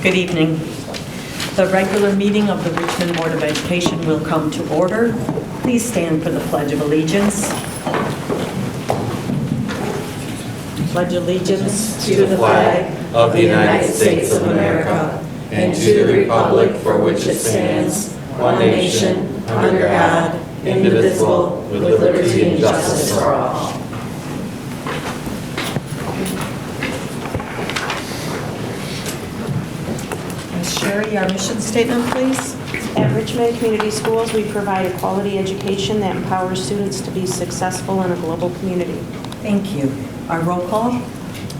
Good evening. The regular meeting of the Richmond Board of Education will come to order. Please stand for the Pledge of Allegiance. Pledge allegiance to the flag of the United States of America and to the republic for which it stands, one nation, under God, indivisible, with liberty and justice for all. Ms. Sherry, our mission statement, please. At Richmond Community Schools, we provide a quality education that empowers students to be successful in a global community. Thank you. Our roll call?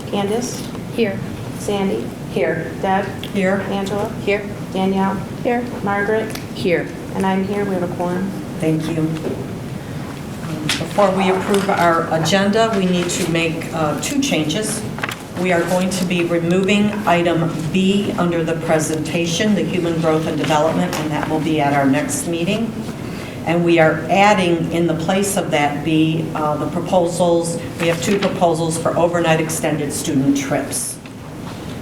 Candace? Here. Sandy? Here. Deb? Here. Angela? Here. Danielle? Here. Margaret? Here. And I'm here. We have a quorum. Thank you. Before we approve our agenda, we need to make two changes. We are going to be removing item B under the presentation, the human growth and development, and that will be at our next meeting. And we are adding in the place of that B, the proposals. We have two proposals for overnight extended student trips.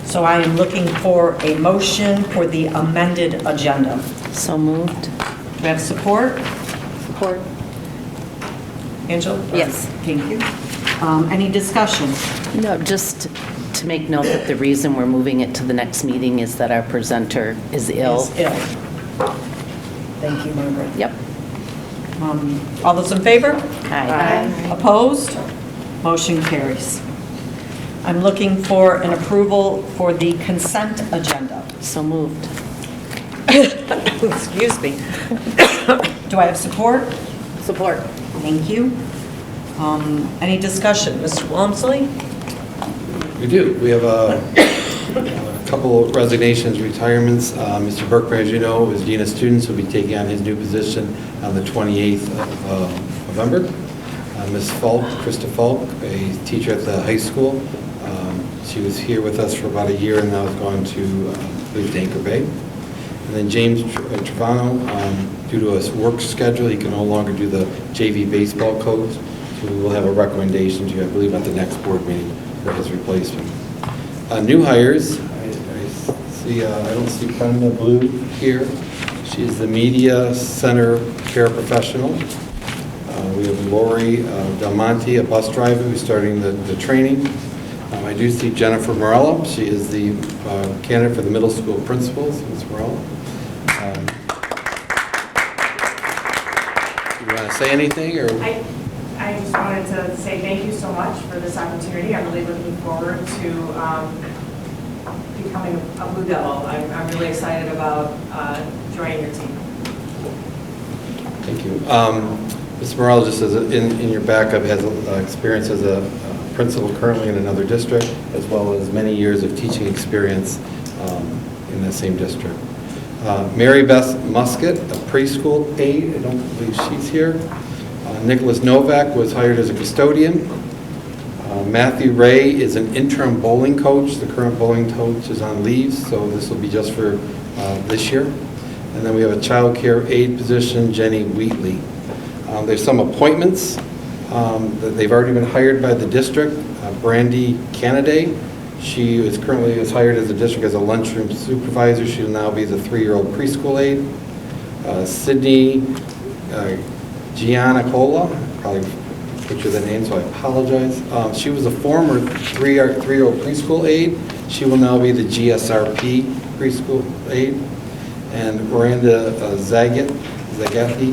So I am looking for a motion for the amended agenda. So moved. Do we have support? Support. Angela? Yes. Thank you. Any discussion? No, just to make note that the reason we're moving it to the next meeting is that our presenter is ill. Is ill. Thank you, Margaret. Yep. All those in favor? Aye. Opposed? Motion carries. I'm looking for an approval for the consent agenda. So moved. Excuse me. Do I have support? Support. Thank you. Any discussion? Mr. Walmsley? We do. We have a couple resignations, retirements. Mr. Berkman, as you know, is Dean of Students, will be taking on his new position on the 28th of November. Ms. Falk, Krista Falk, a teacher at the high school. She was here with us for about a year and now has gone to leave to Anchor Bay. And then James Trevano, due to his work schedule, he can no longer do the JV baseball coach. So we will have a recommendation to you, I believe, at the next board meeting for his replacement. New hires, I don't see Brenda Blue here. She is the media center paraprofessional. We have Lori Del Monte, a bus driver who's starting the training. I do see Jennifer Morella. She is the candidate for the middle school principals. Ms. Morella. Do you want to say anything? Or? I just wanted to say thank you so much for this opportunity. I'm really looking forward to becoming a Blue Devil. I'm really excited about joining your team. Thank you. Ms. Morales, just as in your backup, has experience as a principal currently in another district, as well as many years of teaching experience in that same district. Mary Beth Musket, a preschool aide. I don't believe she's here. Nicholas Novak was hired as a custodian. Matthew Ray is an interim bowling coach. The current bowling coach is on leave, so this will be just for this year. And then we have a child care aide position, Jenny Wheatley. There's some appointments that they've already been hired by the district. Brandy Canaday, she is currently hired as a district as a lunchroom supervisor. She will now be the 3-year-old preschool aide. Sydney Giannicola, probably butchered the name, so I apologize. She was a former 3-year-old preschool aide. She will now be the GSRP preschool aide. And Miranda Zagathi,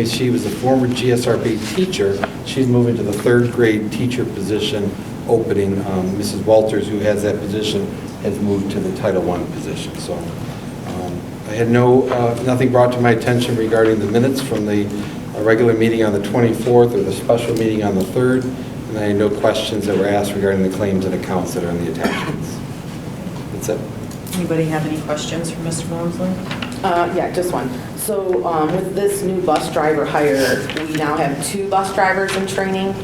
she was a former GSRP teacher. She's moving to the 3rd grade teacher position opening. Mrs. Walters, who has that position, has moved to the Title I position. So I had nothing brought to my attention regarding the minutes from the regular meeting on the 24th or the special meeting on the 3rd, and I had no questions that were asked regarding the claims and accounts that are in the attachments. That's it. Anybody have any questions for Mr. Walmsley? Yeah, just one. So with this new bus driver hire, we now have 2 bus drivers in training?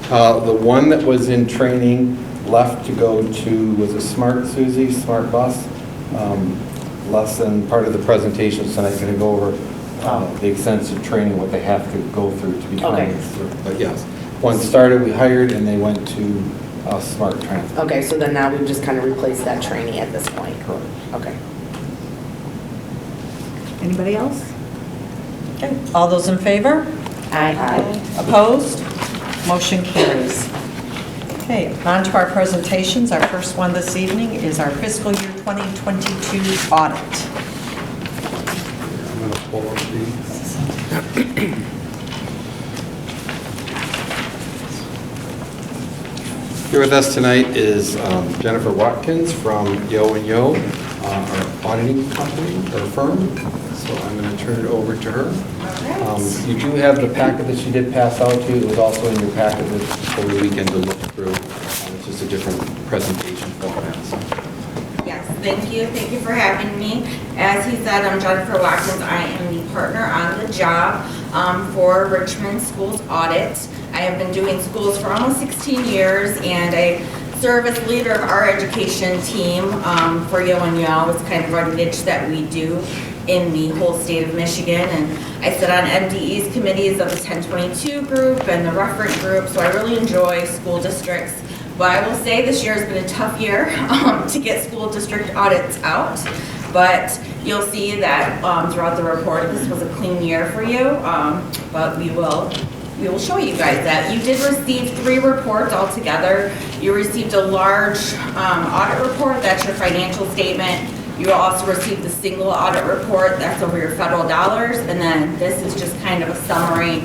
The one that was in training left to go to, was a Smart Bus. Less than part of the presentation, so I'm going to go over the extensive training, what they have to go through to become. Okay. But yes, one started, we hired, and they went to Smart Transit. Okay, so then now we've just kind of replaced that training at this point. Correct. Okay. Anybody else? Okay, all those in favor? Aye. Opposed? Motion carries. Okay, on to our presentations. Our first one this evening is our fiscal year 2022 audit. I'm going to pull up the... Here with us tonight is Jennifer Watkins from Yo and Yo, our auditing company or firm. So I'm going to turn it over to her. You do have the packet that she did pass out to you. It was also in your packet over the weekend to look through. It's just a different presentation format. So. Yes, thank you. Thank you for having me. As he said, I'm Jennifer Watkins. I am the partner on the job for Richmond Schools Audit. I have been doing schools for almost 16 years, and I serve as leader of our education team for Yo and Yo. It's kind of our niche that we do in the whole state of Michigan, and I sit on MDE's committees of the 1022 group and the referent group, so I really enjoy school districts. But I will say this year has been a tough year to get school district audits out, but you'll see that throughout the report, this was a clean year for you, but we will show you guys that. You did receive 3 reports altogether. You received a large audit report, that's your financial statement. You will also receive the single audit report, that's over your federal dollars, and then this is just kind of a summary,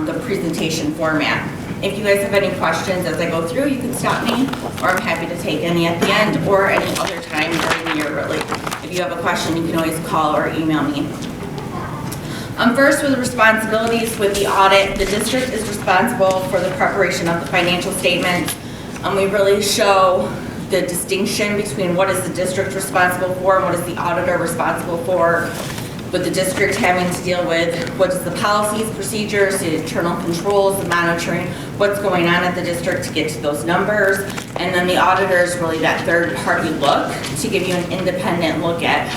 the presentation format. If you guys have any questions as I go through, you can stop me, or I'm happy to take any at the end, or any other time during the year, really. If you have a question, you can always call or email me. First, with responsibilities with the audit, the district is responsible for the preparation of the financial statement. We really show the distinction between what is the district responsible for and what is the auditor responsible for. With the district having to deal with what is the policies, procedures, the internal controls, the monitoring, what's going on at the district to get to those numbers. And then the auditor is really that third-party look to give you an independent look at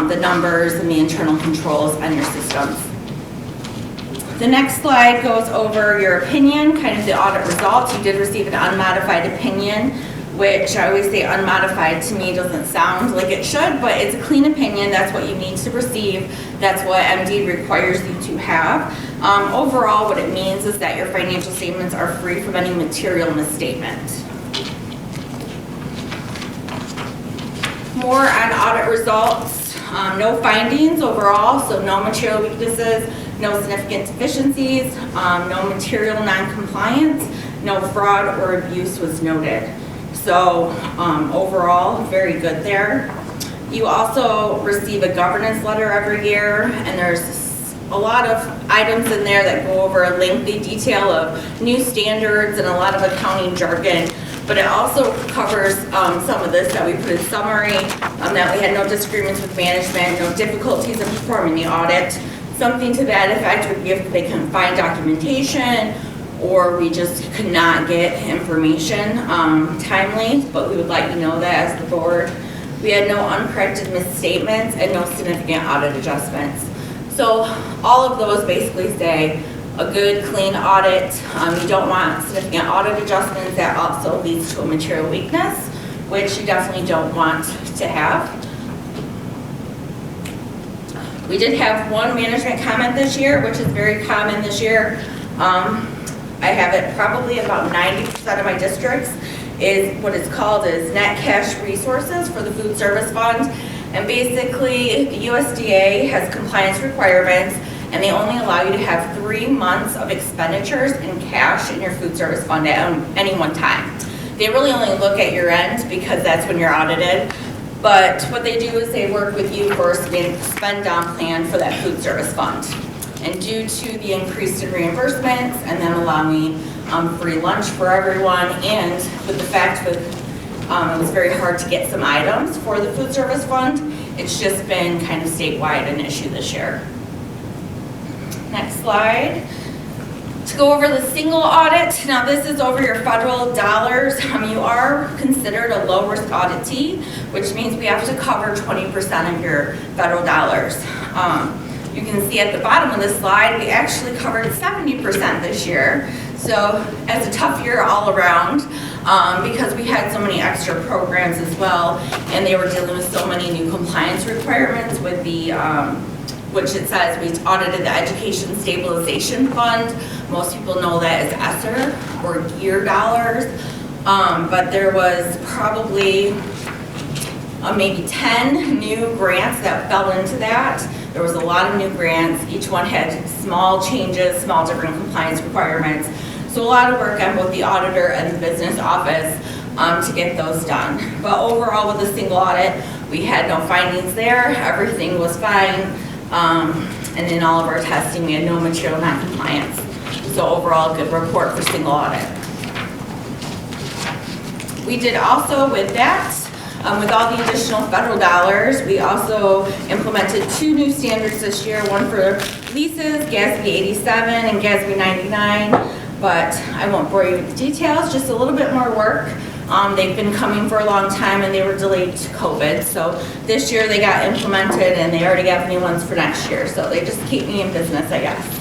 the numbers and the internal controls on your systems. The next slide goes over your opinion, kind of the audit results. You did receive an unmodified opinion, which I always say unmodified to me doesn't sound like it should, but it's a clean opinion. That's what you need to receive. That's what MD requires you to have. Overall, what it means is that your financial statements are free from any material misstatement. More on audit results. No findings overall, so no material weaknesses, no significant deficiencies, no material non-compliance, no fraud or abuse was noted. So overall, very good there. You also receive a governance letter every year, and there's a lot of items in there that go over a lengthy detail of new standards and a lot of accounting jargon. But it also covers some of this that we put in summary, that we had no disagreements with management, no difficulties in performing the audit, something to that effect would be if they couldn't find documentation, or we just could not get information timely, but we would like to know that as the board. We had no uncorrected misstatements and no significant audit adjustments. So all of those basically say a good, clean audit. You don't want significant audit adjustments that also leads to a material weakness, which you definitely don't want to have. We did have one management comment this year, which is very common this year. I have it probably about 90% of my districts is what it's called is net cash resources for the food service fund. And basically the USDA has compliance requirements and they only allow you to have 3 months of expenditures in cash in your food service fund at any one time. They really only look at your end because that's when you're audited. But what they do is they work with you for a spend down plan for that food service fund. And due to the increase in reimbursements and them allowing free lunch for everyone, and with the fact that it was very hard to get some items for the food service fund, it's just been kind of statewide an issue this year. Next slide. To go over the single audit, now this is over your federal dollars. You are considered a low risk auditee, which means we have to cover 20% of your federal dollars. You can see at the bottom of this slide, we actually covered 70% this year. So it's a tough year all around because we had so many extra programs as well, and they were dealing with so many new compliance requirements with the, which it says we audited the Education Stabilization Fund. Most people know that as ESSER or gear dollars, but there was probably maybe 10 new grants that fell into that. There was a lot of new grants. Each one had small changes, small different compliance requirements. So a lot of work on both the auditor and the business office to get those done. But overall with the single audit, we had no findings there. Everything was fine. And in all of our testing, we had no material non-compliance. So overall, a good report for single audit. We did also with that, with all the additional federal dollars, we also implemented 2 new standards this year, one for leases, GASB 87 and GASB 99, but I won't bore you with the details, just a little bit more work. They've been coming for a long time and they were delayed to COVID, so this year they got implemented and they already got new ones for next year, so they just keep me in business, I guess.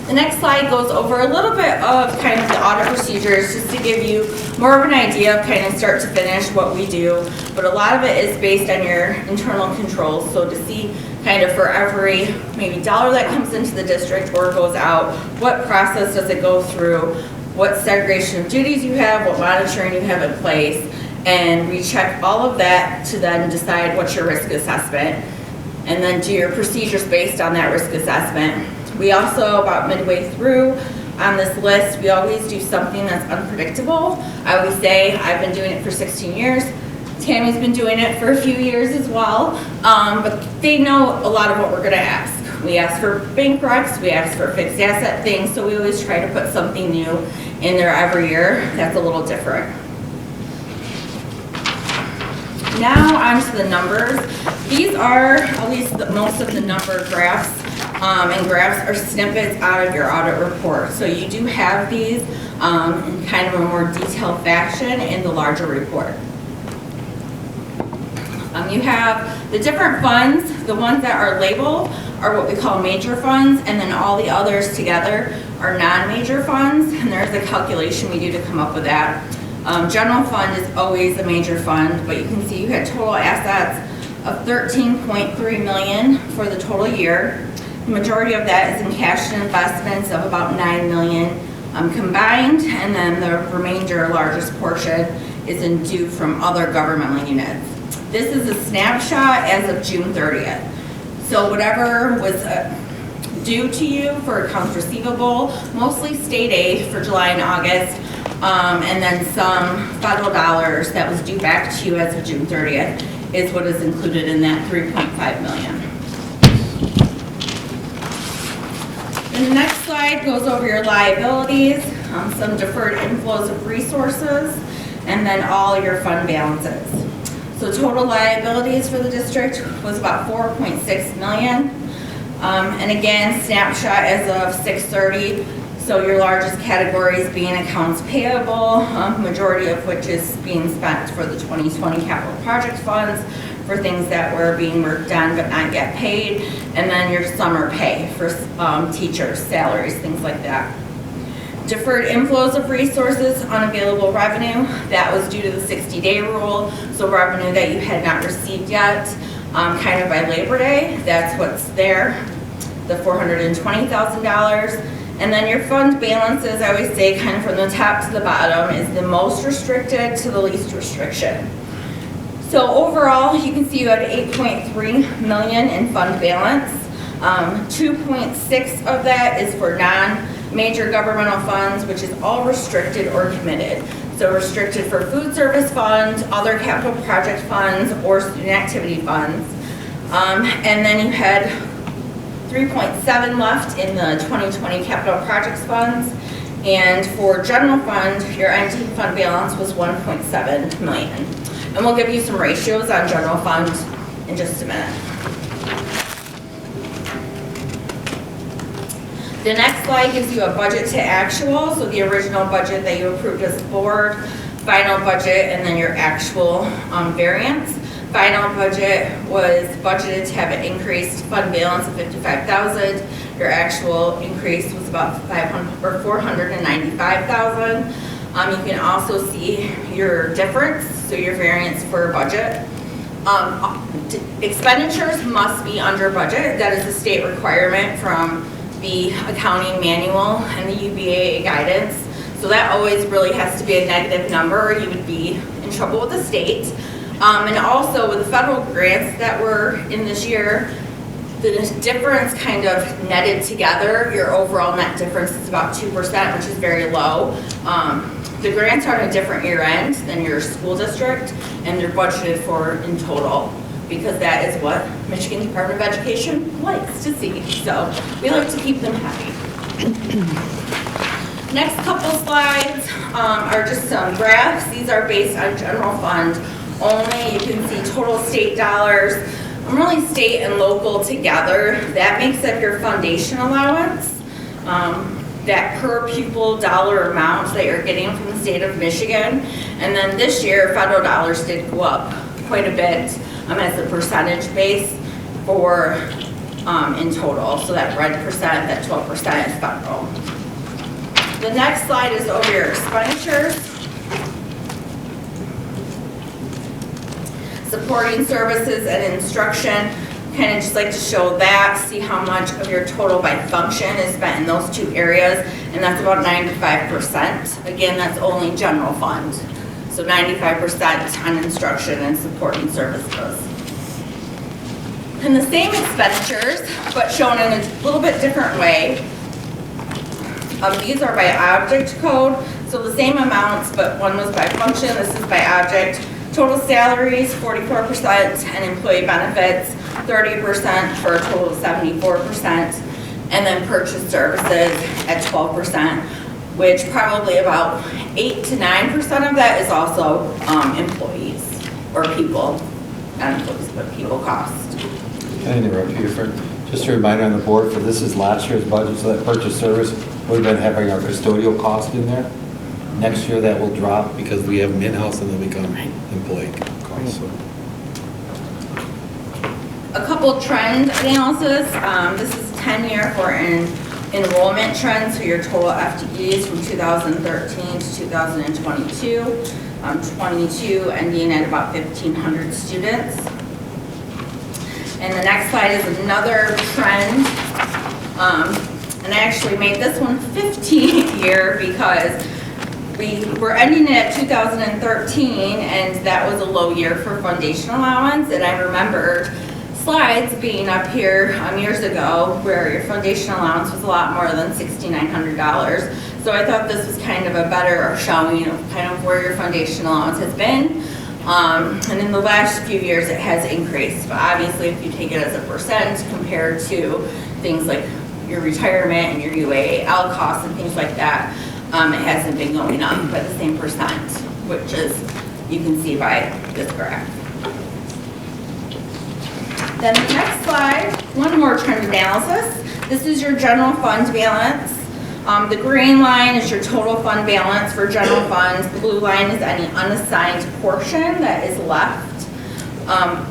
The next slide goes over a little bit of kind of the audit procedures, just to give you more of an idea of kind of start to finish what we do. But a lot of it is based on your internal controls. So to see kind of for every maybe dollar that comes into the district or goes out, what process does it go through, what segregation of duties you have, what monitoring you have in place, and we check all of that to then decide what's your risk assessment, and then do your procedures based on that risk assessment. We also, about midway through on this list, we always do something that's unpredictable. I always say, I've been doing it for 16 years. Tammy's been doing it for a few years as well, but they know a lot of what we're gonna ask. We ask for bank recs, we ask for fixed asset things, so we always try to put something new in there every year that's a little different. Now on to the numbers. These are, at least most of the number graphs, and graphs are snippets out of your audit report. So you do have these in kind of a more detailed fashion in the larger report. You have the different funds. The ones that are labeled are what we call major funds, and then all the others together are non-major funds, and there's a calculation we do to come up with that. General fund is always a major fund, but you can see you had total assets of $13.3 million for the total year. The majority of that is in cash and investments of about $9 million combined, and then the remainder, largest portion, is in due from other governmental units. This is a snapshot as of June 30th. So whatever was due to you for accounts receivable, mostly state aid for July and August, and then some federal dollars that was due back to you as of June 30th is what is included in that $3.5 million. And the next slide goes over your liabilities, some deferred inflows of resources, and then all your fund balances. So total liabilities for the district was about $4.6 million. And again, snapshot as of 6/30. So your largest categories being accounts payable, majority of which is being spent for the 2020 capital project funds for things that were being worked on but not yet paid, and then your summer pay for teachers, salaries, things like that. Deferred inflows of resources, unavailable revenue, that was due to the 60-day rule, so revenue that you had not received yet, kind of by Labor Day, that's what's there, the $420,000. And then your fund balances, I always say kind of from the top to the bottom, is the most restricted to the least restriction. So overall, you can see you had $8.3 million in fund balance. 2.6 of that is for non-major governmental funds, which is all restricted or committed. So restricted for food service funds, other capital project funds, or student activity funds. And then you had 3.7 left in the 2020 capital projects funds. And for general fund, your ending fund balance was $1.7 million. And we'll give you some ratios on general fund in just a minute. The next slide gives you a budget to actual, so the original budget that you approved as a board, final budget, and then your actual variance. Final budget was budgeted to have an increased fund balance of $55,000. Your actual increase was about $495,000. You can also see your difference, so your variance for budget. Expenditures must be under budget. That is a state requirement from the accounting manual and the UBA guidance. So that always really has to be a negative number, or you would be in trouble with the state. And also with the federal grants that were in this year, the difference kind of netted together. Your overall net difference is about 2%, which is very low. The grants are on a different year end than your school district, and they're budgeted for in total, because that is what Michigan Department of Education likes to see. So we like to keep them happy. Next couple slides are just some graphs. These are based on general fund only. You can see total state dollars. I'm really state and local together. That makes up your foundation allowance. That per pupil dollar amount that you're getting from the state of Michigan. And then this year, federal dollars did go up quite a bit as a percentage base for in total. So that red percent, that 12% is federal. The next slide is over your expenditures. Supporting services and instruction. Kind of just like to show that, see how much of your total by function is spent in those two areas, and that's about 95%. Again, that's only general fund. So 95% on instruction and supporting services. And the same expenditures, but shown in a little bit different way. These are by object code, so the same amounts, but one was by function, this is by object. Total salaries, 44%, and employee benefits, 30% for a total of 74%, and then purchase services at 12%, which probably about 8 to 9% of that is also employees or people, not employees, but people cost. Can I interrupt you for just a reminder on the board, for this is last year's budget, so that purchase service, we've been having our custodial cost in there. Next year that will drop because we have them in-house and they'll become employee costs. So. A couple trend analysis. This is 10-year for enrollment trends for your total FTEs from 2013 to 2022. 22 ending at about 1,500 students. And the next slide is another trend. And I actually made this one 15-year because we were ending it at 2013, and that was a low year for foundation allowance. And I remembered slides being up here years ago where your foundation allowance was a lot more than $6,900. So I thought this was kind of a better showing of kind of where your foundation allowance has been. And in the last few years it has increased. But obviously if you take it as a percent compared to things like your retirement and your UAL costs and things like that, it hasn't been going up by the same percent, which is, you can see by this graph. Then the next slide, one more trend analysis. This is your general fund balance. The green line is your total fund balance for general funds. The blue line is any unassigned portion that is left.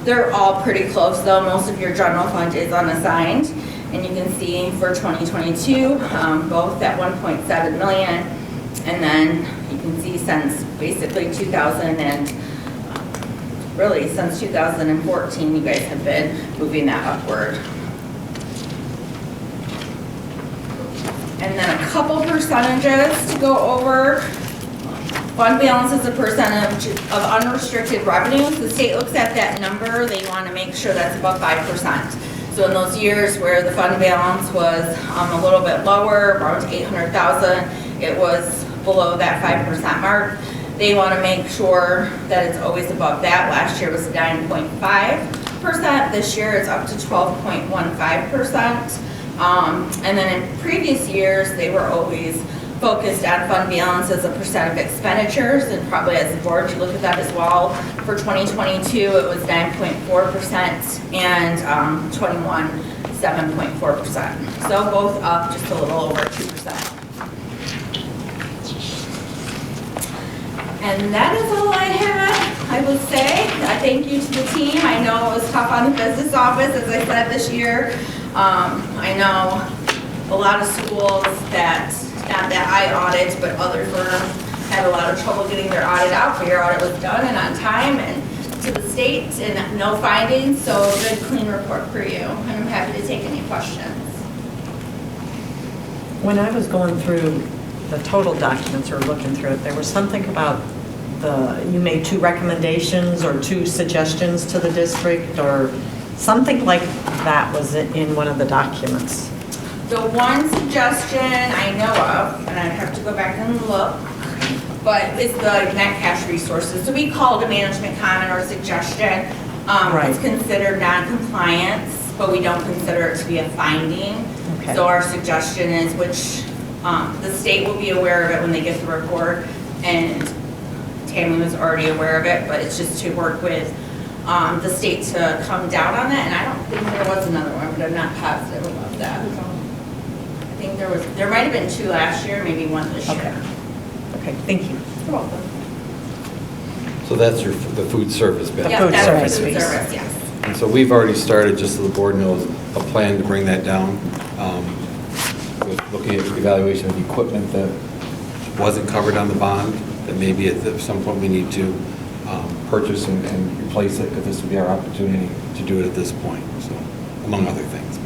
They're all pretty close though. Most of your general fund is unassigned. And you can see for 2022, both at 1.7 million. And then you can see since basically since 2014, you guys have been moving that upward. And then a couple percentages to go over. Fund balance is a percentage of unrestricted revenues. The state looks at that number. They want to make sure that's above 5%. So in those years where the fund balance was a little bit lower, around 800,000, it was below that 5% mark. They want to make sure that it's always above that. Last year was 9.5%. This year it's up to 12.15%. And then in previous years, they were always focused on fund balance as a percent of expenditures, and probably as a board you look at that as well. For 2022, it was 9.4% and 21, 7.4%. So both up just a little over 2%. And that is all I had, I would say. Thank you to the team. I know it was tough on the business office, as I said, this year. I know a lot of schools that, not that I audit, but other firms had a lot of trouble getting their audit out, but your audit was done and on time and to the state and no findings, so a good clean report for you. And I'm happy to take any questions. When I was going through the total documents or looking through it, there was something about you made 2 recommendations or 2 suggestions to the district or something like that was in one of the documents. The one suggestion I know of, and I'd have to go back and look, but it's the net cash resources. So we call it a management comment or a suggestion. Right. It's considered non-compliance, but we don't consider it to be a finding. Okay. So our suggestion is, which the state will be aware of it when they get the report, and Tammy was already aware of it, but it's just to work with the state to come down on that. And I don't think there was another one, but I'm not positive about that. I think there might have been 2 last year, maybe 1 this year. Okay. Okay, thank you. You're welcome. So that's the food service bid. Yeah, food that's service food fees. service, yes. And so we've already started, just so the board knows, a plan to bring that down, with looking at the evaluation of equipment that wasn't covered on the bond, that maybe at some point we need to purchase and replace it, because this would be our opportunity to do it at this point, so, among other things.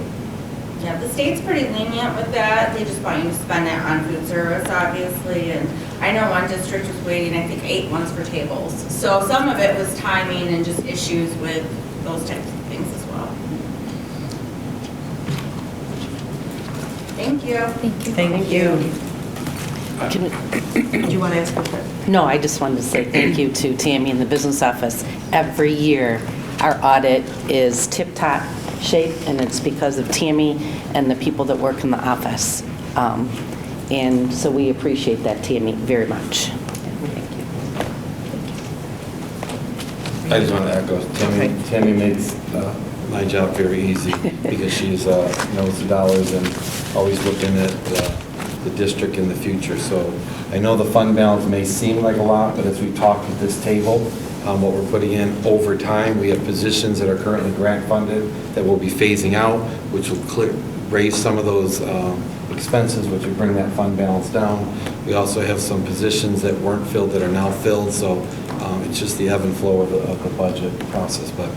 Yeah, the state's pretty lenient with that. They just want you to spend it on food service, obviously. And I know one district was waiting, I think, 8 months for tables. So some of it was timing and just issues with those types of things as well. Thank you. Thank you. Can- Do you want to ask a question? No, I just wanted to say thank you to Tammy and the business office. Every year, our audit is tip-top shape, and it's because of Tammy and the people that work in the office. And so we appreciate that, Tammy, very much. Thank you. I just want to echo, Tammy makes my job very easy, because she's knows the dollars and always looking at the district in the future. So I know the fund balance may seem like a lot, but as we talked at this table, what we're putting in over time, we have positions that are currently grant funded that will be phasing out, which will raise some of those expenses, which would bring that fund balance down. We also have some positions that weren't filled that are now filled, so it's just the ebb and flow of the budget process. But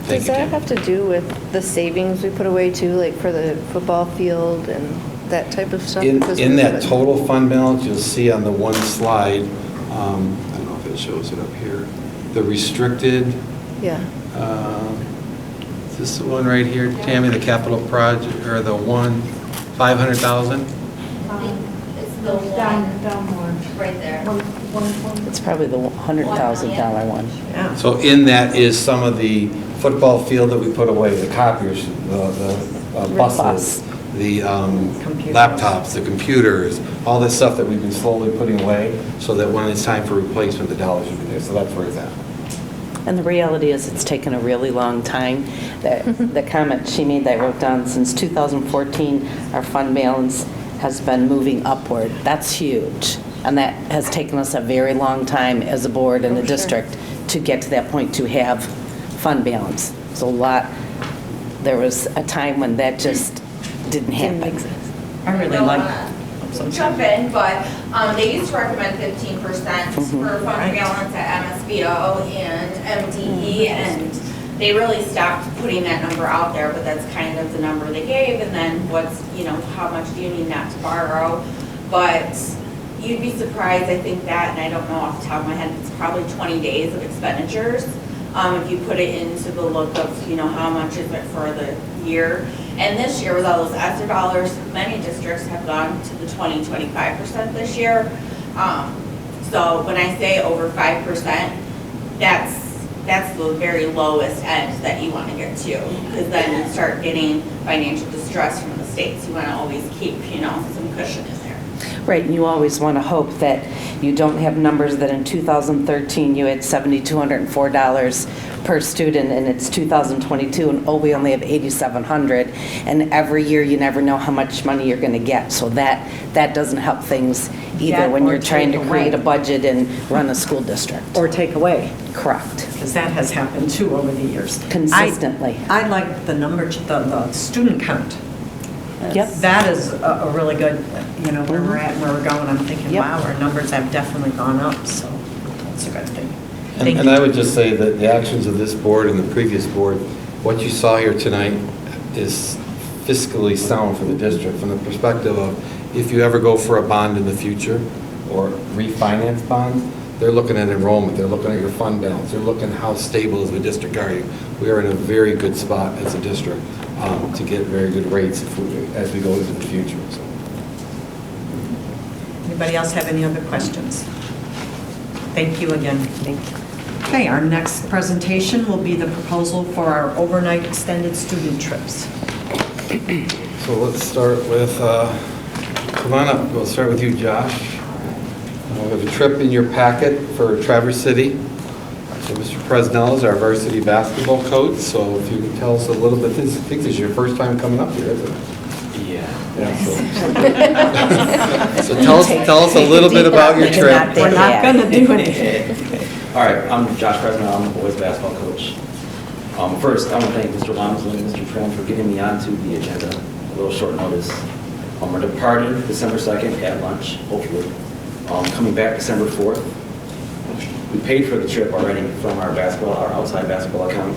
thank Does you, that Tammy. have to do with the savings we put away too, like for the football field and that type of stuff? Because In we that haven't- total fund balance, you'll see on the one slide, I don't know if it shows it up here, the restricted, Yeah. is this the one right here, Tammy, the capital project, or the 500,000? It's the Down more. right there. It's probably the $100,000 one. Yeah. So in that is some of the football field that we put away, the copiers, the buses, the Computers. laptops, the computers, all this stuff that we've been slowly putting away, so that when it's time for replacement, the dollars will be there. So that's where it's at. And the reality is, it's taken a really long time. The comment she made that I wrote down, since 2014, our fund balance has been moving upward. That's huge. And that has taken us a very long time as a board and a Oh, sure. district to get to that point, to have fund balance. So there was a time when that just didn't happen. I really don't like. wanna jump in, but they used to recommend 15% for fund Right. balance at MSBO and MDE, and they really stopped putting that number out there, but that's kind of the number they gave, and then how much do you need not to borrow? But you'd be surprised, I think that, and I don't know off the top of my head, it's probably 20 days of expenditures. If you put it into the look of, how much is it for the year. And this year, with all those ESSER dollars, many districts have gone to the 20-25% this year. So when I say over 5%, that's the very lowest end that you want to get to, because then you start getting financial distress from the states. You want to always keep, some cushion in there. Right, and you always want to hope that you don't have numbers that in 2013 you had $7,204 per student, and it's 2022, and oh, we only have 8,700, and every year you never know how much money you're going to get. So that doesn't help things either That when or you're trying to take create a away. budget and run a school district. Or take away, Correct. because that has happened too over the years. Consistently. I like the number, the student count. Yep. That is a really good, where we're at and where we're going. I'm thinking, Yep. wow, our numbers have definitely gone up, so that's a good thing. Thank And I you. would just say that the actions of this board and the previous board, what you saw here tonight is fiscally sound for the district from the perspective of if you ever go for a bond in the future or refinance bonds, they're looking at enrollment, they're looking at your fund balance, they're looking at how stable is the district are you. We are in a very good spot as a district to get very good rates as we go into the future. So. Anybody else have any other questions? Thank you again. Thank you. Okay, our next presentation will be the proposal for our overnight extended student trips. So let's start with, come on up, we'll start with you, Josh. We have a trip in your packet for Traverse City. So Mr. Presnell is our varsity basketball coach, so if you can tell us a little bit, I think this is your first time coming up here, isn't it? Yeah. So tell us a little bit about your trip. We're not going to do anything. All right, I'm Josh Presnell, I'm the boys basketball coach. First, I want to thank Mr. Lomsley and Mr. Trim for getting me onto the agenda, a little short notice. We're departing December 2nd at lunch, hopefully. Coming back December 4th. We paid for the trip already from our outside basketball account.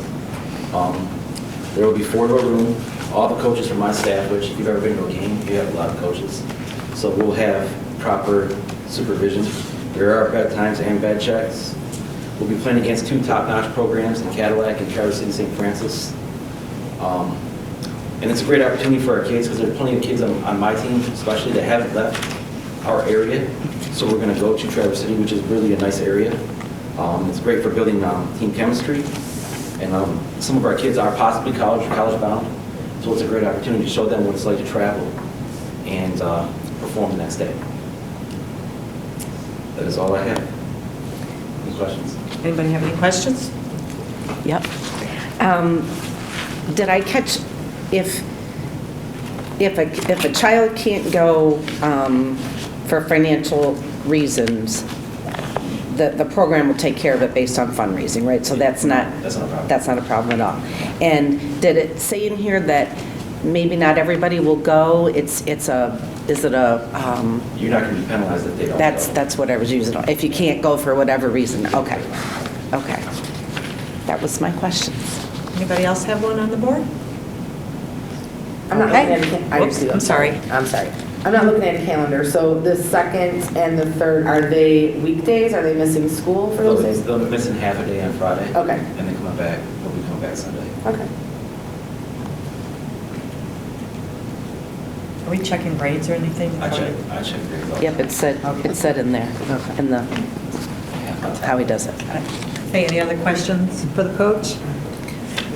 There will be 4-door room, all the coaches from my staff, which if you've ever been to a game, you have a lot of coaches. So we'll have proper supervision. There are bedtimes and bed checks. We'll be playing against 2 top-notch programs in Cadillac and Traverse City St. Francis. And it's a great opportunity for our kids because there are plenty of kids on my team, especially that haven't left our area. So we're going to go to Traverse City, which is really a nice area. It's great for building team chemistry. And some of our kids are possibly college or college-bound. So it's a great opportunity to show them what it's like to travel and perform the next day. That is all I have. Any questions? Anybody have any questions? Yep. Did I catch, if a child can't go for financial reasons, the program will take care of it based on fundraising, right? So that's not a problem. That's not a problem at all. And did it say in here that maybe not everybody will go? Is it a? You're not going to be penalized if they don't go. That's what I was using. If you can't go for whatever reason, okay. That was my questions. Anybody else have one on the board? I'm not Okay. looking at Whoops, I'm sorry. I'm sorry. I'm not looking at a calendar. So the 2nd and the 3rd, are they weekdays? Are they missing school for those days? They'll be missing half a day on Friday. Okay. And then coming back, they'll be coming back Sunday. Okay. Are we checking grades or anything? I checked grades all the Yep, time. it said in there, in the, how he does it. Okay, any other questions for the coach?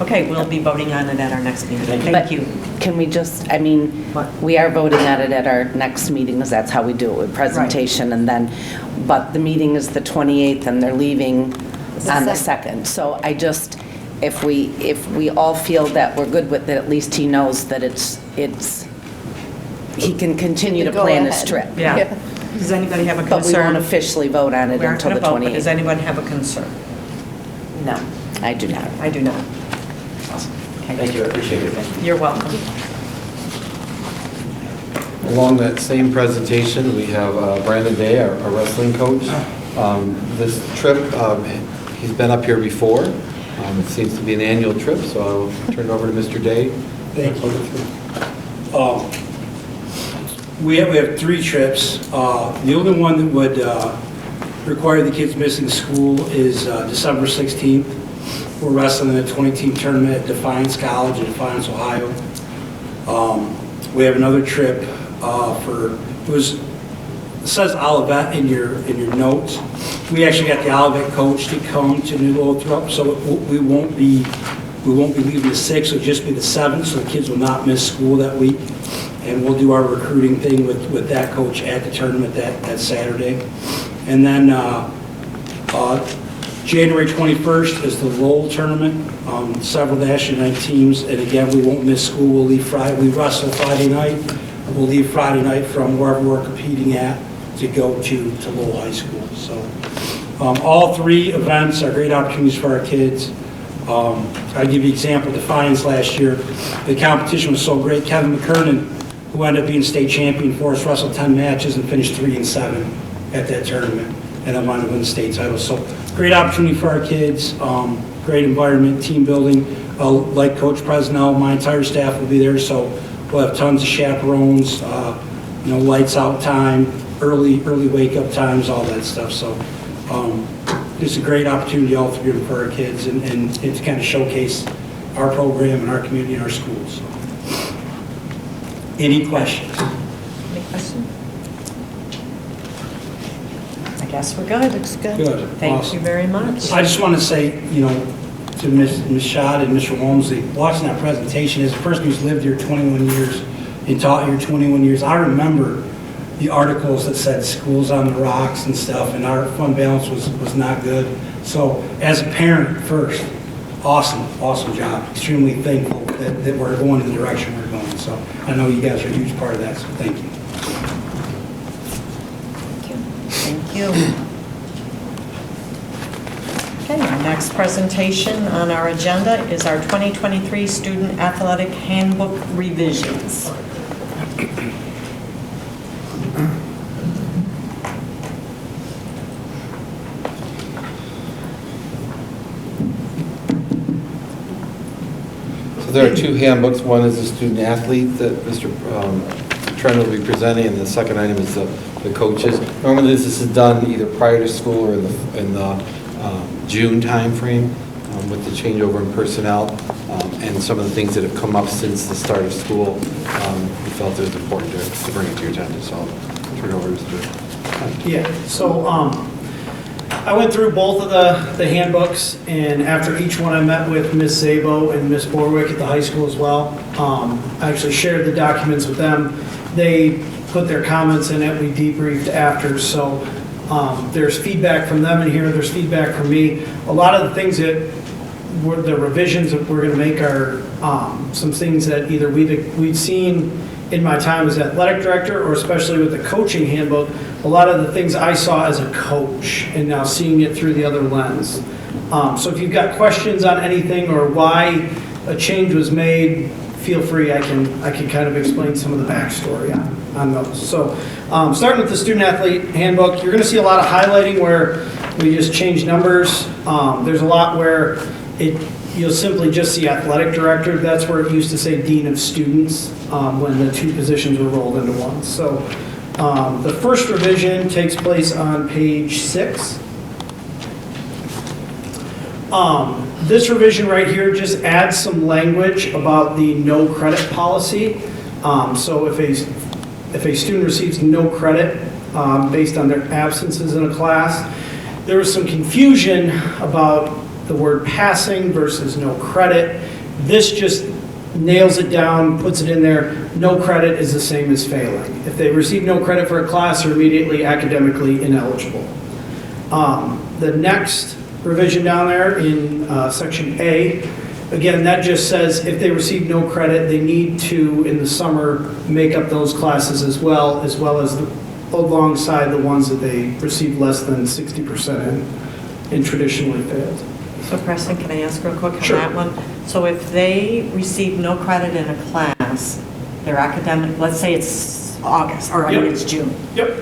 Okay, we'll be voting on it at our next meeting. Thank But you. Can we just, What? we are voting on it at our next meeting, because that's how we do it, with presentation, and then, but the meeting is the 28th, and they're leaving on the 2nd. So I just, if we all feel that we're good with it, at least he knows that he can continue to The plan his go-ahead. trip. Yeah. Does anybody have a But we concern? won't officially vote on it We aren't until going the to vote, but does 28th. anyone have a concern? No. I do not. I do not. Awesome. Okay. Thank you, I appreciate it. Thank you. You're welcome. Along that same presentation, we have Brandon Day, our wrestling coach. This trip, he's been up here before. It seems to be an annual trip, so I'll turn it over to Mr. Day. Thank you. We have 3 trips. The only one that would require the kids missing school is December 16th. We're wrestling in a 20-team tournament at Defiance College in Defiance, Ohio. We have another trip it says Olivet in your notes. We actually got the Olivet coach to come to New Lothrop, so we won't be leaving the 6th, it'll just be the 7th, so the kids will not miss school that week. and we'll do our recruiting thing with that coach at the tournament that Saturday. And then January 21st is the Lowell tournament, several National Night teams, and again, we won't miss school. We'll leave Friday, we wrestle Friday night. We'll leave Friday night from wherever we're competing at to go to Lowell High School. So all three events are great opportunities for our kids. I'll give you an example. Defiance last year, the competition was so great. Kevin McKernan, who ended up being state champion for us, wrestled 10 matches and finished 3-7 at that tournament, and then wanted to win the state title. So great opportunity for our kids, great environment, team building. Like Coach Presnell, my entire staff will be there, so we'll have tons of chaperones, lights out time, early wake up times, all that stuff. So it's a great opportunity all three of them for our kids and to kind of showcase our program and our community and our schools. So. Any questions? Any questions? I guess we're good. It's good. Good. Thank Awesome. you very much. I just want to say, to Ms. Schott and Mr. Walmsley, watching that presentation, as a person who's lived here 21 years and taught here 21 years, I remember the articles that said schools on the rocks and stuff, and our fund balance was not good. So as a parent first, awesome job. Extremely thankful that we're going in the direction we're going. So I know you guys are a huge part of that, so thank you. Thank you. Okay, our next presentation on our agenda is our 2023 Student Athletic Handbook revisions. So there are two handbooks. One is the student athlete that Mr. Trent will be presenting, and the second item is the coaches. Normally this is done either prior to school or in the June timeframe with the changeover in personnel and some of the things that have come up since the start of school. We felt it was important to bring it to your attention, so I'll turn it over to Mr. Trent. Yeah, so I went through both of the handbooks, and after each one I met with Ms. Szabo and Ms. Borwick at the high school as well. I actually shared the documents with them. They put their comments in it, we debriefed after, so there's feedback from them in here, there's feedback from me. A lot of the things that were the revisions that we're going to make are some things that either we've seen in my time as athletic director, or especially with the coaching handbook, a lot of the things I saw as a coach and now seeing it through the other lens. So if you've got questions on anything or why a change was made, feel free, I can kind of explain some of the backstory on those. So starting with the student athlete handbook, you're going to see a lot of highlighting where we just change numbers. There's a lot where you'll simply just see athletic director. That's where it used to say dean of students when the two positions were rolled into one. So the first revision takes place on page 6. This revision right here just adds some language about the no credit policy. So if a student receives no credit based on their absences in a class, there was some confusion about the word passing versus no credit. This just nails it down, puts it in there. No credit is the same as failing. If they receive no credit for a class, they're immediately academically ineligible. The next revision down there in section A, again, that just says if they receive no credit, they need to, in the summer, make up those classes as well as alongside the ones that they receive less than 60% in traditionally failed. So Preston, can I ask real quick on Sure. that one? So if they receive no credit in a class, their academic, let's say it's August, or Yep. it's June. Yep.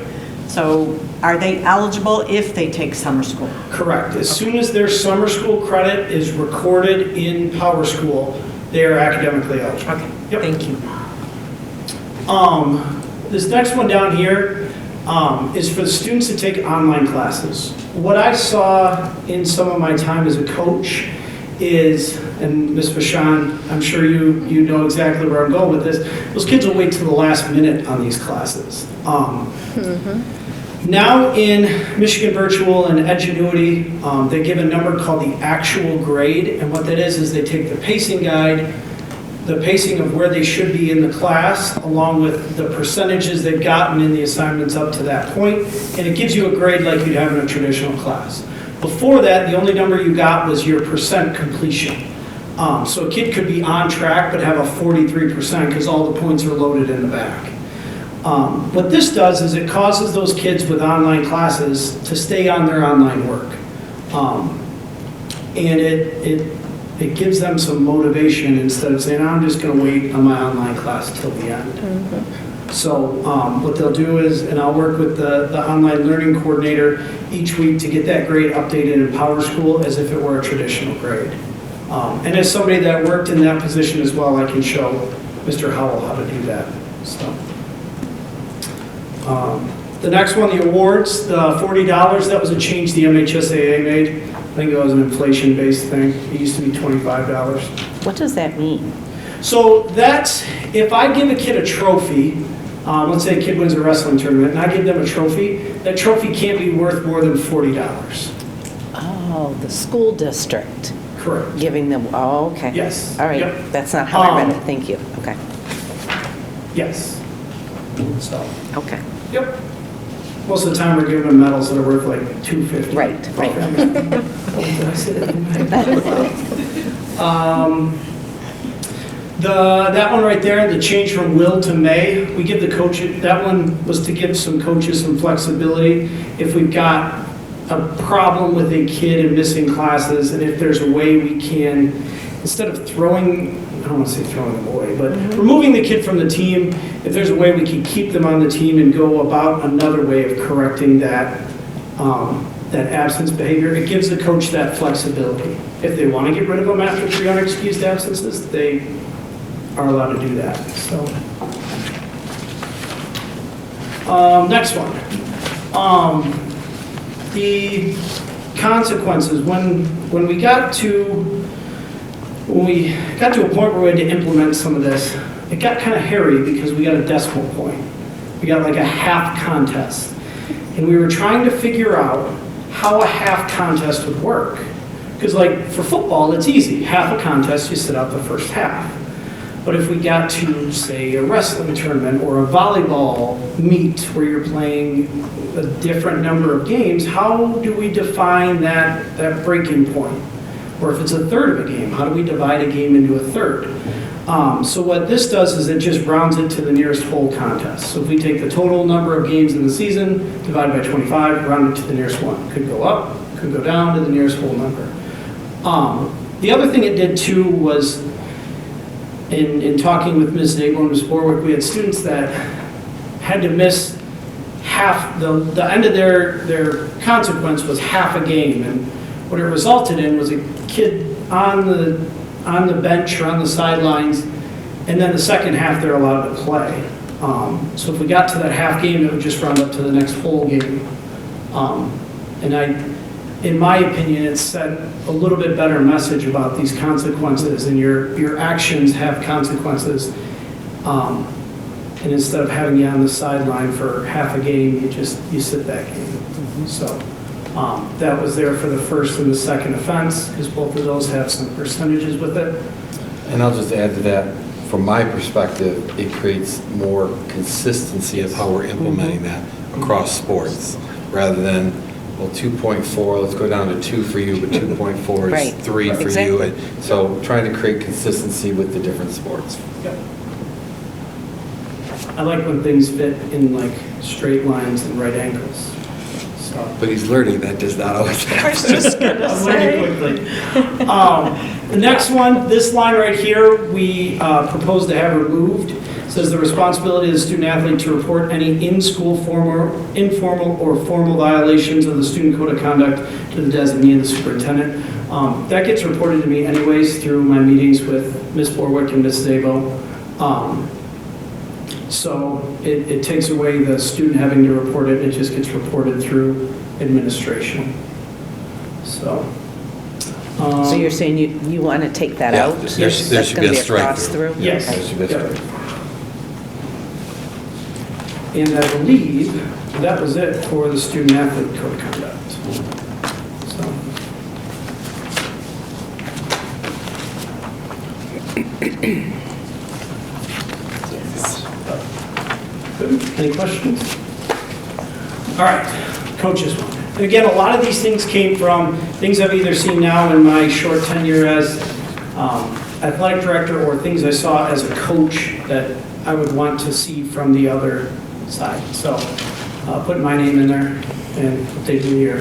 So are they eligible if they take summer school? Correct. As soon as their summer school credit is recorded in Power School, they are academically eligible. Okay, Yep. thank you. This next one down here is for the students that take online classes. What I saw in some of my time as a coach is, and Ms. Vachon, I'm sure you know exactly where I'm going with this, those kids will wait till the last minute on these classes. Now in Michigan Virtual and Edgenuity, they give a number called the actual grade, and what that is they take the pacing guide, the pacing of where they should be in the class, along with the percentages they've gotten in the assignments up to that point, and it gives you a grade like you'd have in a traditional class. Before that, the only number you got was your percent completion. So a kid could be on track but have a 43% because all the points are loaded in the back. What this does is it causes those kids with online classes to stay on their online work. And it gives them some motivation instead of saying, I'm just going to wait on my online class till the end. So what they'll do is, and I'll work with the online learning coordinator each week to get that grade updated in PowerSchool as if it were a traditional grade. And as somebody that worked in that position as well, I can show Mr. Howell how to do that. So. The next one, the awards, the $40, that was a change the MHSAA made. I think it was an inflation-based thing. It used to be $25. What does that mean? So that's, if I give a kid a trophy, let's say a kid wins a wrestling tournament, and I give them a trophy, that trophy can't be worth more than $40. Oh, the school district. Correct. Giving them, oh, okay. Yes. All right, Yep. that's not how I read it, thank you, okay. Yes. So, Okay, yep. Most of the time, we're giving them medals that are worth like $250. right. That one right there, the change from will to may, we give the coach, that one was to give some coaches some flexibility. If we've got a problem with a kid and missing classes, and if there's a way we can, instead of throwing, I don't want to say throwing them away, but removing the kid from the team, if there's a way we can keep them on the team and go about another way of correcting that absence behavior, it gives the coach that flexibility. If they want to get rid of them after 3 unexcused absences, they are allowed to do that. So, next one. The consequences. When we got to a point where we had to implement some of this, it got kind of hairy because we got a decimal point. We got like a half contest. And we were trying to figure out how a half contest would work. Because like for football, it's easy. Half a contest, you sit out the first half. But if we got to, say, a wrestling tournament or a volleyball meet where you're playing a different number of games, how do we define that breaking point? Or if it's a third of a game, how do we divide a game into a third? So what this does is it just rounds it to the nearest whole contest. So if we take the total number of games in the season, divide by 25, round it to the nearest one. Could go up, could go down to the nearest whole number. The other thing it did too was, in talking with Ms. Nagel and Ms. Borwick, we had students that had to miss half, the end of their consequence was half a game. And what it resulted in was a kid on the bench or on the sidelines, and then the second half they're allowed to play. So if we got to that half game, it would just round up to the next whole game. In my opinion, it sent a little bit better message about these consequences, and your actions have consequences. And instead of having you on the sideline for half a game, you sit that game. So that was there for the first and the second offense, because both of those have some percentages with it. And I'll just add to that, from my perspective, it creates more consistency of how we're implementing that across sports, rather than, well, 2.4, let's go down to 2 for you, but 2.4 is Right. 3 for Exactly. you. So trying to create consistency with the different sports. Yep. I like when things fit in like straight lines and right angles. So. But he's learning that does not always happen. I was just going to I'm say. learning quickly. The next one, this line right here, we propose to have removed. It says the responsibility of the student athlete to report any in-school informal or formal violations of the student code of conduct to the designee and the superintendent. That gets reported to me anyways through my meetings with Ms. Borwick and Ms. Zabo. So it takes away the student having to report it. It just gets reported through administration. So. So you're saying you want to take that Yeah, out? there should That's be gonna a strike cross through. through? Yes. There should be a Yep. strike. And I believe that was it for the student athlete code of conduct. So. Any questions? All right, coaches one. And again, a lot of these things came from things I've either seen now in my short tenure as athletic director or things I saw as a coach that I would want to see from the other side. So put my name in there and update the year.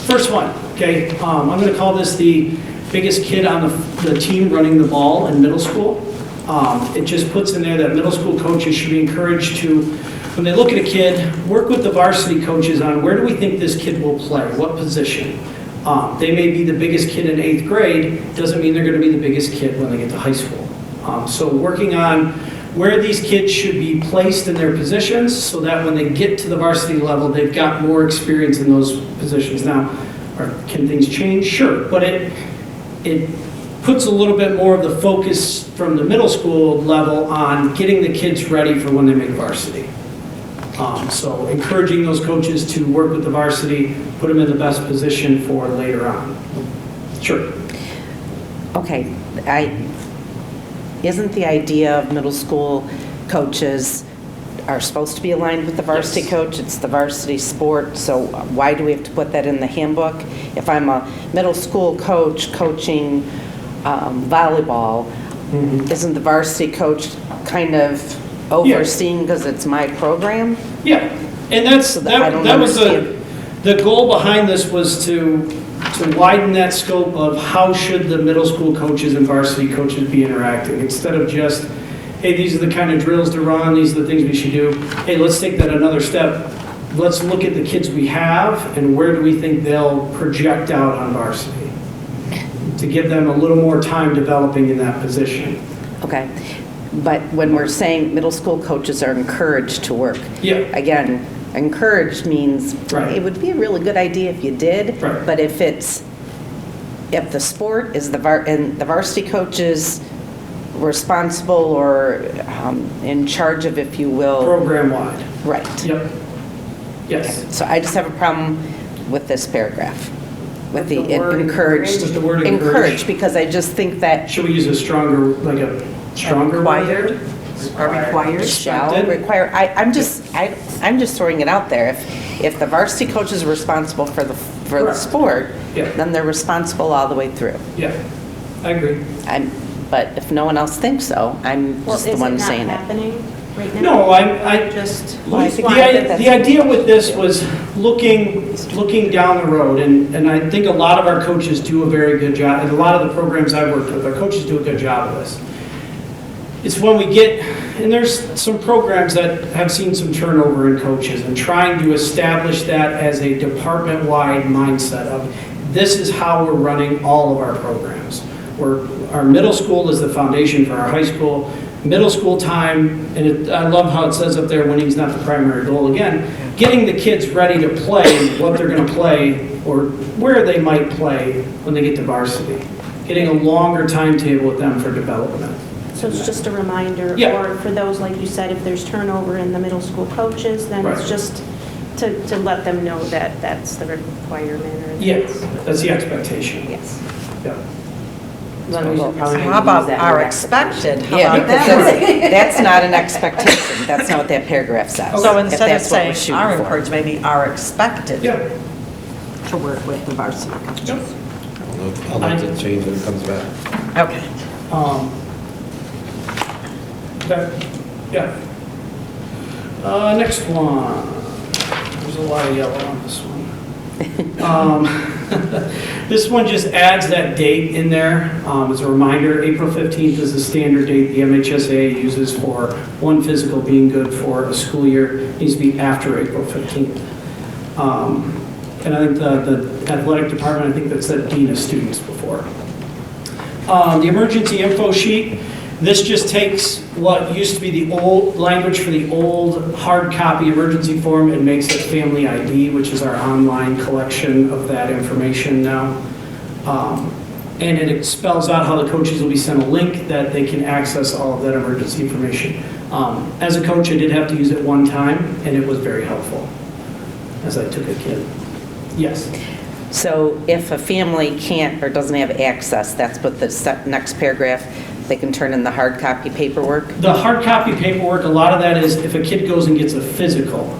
First one, okay, I'm going to call this the biggest kid on the team running the ball in middle school. It just puts in there that middle school coaches should be encouraged to, when they look at a kid, work with the varsity coaches on where do we think this kid will play, what position. They may be the biggest kid in 8th grade, doesn't mean they're going to be the biggest kid when they get to high school. So working on where these kids should be placed in their positions so that when they get to the varsity level, they've got more experience in those positions. Now, can things change? Sure, but it puts a little bit more of the focus from the middle school level on getting the kids ready for when they make varsity. So encouraging those coaches to work with the varsity, put them in the best position for later on. Sure. Okay, isn't the idea of middle school coaches are supposed to be aligned with the varsity coach? It's the varsity sport, so why do we have to put that in the handbook? If I'm a middle school coach coaching volleyball, isn't the varsity coach kind of overseeing because it's my program? Yeah, and that was the goal behind this was to widen that scope of how should the middle school coaches and varsity coaches be interacting, instead of just, hey, these are the kind of drills to run, these are the things we should do. Hey, let's take that another step. Let's look at the kids we have and where do we think they'll project out on varsity, to give them a little more time developing in that position. Okay, but when we're saying middle school coaches are encouraged to work, again, encouraged means it would be a really good idea if you did, but if the sport is and the varsity coach is responsible or in charge of, if you will, program-wide. Right. Yep. Yes. Okay. So I just have a problem with this paragraph, with the word encouraged. With the word encouraged, because I just think that should we use a stronger word there? Are required? Shall require. I'm just throwing it out there. If the varsity coach is responsible for the sport, then they're responsible all the way through. Yeah, I agree. But if no one else thinks so, I'm just the one saying it. Happening right now? No, the idea with this was looking down the road, and I think a lot of our coaches do a very good job, and a lot of the programs I've worked with, our coaches do a good job of this. It's when we get, and there's some programs that have seen some turnover in coaches, and trying to establish that as a department-wide mindset of this is how we're running all of our programs. Our middle school is the foundation for our high school. Middle school time, and I love how it says up there, winning's not the primary goal. Again, getting the kids ready to play what they're going to play or where they might play when they get to varsity. Getting a longer timetable with them for development. So it's just a reminder, or for those, like you said, if there's turnover in the middle school coaches, then it's just to let them know that that's the requirement. Or that's the expectation. Yes. Yeah. How about are expected? How about because that? that's not an expectation. That's not what that paragraph says. So instead of saying are for. encouraged, maybe are expected to work with the varsity coaches. I'll let it change when it comes back. Okay. Next one. There's a lot of yellow on this one. This one just adds that date in there as a reminder. April 15th is the standard date the MHSAA uses for one physical being good for a school year. It needs to be after April 15th. And I think the athletic department, I think that said dean of students before. The emergency info sheet. This just takes what used to be the old language for the old hard copy emergency form and makes it Family ID, which is our online collection of that information now. And it spells out how the coaches will be sent a link that they can access all of that emergency information. As a coach, I did have to use it one time, and it was very helpful as I took a kid. Yes. So if a family can't or doesn't have access, that's what the next paragraph, They can turn in the hard copy paperwork? The hard copy paperwork, a lot of that is if a kid goes and gets a physical,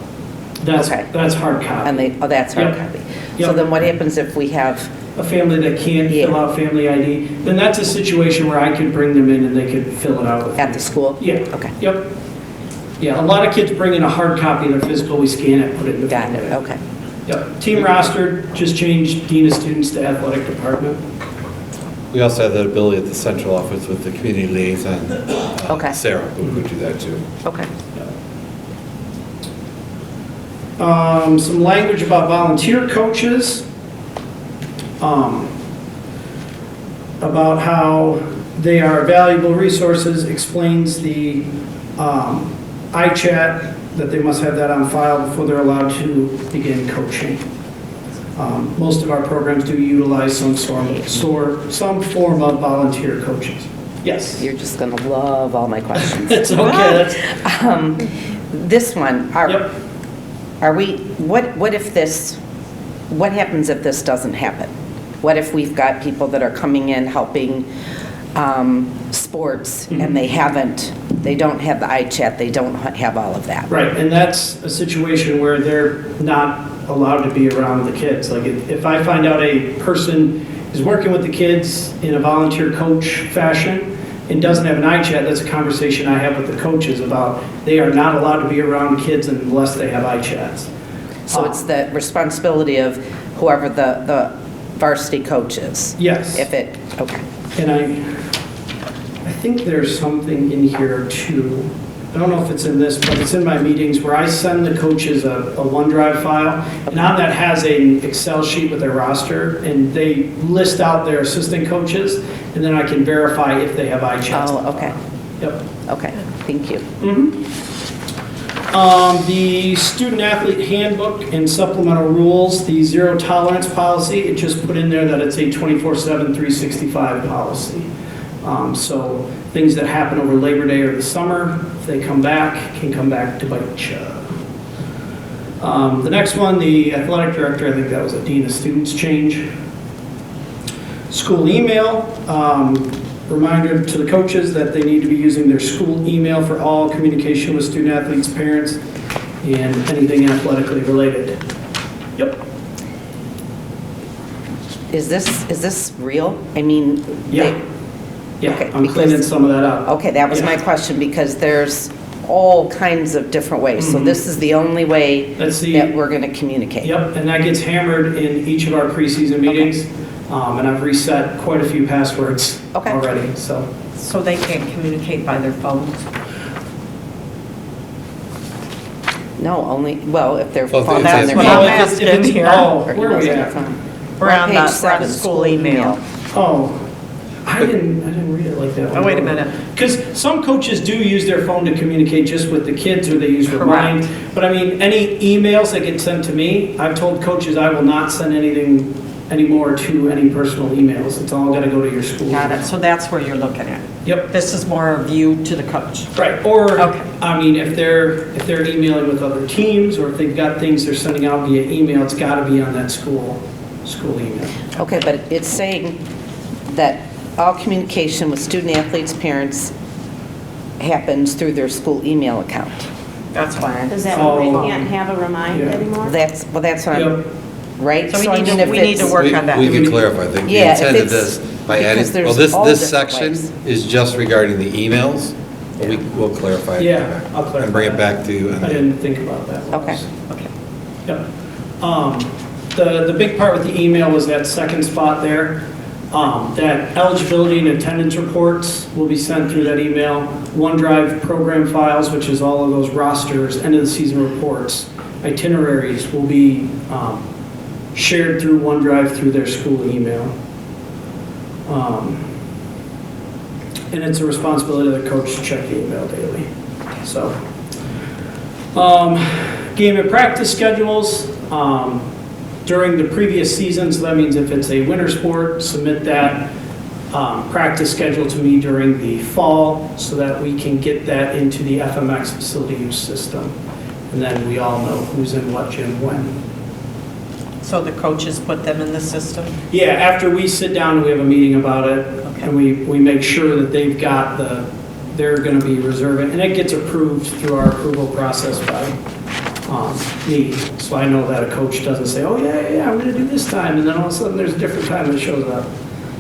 that's Okay. hard copy. And that's hard Yep. copy. Yep. So then what happens if we have, A family that can't Yeah. fill out family ID, then that's a situation where I could bring them in and they could fill it out with me. at the school? Yeah. Okay, Yep. Yeah, a lot of kids bring in a hard copy of their physical, we scan it, put it in the. got it, family. okay. Yep. Team roster, just changed dean of students to athletic department. We also have that ability at the central office with the community liaison. Okay. Sarah, who could do that too. Okay. Some language about volunteer coaches, about how they are valuable resources, explains the iChat, that they must have that on file before they're allowed to begin coaching. Most of our programs do utilize some form of volunteer coaches. Yes. You're just going to love all my questions. It's okay. That's, This one, Yep. are we, what happens if this doesn't happen? What if we've got people that are coming in helping sports and they don't have the iChat, they don't have all of that? Right, and that's a situation where they're not allowed to be around the kids. Like if I find out a person is working with the kids in a volunteer coach fashion and doesn't have an iChat, that's a conversation I have with the coaches about they are not allowed to be around kids unless they have iChats. So it's the responsibility of whoever the varsity coach is? Yes. Okay. And I think there's something in here too. I don't know if it's in this, but it's in my meetings where I send the coaches a OneDrive file, and on that has an Excel sheet with their roster, and they list out their assistant coaches, and then I can verify if they have iChats. Oh, okay. Yep. Okay, thank you. The student athlete handbook and supplemental rules, the zero tolerance policy, it just put in there that it's a 24/7, 365 policy. So things that happen over Labor Day or the summer, if they come back, can come back to bite you. The next one, the athletic director, I think that was a dean of students change. School email, reminder to the coaches that they need to be using their school email for all communication with student athletes, parents, and anything athletically related. Yep. Is this real? I mean, Yeah. Yeah, Okay, I'm cleaning some of that up. Okay, that was my Yeah. question, because there's all kinds of different ways. So this is the only way That's the- that we're going to communicate. Yep, and that gets hammered in each of our preseason meetings. And I've reset quite a few passwords Okay. already, so. So they can't communicate by their phones? No, only, well, if they're Well, phones that's on their what I'm phone. asking if it's- here. Oh, or where are emails we on their at? phone. We're on page the 7, school email. Oh, I didn't read it like that. Oh, wait a minute. Because some coaches do use their phone to communicate just with the kids, or they use Remind. But I mean, any emails that get sent to me, I've told coaches I will not send anything anymore to any personal emails. It's all got to go to your school. Got it, so that's where you're looking at. Yep. This is more of you to the coach. Right, or, Okay. I mean, if they're emailing with other teams, or if they've got things they're sending out via email, it's got to be on that school email. Okay, but it's saying that all communication with student athletes, parents happens through their school email account. That's why. Does that mean Oh. they can't have a remind Yeah. anymore? That's what Yep. I'm, right? So we I need mean, to, if we need to it's- work on that. We can clarify, I think. The Yeah, if intent of it's- this, by because adding, there's well, this all different section ways. is just regarding the emails. We'll clarify it. Yeah, I'll clarify And bring it that. back to you. I didn't think about that. Okay. Yep. The big part with the email was that second spot there, that eligibility and attendance reports will be sent through that email. OneDrive program files, which is all of those rosters, end of the season reports, itineraries will be shared through OneDrive through their school email. And it's a responsibility of the coach to check the email daily. So, game and practice schedules during the previous seasons. That means if it's a winter sport, submit that practice schedule to me during the fall so that we can get that into the FMX facility use system. And then we all know who's in what gym when. So the coaches put them in the system? Yeah, after we sit down and we have a meeting about it, And we make sure that they've got they're going to be reserving, and it gets approved through our approval process by me. So I know that a coach doesn't say, oh, yeah, I'm going to do this time, and then all of a sudden there's a different time that shows up.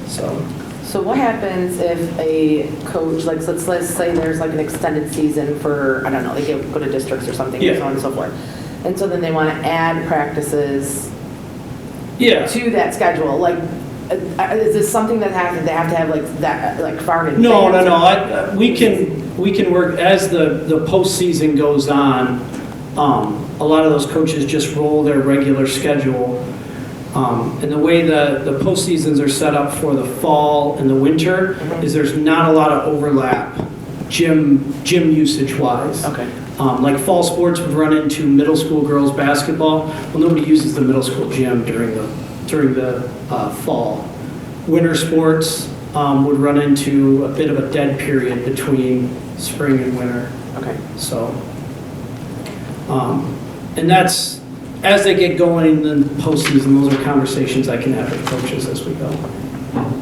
So what happens if a coach, like, let's say there's like an extended season for, I don't know, they go to districts or something, and so on and so forth. And so then they want to add practices to that schedule. Like, is this something that they have to have like that, like far in advance? No. We can work as the postseason goes on. A lot of those coaches just roll their regular schedule. And the way the postseasons are set up for the fall and the winter is there's not a lot of overlap gym usage-wise. Okay. Like fall sports would run into middle school girls basketball. Well, nobody uses the middle school gym during the fall. Winter sports would run into a bit of a dead period between spring and winter. Okay. So, and that's, as they get going in the postseason, those are conversations I can have with coaches as we go.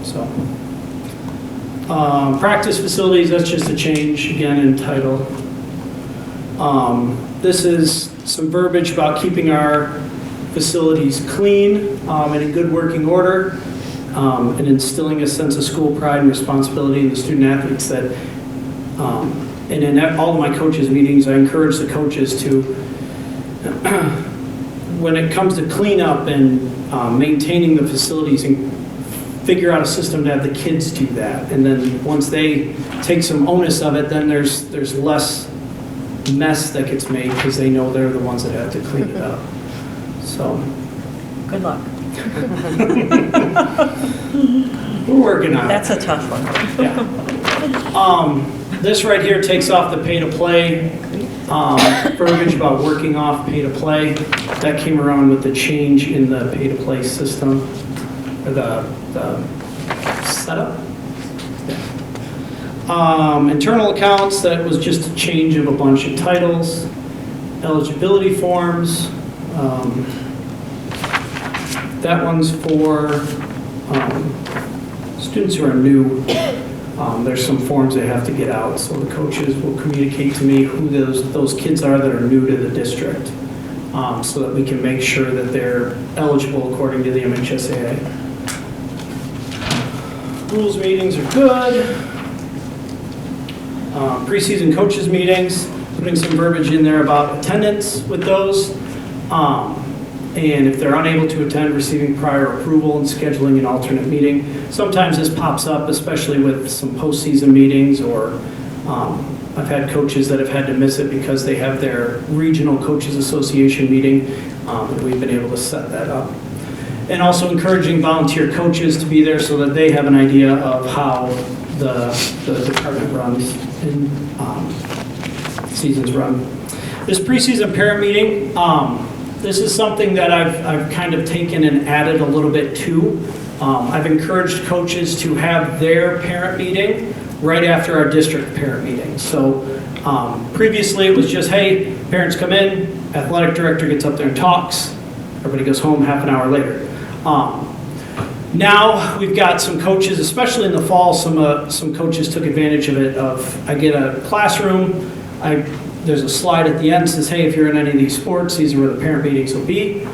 So, practice facilities, that's just a change, again, in title. This is some verbiage about keeping our facilities clean and in good working order, and instilling a sense of school pride and responsibility in the student athletes that, and in all of my coaches' meetings, I encourage the coaches to, when it comes to cleanup and maintaining the facilities, and figure out a system to have the kids do that. And then once they take some onus of it, then there's less mess that gets made because they know they're the ones that have to clean it up. So, Good luck. we're working on it. That's a tough one. Yeah. This right here takes off the pay-to-play verbiage about working off pay-to-play. That came around with the change in the pay-to-play system, or the setup. Internal accounts, that was just a change of a bunch of titles. Eligibility forms. That one's for students who are new. There's some forms they have to get out, so the coaches will communicate to me who those kids are that are new to the district, so that we can make sure that they're eligible according to the MHSAA. Rules meetings are good. Preseason coaches meetings, putting some verbiage in there about attendance with those. And if they're unable to attend, receiving prior approval and scheduling an alternate meeting. Sometimes this pops up, especially with some postseason meetings, or I've had coaches that have had to miss it because they have their regional coaches association meeting, and we've been able to set that up. And also encouraging volunteer coaches to be there so that they have an idea of how the department runs and seasons run. This preseason parent meeting, this is something that I've kind of taken and added a little bit to. I've encouraged coaches to have their parent meeting right after our district parent meeting. So previously it was just, hey, parents come in, athletic director gets up there and talks, everybody goes home half an hour later. Now we've got some coaches, especially in the fall, some coaches took advantage of it. I get a classroom, there's a slide at the end that says, hey, if you're in any of these sports, these are where the parent meetings will be.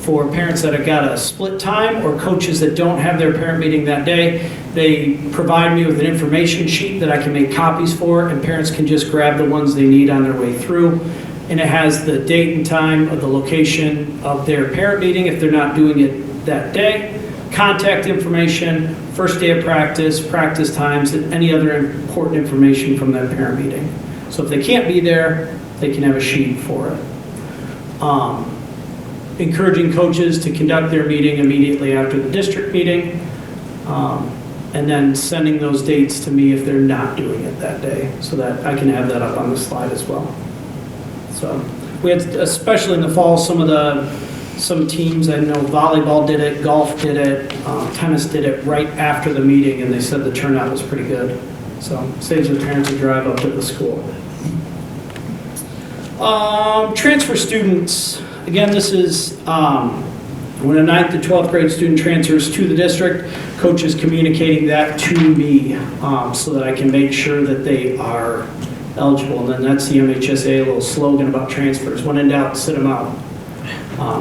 For parents that have got a split time or coaches that don't have their parent meeting that day, they provide me with an information sheet that I can make copies for, and parents can just grab the ones they need on their way through. And it has the date and time of the location of their parent meeting if they're not doing it that day, contact information, first day of practice, practice times, and any other important information from that parent meeting. So if they can't be there, they can have a sheet for it. Encouraging coaches to conduct their meeting immediately after the district meeting, and then sending those dates to me if they're not doing it that day, so that I can have that up on the slide as well. So we had, especially in the fall, some teams, I know volleyball did it, golf did it, tennis did it right after the meeting, and they said the turnout was pretty good. So saves the parents a drive up to the school. Transfer students, again, this is When a 9th to 12th grade student transfers to the district, coach is communicating that to me so that I can make sure that they are eligible. And then that's the MHSA little slogan about transfers. When in doubt, sit them out.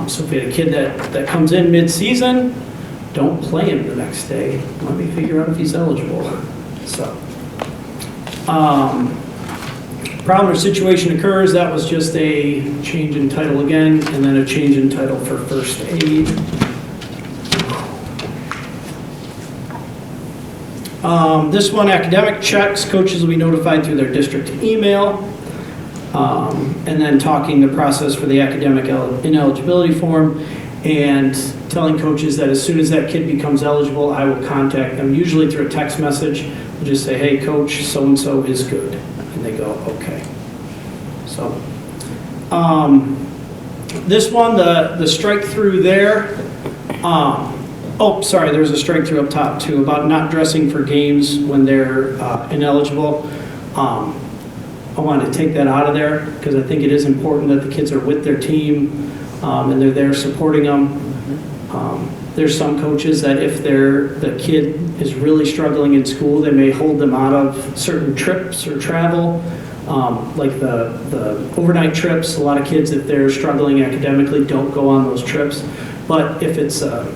So if you had a kid that comes in mid-season, don't play him the next day. Let me figure out if he's eligible. So, problem or situation occurs, that was just a change in title again, and then a change in title for first aid. This one, academic checks, coaches will be notified through their district email. And then talking the process for the academic ineligibility form, and telling coaches that as soon as that kid becomes eligible, I will contact them, usually through a text message. I'll just say, hey, coach, so-and-so is good. And they go, okay. So, this one, the strike through there, oh, sorry, there's a strike through up top too, about not dressing for games when they're ineligible. I wanted to take that out of there because I think it is important that the kids are with their team and they're there supporting them. There's some coaches that if the kid is really struggling in school, they may hold them out of certain trips or travel, like the overnight trips. A lot of kids, if they're struggling academically, don't go on those trips. But if it's a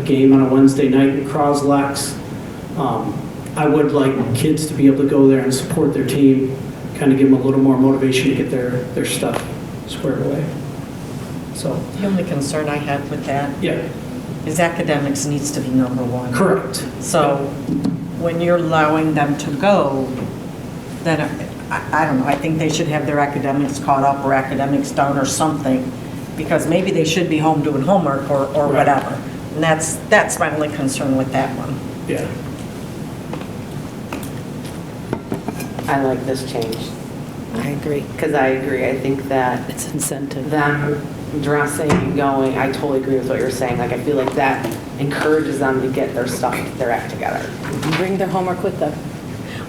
game on a Wednesday night in Croslex, I would like kids to be able to go there and support their team, kind of give them a little more motivation to get their stuff squared away. So The only concern I have with that yeah, is academics needs to be number one. correct. So when you're allowing them to go, then I don't know, I think they should have their academics caught up or academics done or something, because maybe they should be home doing homework or Right. whatever. And that's my only concern with that one. Yeah. I like this change, I agree. because I agree. I think that It's incentive. them dressing and going, I totally agree with what you're saying. Like, I feel like that encourages them to get their stuff, their act together. Bring their homework with them.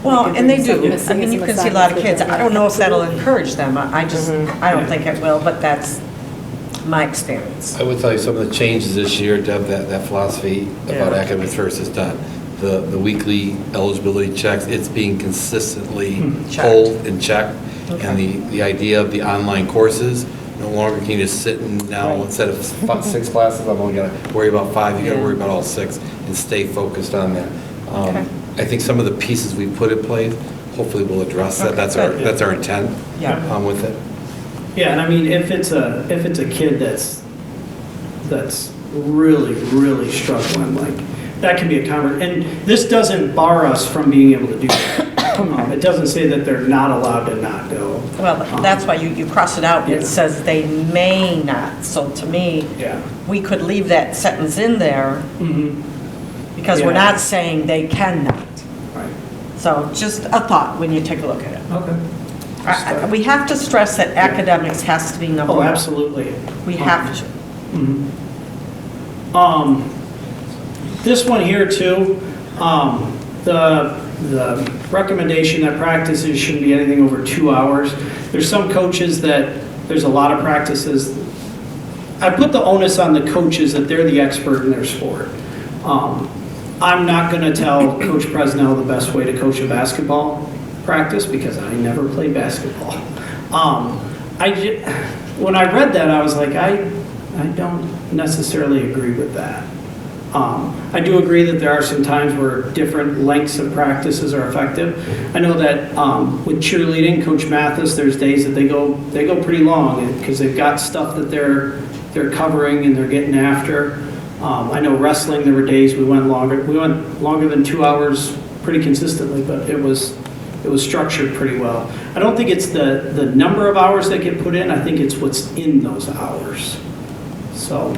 Well, can and they bring do. some I missing mean, you some can see a lot of assignments kids. with them. I don't know if that'll encourage them. I don't think it will, but that's my experience. I would tell you some of the changes this year, Deb, that philosophy about Yeah. academics first is done. The weekly eligibility checks, it's being consistently Checked. pulled and checked. Okay. And the idea of the online courses, no longer can you just sit and now, Right. instead of 6 classes, I'm only gonna worry about 5, you gotta Yeah. worry about all 6 and stay focused on that. Okay. I think some of the pieces we put in place, hopefully will address that. Okay, good. That's our intent Yeah. with it. Yeah, and I mean, if it's a kid that's really, really struggling, like, that can be a and this doesn't bar us from being able to do that. It doesn't say that they're not allowed to not go. Well, that's why you cross it out, and it Yeah. says they may not. So to me, Yeah. we could leave that sentence in there Mm-hmm. because we're Yeah. not saying they cannot. Right. So just a thought when you take a look at it. Okay. We have to stress that academics has to be number Oh, one. absolutely. We have to. This one here too, the recommendation that practices shouldn't be anything over 2 hours. There's some coaches that, there's a lot of practices. I put the onus on the coaches that they're the expert in their sport. I'm not going to tell Coach Presnell the best way to coach a basketball practice because I never played basketball. When I read that, I was like, I don't necessarily agree with that. I do agree that there are some times where different lengths of practices are effective. I know that with cheerleading, Coach Mathis, there's days that they go pretty long because they've got stuff that they're covering and they're getting after. I know wrestling, there were days we went longer. We went longer than 2 hours pretty consistently, but it was structured pretty well. I don't think it's the number of hours that get put in. I think it's what's in those hours. So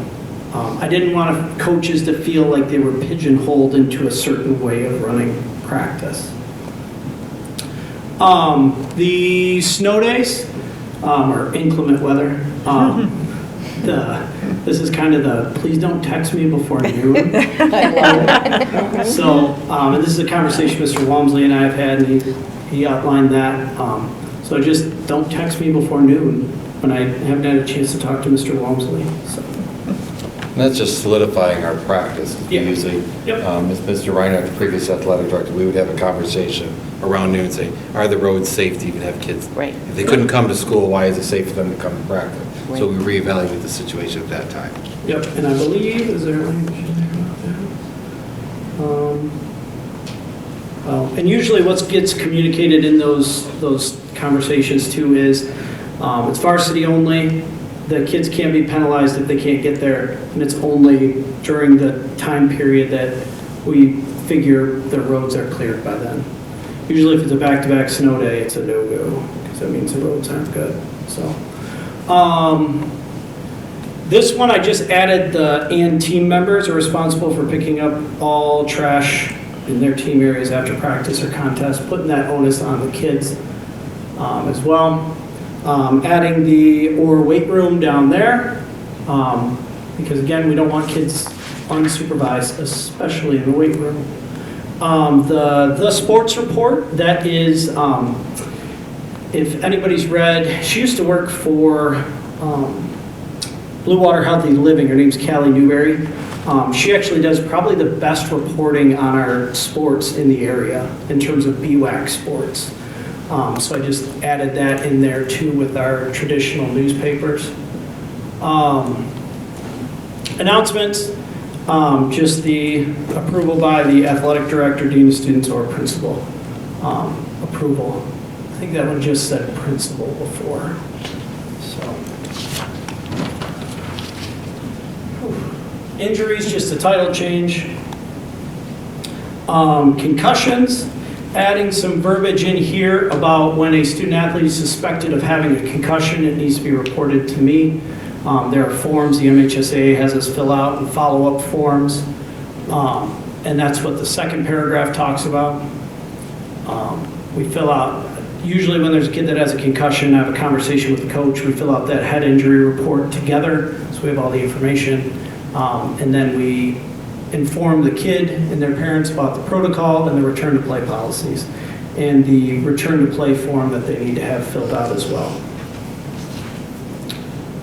I didn't want coaches to feel like they were pigeonholed into a certain way of running practice. The snow days, or inclement weather, this is kind of the please don't text me before noon. So, and this is a conversation Mr. Walmsley and I have had, and he outlined that. So just don't text me before noon when I haven't had a chance to talk to Mr. Walmsley. So. And that's just solidifying our practice. We Yeah. usually, Yep. as Mr. Reinhardt, the previous athletic director, we would have a conversation around noon and say, are the roads safe to even have kids? Right. If they couldn't come to school, why is it safe for them to come to practice? So Right. we reevaluate the situation at that time. Yep, and I believe, is there language in there about that? Well, and usually what gets communicated in those conversations too is, it's varsity only, the kids can be penalized if they can't get there, and it's only during the time period that we figure the roads are cleared by then. Usually if it's a back-to-back snow day, it's a no-go, because that means the roads aren't good, so. This one, I just added the and team members are responsible for picking up all trash in their team areas after practice or contest, putting that onus on the kids as well. Adding the or weight room down there, because again, we don't want kids unsupervised, especially in the weight room. The sports report, that is, if anybody's read, she used to work for Blue Water Healthy Living. Her name's Callie Newberry. She actually does probably the best reporting on our sports in the area in terms of BWAC sports. So I just added that in there too with our traditional newspapers. Announcements, just the approval by the athletic director, dean of students, or principal approval. I think that one just said principal before. So. Injuries, just a title change. Concussions, adding some verbiage in here about when a student athlete is suspected of having a concussion, it needs to be reported to me. There are forms the MHSAA has us fill out and follow-up forms. And that's what the second paragraph talks about. We fill out, usually when there's a kid that has a concussion, I have a conversation with the coach. We fill out that head injury report together, so we have all the information. And then we inform the kid and their parents about the protocol and the return to play policies and the return to play form that they need to have filled out as well.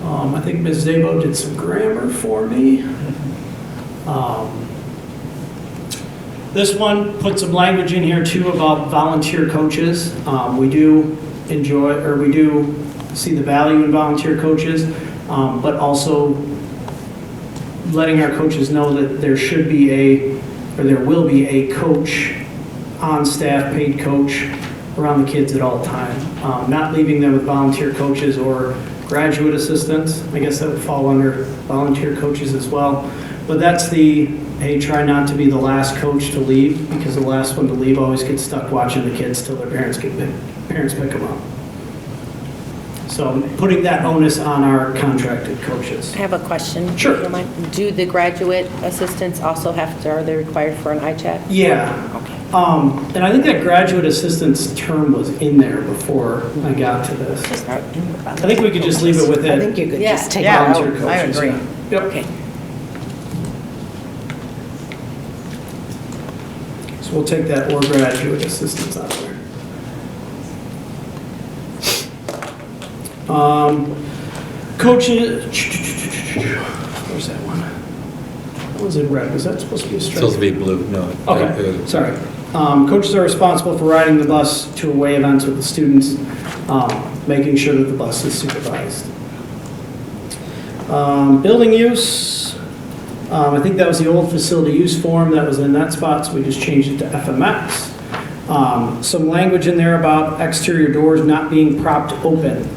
I think Ms. Zabo did some grammar for me. This one put some language in here too about volunteer coaches. We do enjoy, or we do see the value in volunteer coaches, but also letting our coaches know that there should be or there will be a coach on staff, paid coach around the kids at all time. Not leaving them with volunteer coaches or graduate assistants. I guess that would fall under volunteer coaches as well. But that's hey, try not to be the last coach to leave, because the last one to leave always gets stuck watching the kids till their parents pick them up. So putting that onus on our contracted coaches. I have a question. Sure. If you don't mind. Do the graduate assistants also are they required for an eye check? Yeah. Okay. And I think that graduate assistant's term was in there before I got to this. I think we could just leave it with it. I think you could Yeah. just take it Yeah. out. Volunteer I coaches, agree. yeah. Yep. Okay. So we'll take that or graduate assistants out of there. Coaches, where's that one? That was in red. Was that supposed to be a strike? Supposed to be blue, no. Okay, sorry. Coaches are responsible for riding the bus to away events with the students, making sure that the bus is supervised. Building use, I think that was the old facility use form that was in that spot, so we just changed it to FMX. Some language in there about exterior doors not being propped open.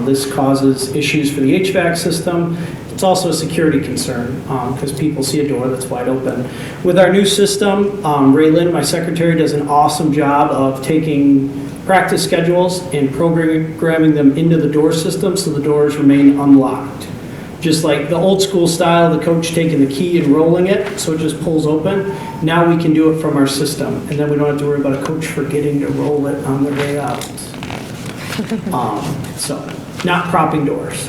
This causes issues for the HVAC system. It's also a security concern because people see a door that's wide open. With our new system, Ray Lynn, my secretary, does an awesome job of taking practice schedules and programming them into the door system so the doors remain unlocked. Just like the old school style, the coach taking the key and rolling it so it just pulls open. Now we can do it from our system, and then we don't have to worry about a coach forgetting to roll it on their way out. So, not propping doors.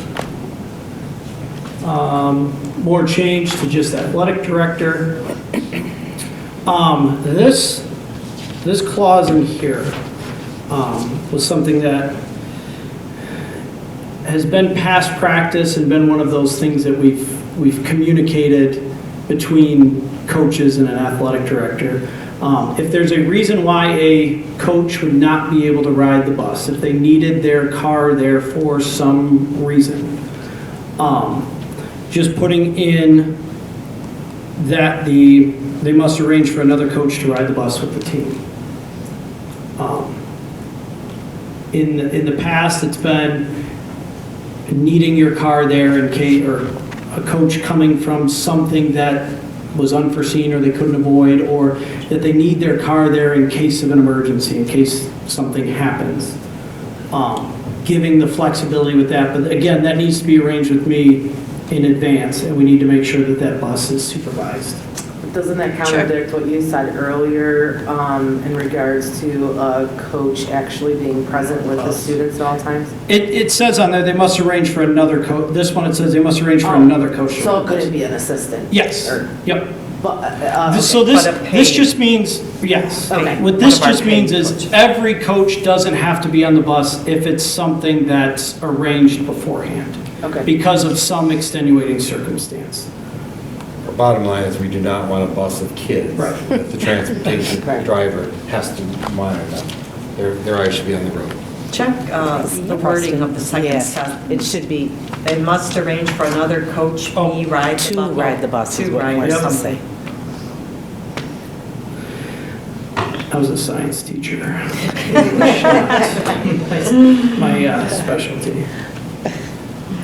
More change to just athletic director. This clause in here was something that has been past practice and been one of those things that we've we've communicated between coaches and an athletic director. If there's a reason why a coach would not be able to ride the bus, if they needed their car there for some reason, just putting in that they must arrange for another coach to ride the bus with the team. In the past, it's been needing your car there in case, or a coach coming from something that was unforeseen or they couldn't avoid, or that they need their car there in case of an emergency, in case something happens. Giving the flexibility with that, but again, that needs to be arranged with me in advance, and we need to make sure that that bus is supervised. Doesn't that contradict what you said earlier in regards to a coach actually being present with the students at all times? It says on there they must arrange for another coach. This one, it says they must arrange for another coach. So it could be an assistant? Yes, Or- yep. But, So But a this paid- just means, yes. Okay. What this One of our just means paid is coaches. every coach doesn't have to be on the bus if it's something that's arranged beforehand Okay. because of some extenuating circumstance. Our bottom line is we do not want a bus of kids. Right. That the transportation Right. driver has to monitor them. Their eyes should be on the road. Check the wording of the second Yeah, sentence. it should be They must arrange for another coach be ride the to bus. ride the bus is To what ride we're the supposed bus. to say. I was a science teacher. My specialty.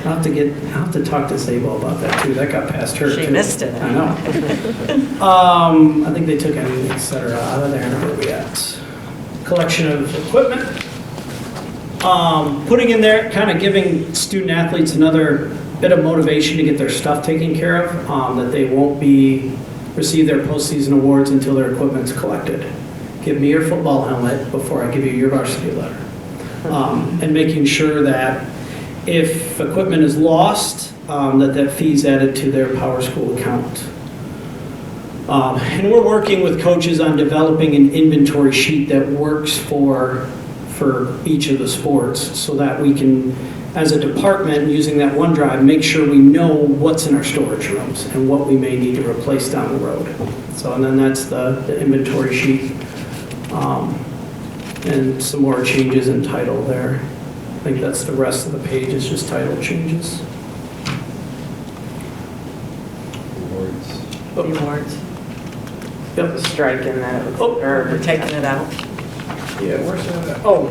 I'll have to talk to Sable about that too. That got past her too. She missed it. I know. I think they took anything, et cetera, out of there. Where are we at? Collection of equipment. Putting in there, kind of giving student athletes another bit of motivation to get their stuff taken care of, that they won't receive their postseason awards until their equipment's collected. Give me your football helmet before I give you your varsity letter. And making sure that if equipment is lost, that fee's added to their Power School account. And we're working with coaches on developing an inventory sheet that works for each of the sports so that we can, as a department, using that OneDrive, make sure we know what's in our storage rooms and what we may need to replace down the road. So, and then that's the inventory sheet. And some more changes in title there. I think that's the rest of the page is just title changes. Awards. The awards. Yep. Striking that. Oh, We're taking it out. Yeah, where's that? Oh,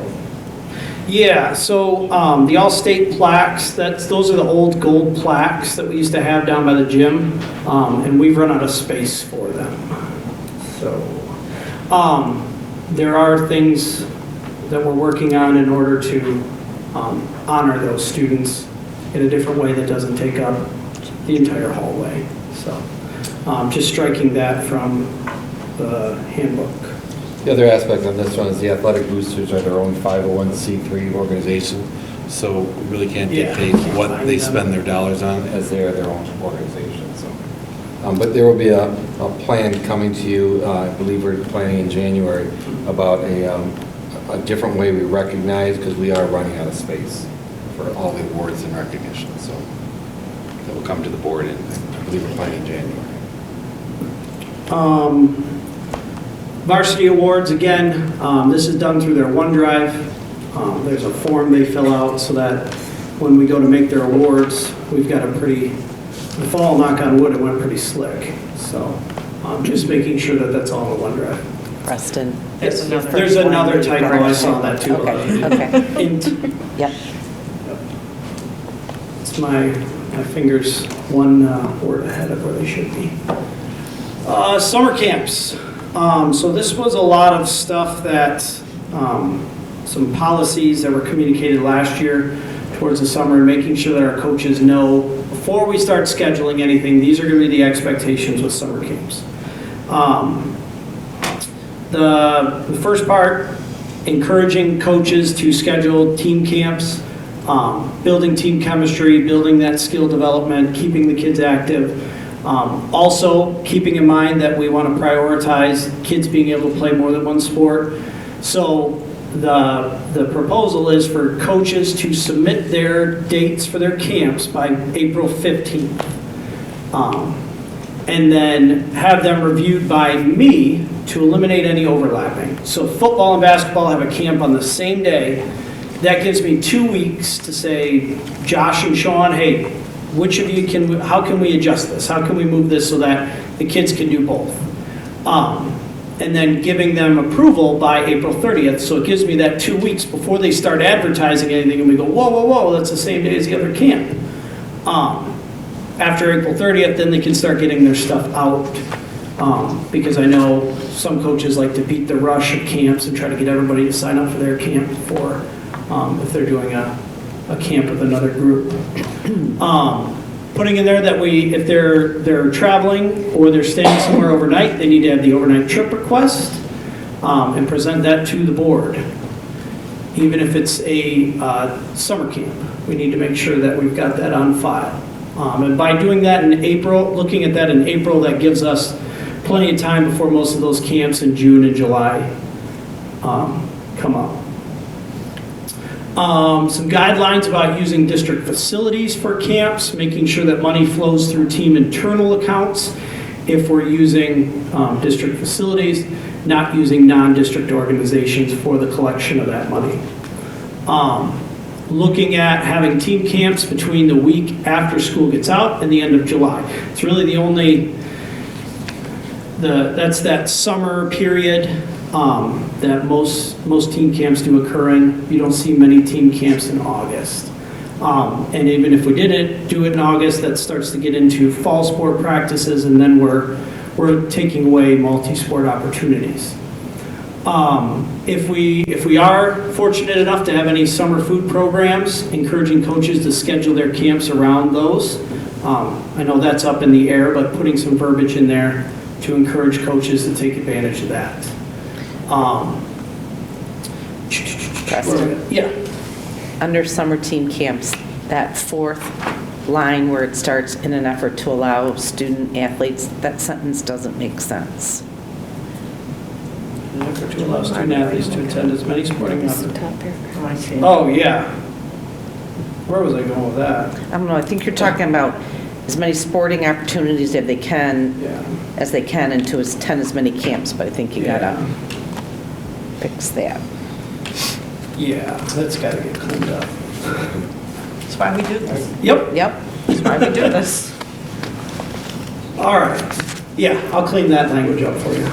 yeah, so the all-state plaques, those are the old gold plaques that we used to have down by the gym, and we've run out of space for them. So there are things that we're working on in order to honor those students in a different way that doesn't take up the entire hallway. So just striking that from the handbook. The other aspect on this one is the athletic boosters are their own 501c3 organization, so we really can't Yeah. dictate what they spend their dollars on as they are their own organization. So, but there will be a plan coming to you, I believe we're planning in January, about a different way we recognize, because we are running out of space for all the awards and recognition. So that will come to the board, and I believe we're planning in January. Varsity awards, again, this is done through their OneDrive. There's a form they fill out so that when we go to make their awards, we've got the fall, knock on wood, it went pretty slick. So just making sure that that's all in the OneDrive. Preston. There's another- There's another typo, I saw that too. Okay, okay. Int. Yep. It's my fingers one word ahead of where they should be. Summer camps. So this was a lot of stuff that, some policies that were communicated last year towards the summer, and making sure that our coaches know before we start scheduling anything, these are going to be the expectations with summer camps. The first part, encouraging coaches to schedule team camps, building team chemistry, building that skill development, keeping the kids active. Also, keeping in mind that we want to prioritize kids being able to play more than one sport. So the proposal is for coaches to submit their dates for their camps by April 15th. And then have them reviewed by me to eliminate any overlapping. So football and basketball have a camp on the same day. That gives me 2 weeks to say, Josh and Sean, hey, which of you how can we adjust this? How can we move this so that the kids can do both? And then giving them approval by April 30th. So it gives me that 2 weeks before they start advertising anything and we go, whoa, whoa, whoa, that's the same day as the other camp. After April 30th, then they can start getting their stuff out. Because I know some coaches like to beat the rush of camps and try to get everybody to sign up for their camp before, if they're doing a camp with another group. Putting in there that if they're traveling or they're staying somewhere overnight, they need to have the overnight trip request and present that to the board. Even if it's a summer camp, we need to make sure that we've got that on file. And by doing that in April, looking at that in April, that gives us plenty of time before most of those camps in June and July come up. Some guidelines about using district facilities for camps, making sure that money flows through team internal accounts if we're using district facilities, not using non-district organizations for the collection of that money. Looking at having team camps between the week after school gets out and the end of July. It's really the only, that's that summer period that most team camps do occur in. You don't see many team camps in August. And even if we didn't do it in August, that starts to get into fall sport practices, and then we're taking away multi-sport opportunities. If we are fortunate enough to have any summer food programs, encouraging coaches to schedule their camps around those. I know that's up in the air, but putting some verbiage in there to encourage coaches to take advantage of that. Preston? Yeah. Under summer team camps, that fourth line where it starts, in an effort to allow student athletes, that sentence doesn't make sense. In an effort to allow student athletes to attend as many sporting This is the events. top paragraph. Oh, I see. Oh, yeah. Where was I going with that? I don't know, I think you're talking about as many sporting opportunities as they can, and to attend as many camps, but I think you gotta fix that. Yeah, that's got to get cleaned up. That's why we do this. Yep. Yep. That's why we do this. All right. Yeah, I'll clean that language up for you.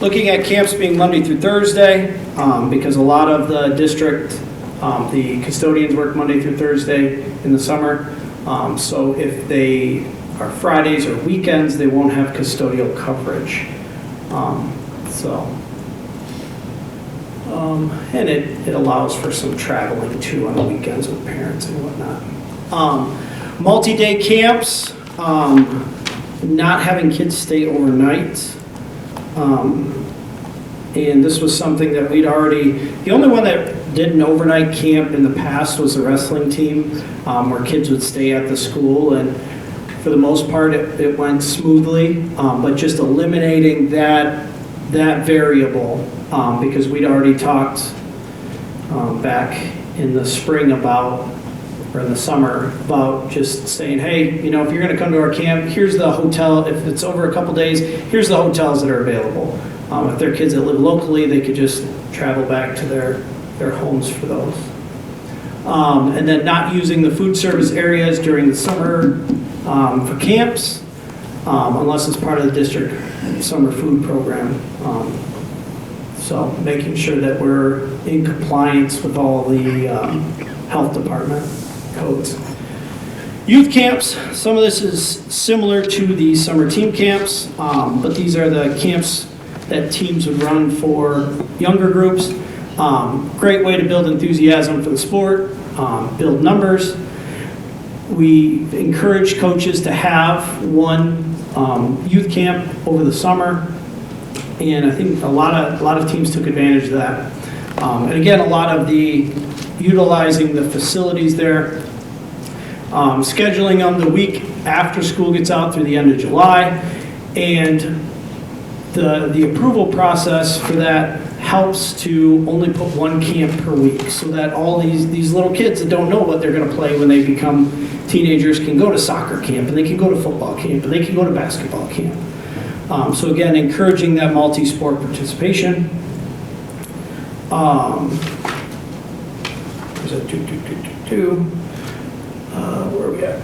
Looking at camps being Monday through Thursday, because a lot of the district, the custodians work Monday through Thursday in the summer. So if they are Fridays or weekends, they won't have custodial coverage. And it allows for some traveling too on the weekends with parents and whatnot. Multi-day camps, not having kids stay overnight. And this was something that we'd already, the only one that did an overnight camp in the past was the wrestling team, where kids would stay at the school, and for the most part it went smoothly, but just eliminating that variable, because we'd already talked back in the spring about, or in the summer, about just saying, hey, if you're going to come to our camp, here's the hotel. If it's over a couple days, here's the hotels that are available. If they're kids that live locally, they could just travel back to their homes for those. And then not using the food service areas during the summer for camps, unless it's part of the district summer food program. So making sure that we're in compliance with all the health department codes. Youth camps, some of this is similar to the summer team camps, but these are the camps that teams would run for younger groups. Great way to build enthusiasm for the sport, build numbers. We encourage coaches to have one youth camp over the summer, and I think a lot of teams took advantage of that. And again, a lot of the utilizing the facilities there, scheduling them the week after school gets out through the end of July, and the approval process for that helps to only put one camp per week so that all these little kids that don't know what they're going to play when they become teenagers can go to soccer camp, and they can go to football camp, and they can go to basketball camp. So again, encouraging that multi-sport participation. Where's that? Where are we at?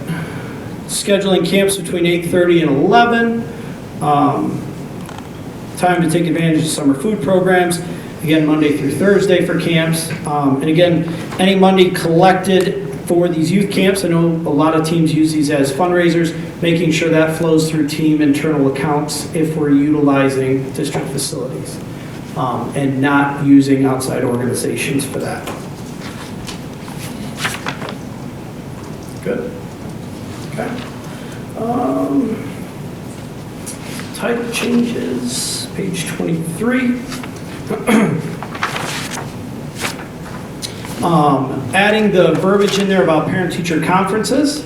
Scheduling camps between 8:30 and 11. Time to take advantage of summer food programs. Again, Monday through Thursday for camps. And again, any money collected for these youth camps, I know a lot of teams use these as fundraisers, making sure that flows through team internal accounts if we're utilizing district facilities, and not using outside organizations for that. Good. Okay. Title changes, page 23. Adding the verbiage in there about parent-teacher conferences,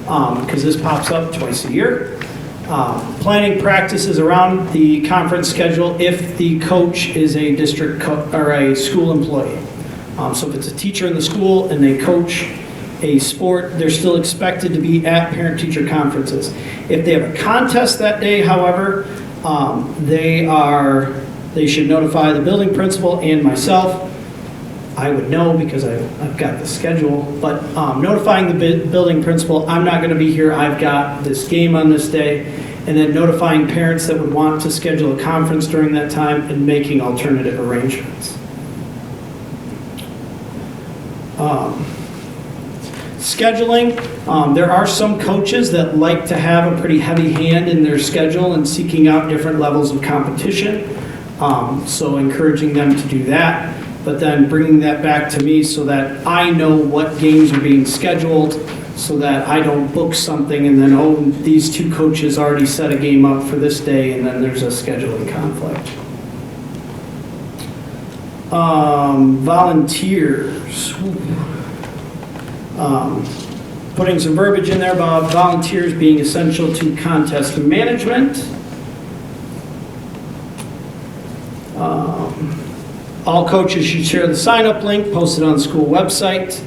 because this pops up twice a year. Planning practices around the conference schedule if the coach is a district or a school employee. So if it's a teacher in the school and they coach a sport, they're still expected to be at parent-teacher conferences. If they have a contest that day, however, they should notify the building principal and myself. I would know because I've got the schedule, but notifying the building principal, I'm not going to be here, I've got this game on this day, and then notifying parents that would want to schedule a conference during that time and making alternative arrangements. Scheduling, there are some coaches that like to have a pretty heavy hand in their schedule and seeking out different levels of competition, so encouraging them to do that. But then bringing that back to me so that I know what games are being scheduled, so that I don't book something and then, oh, these two coaches already set a game up for this day, and then there's a scheduling conflict. Volunteers. Putting some verbiage in there about volunteers being essential to contest management. All coaches should share the sign-up link posted on the school website.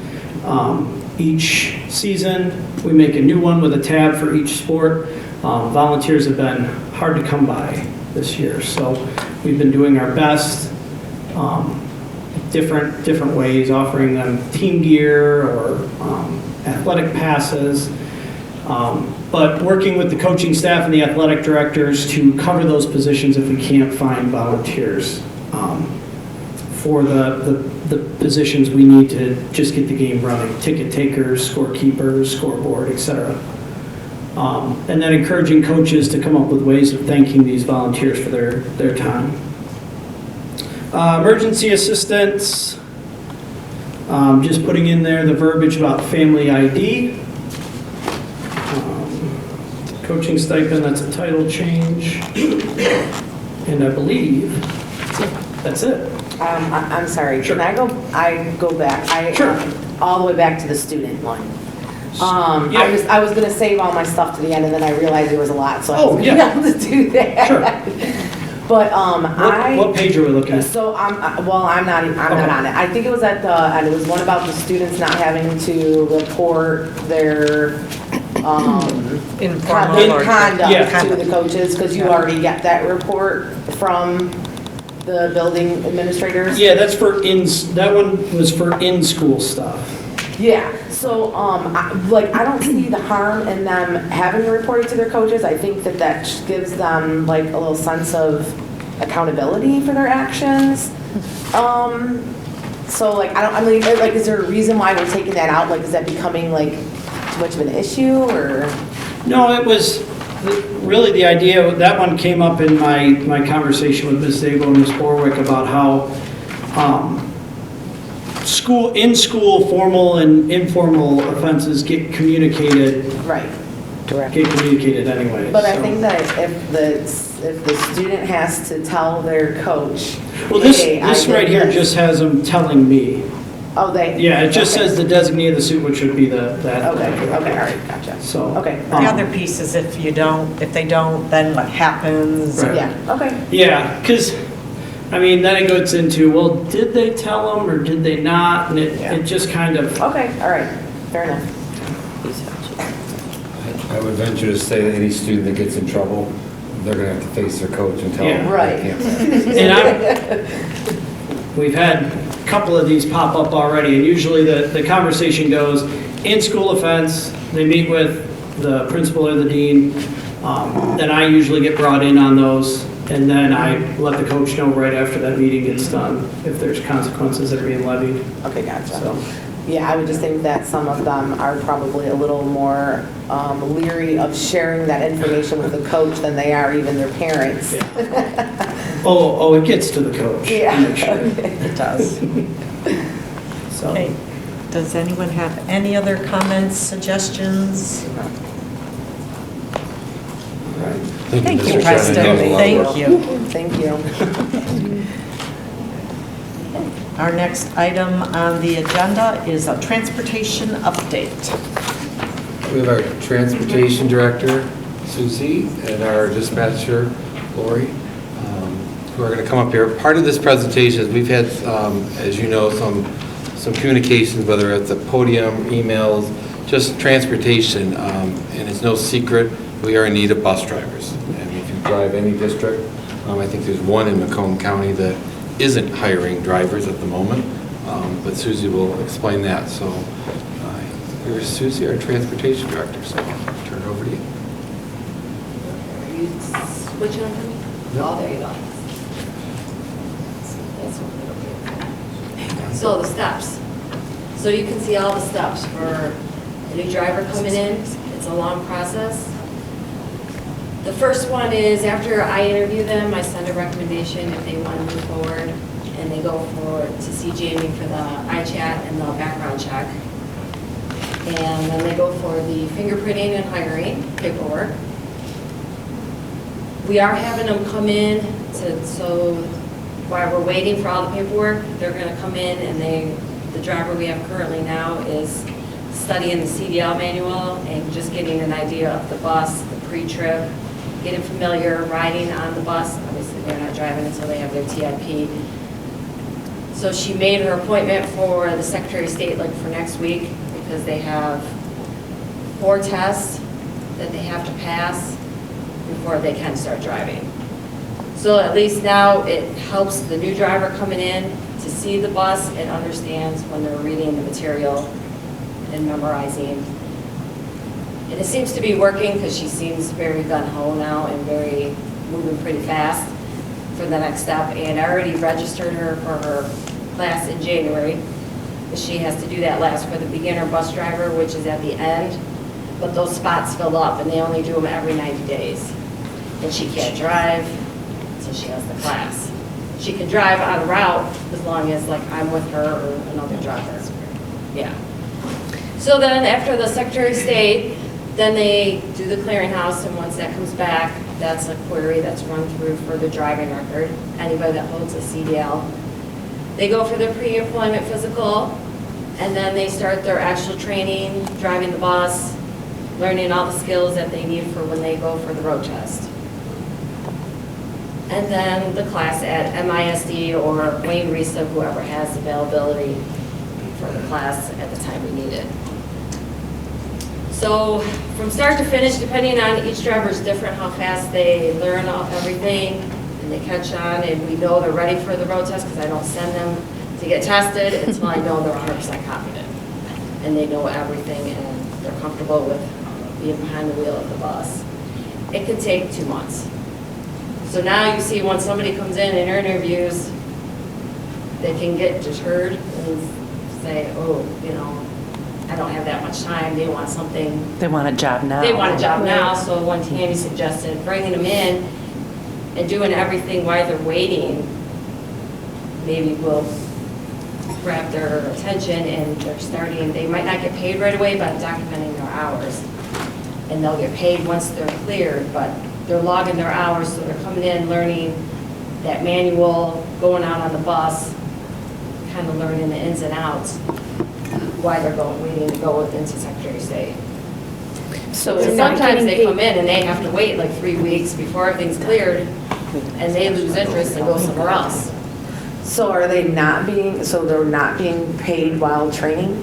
Each season, we make a new one with a tab for each sport. Volunteers have been hard to come by this year, so we've been doing our best, different ways, offering them team gear or athletic passes, but working with the coaching staff and the athletic directors to cover those positions if we can't find volunteers for the positions we need to just get the game running, ticket takers, scorekeepers, scoreboard, etc. And then encouraging coaches to come up with ways of thanking these volunteers for their time. Emergency assistance, just putting in there the verbiage about family ID. Coaching stipend, that's a title change. And I believe that's it. I'm sorry, Sure. can I go back? Sure. All the way back to the student one. Yeah. I was gonna save all my stuff to the end, and then I realized there was a lot, so I Oh, was yeah. gonna be able to do that. Sure. But, What page are we looking at? So I'm not Okay. on it. I think it was at and it was one about the students not having to report their, Informal or- conduct Yeah. to the coaches, because you already get that report from the building administrators. Yeah, that one was for in-school stuff. Yeah, so, I don't see the harm in them having to report it to their coaches. I think that gives them like a little sense of accountability for their actions. So is there a reason why we're taking that out? Like, is that becoming like too much of an issue, or? No, it was really the idea, that one came up in my conversation with Ms. Zabel and Ms. Borwick about how in-school formal and informal offenses get communicated. Right. Get communicated anyway. But I so. think that if the student has to tell their coach. Well, this "Hey, I did right here this." just has them telling me. Oh, they. Yeah, it just okay. says the designee of the suit, which would be that. Okay, all right, gotcha. So. Okay. The other piece is if they don't, then what happens? Right. Yeah, okay. Yeah, because, I mean, then it goes into, well, did they tell them or did they not? And it just kind of, Okay, all right, fair enough. I would venture to say that any student that gets in trouble, they're going to have to face their coach and tell them Right. they can't practice. and we've had a couple of these pop up already, and usually the conversation goes, in-school offense, they meet with the principal or the dean, then I usually get brought in on those, and then I let the coach know right after that meeting gets done if there's consequences that are being levied. Okay, gotcha. So, Yeah, I would just think that some of them are probably a little more leery of sharing that information with the coach than they are even their parents. oh, it gets to the coach. Yeah. Make sure. It does. So. Okay. Does anyone have any other comments, suggestions? Thank you, Mr. Preston. Chairman. Thank you. Thank you. Our next item on the agenda is a transportation update. We have our transportation director, Susie, and our dispatcher, Lori, who are going to come up here. Part of this presentation is we've had, as you know, some communications, whether it's a podium, emails, just transportation, and it's no secret, we are in need of bus drivers. And if you drive any district, I think there's one in Macomb County that isn't hiring drivers at the moment, but Susie will explain that. So here's Susie, our transportation director, so I'll turn it over to you. Are you switching on me? Oh, there you go. That's what. So the steps. So you can see all the steps for a new driver coming in. It's a long process. The first one is after I interview them, I send a recommendation if they want to move forward, and they go to see Jamie for the iChat and the background check. And then they go for the fingerprinting and hiring paperwork. We are having them come in so while we're waiting for all the paperwork, they're going to come in and the driver we have currently now is studying the CDL manual and just getting an idea of the bus, the pre-trip, getting familiar, riding on the bus. Obviously, they're not driving until they have their TIP. So she made her appointment for the Secretary of State like for next week because they have 4 tests that they have to pass before they can start driving. So at least now it helps the new driver coming in to see the bus and understands when they're reading the material and memorizing. And it seems to be working because she seems very gung-ho now and very moving pretty fast for the next step. And I already registered her for her class in January. She has to do that last for the beginner bus driver, which is at the end. But those spots fill up and they only do them every 90 days. And she can't drive until she has the class. She can drive on a route as long as like I'm with her or another driver. Yeah. So then after the Secretary of State, then they do the clearinghouse, and once that comes back, that's a query that's run through for the driving record, anybody that holds a CDL. They go for their pre-employment physical, and then they start their actual training, driving the bus, learning all the skills that they need for when they go for the road test. And then the class at MISD or Wayne Risa, whoever has availability for the class at the time we need it. So from start to finish, depending on each driver is different how fast they learn everything and they catch on, and we know they're ready for the road test because I don't send them to get tested until I know they're 100% confident and they know everything and they're comfortable with being behind the wheel of the bus. It could take 2 months. So now you see when somebody comes in and interviews, they can get deterred and say, oh, you know, I don't have that much time. They want something. They want a job now. They want a job now. So when Tammy suggested bringing them in and doing everything while they're waiting, maybe will grab their attention and they're starting. They might not get paid right away, but documenting their hours. And they'll get paid once they're cleared, but they're logging their hours, so they're coming in, learning that manual, going out on the bus, kind of learning the ins and outs, why they're waiting to go into Secretary of State. So sometimes they come in and they have to wait like 3 weeks before everything's cleared, and they lose interest and go somewhere else. So are they not being, so they're not being paid while training?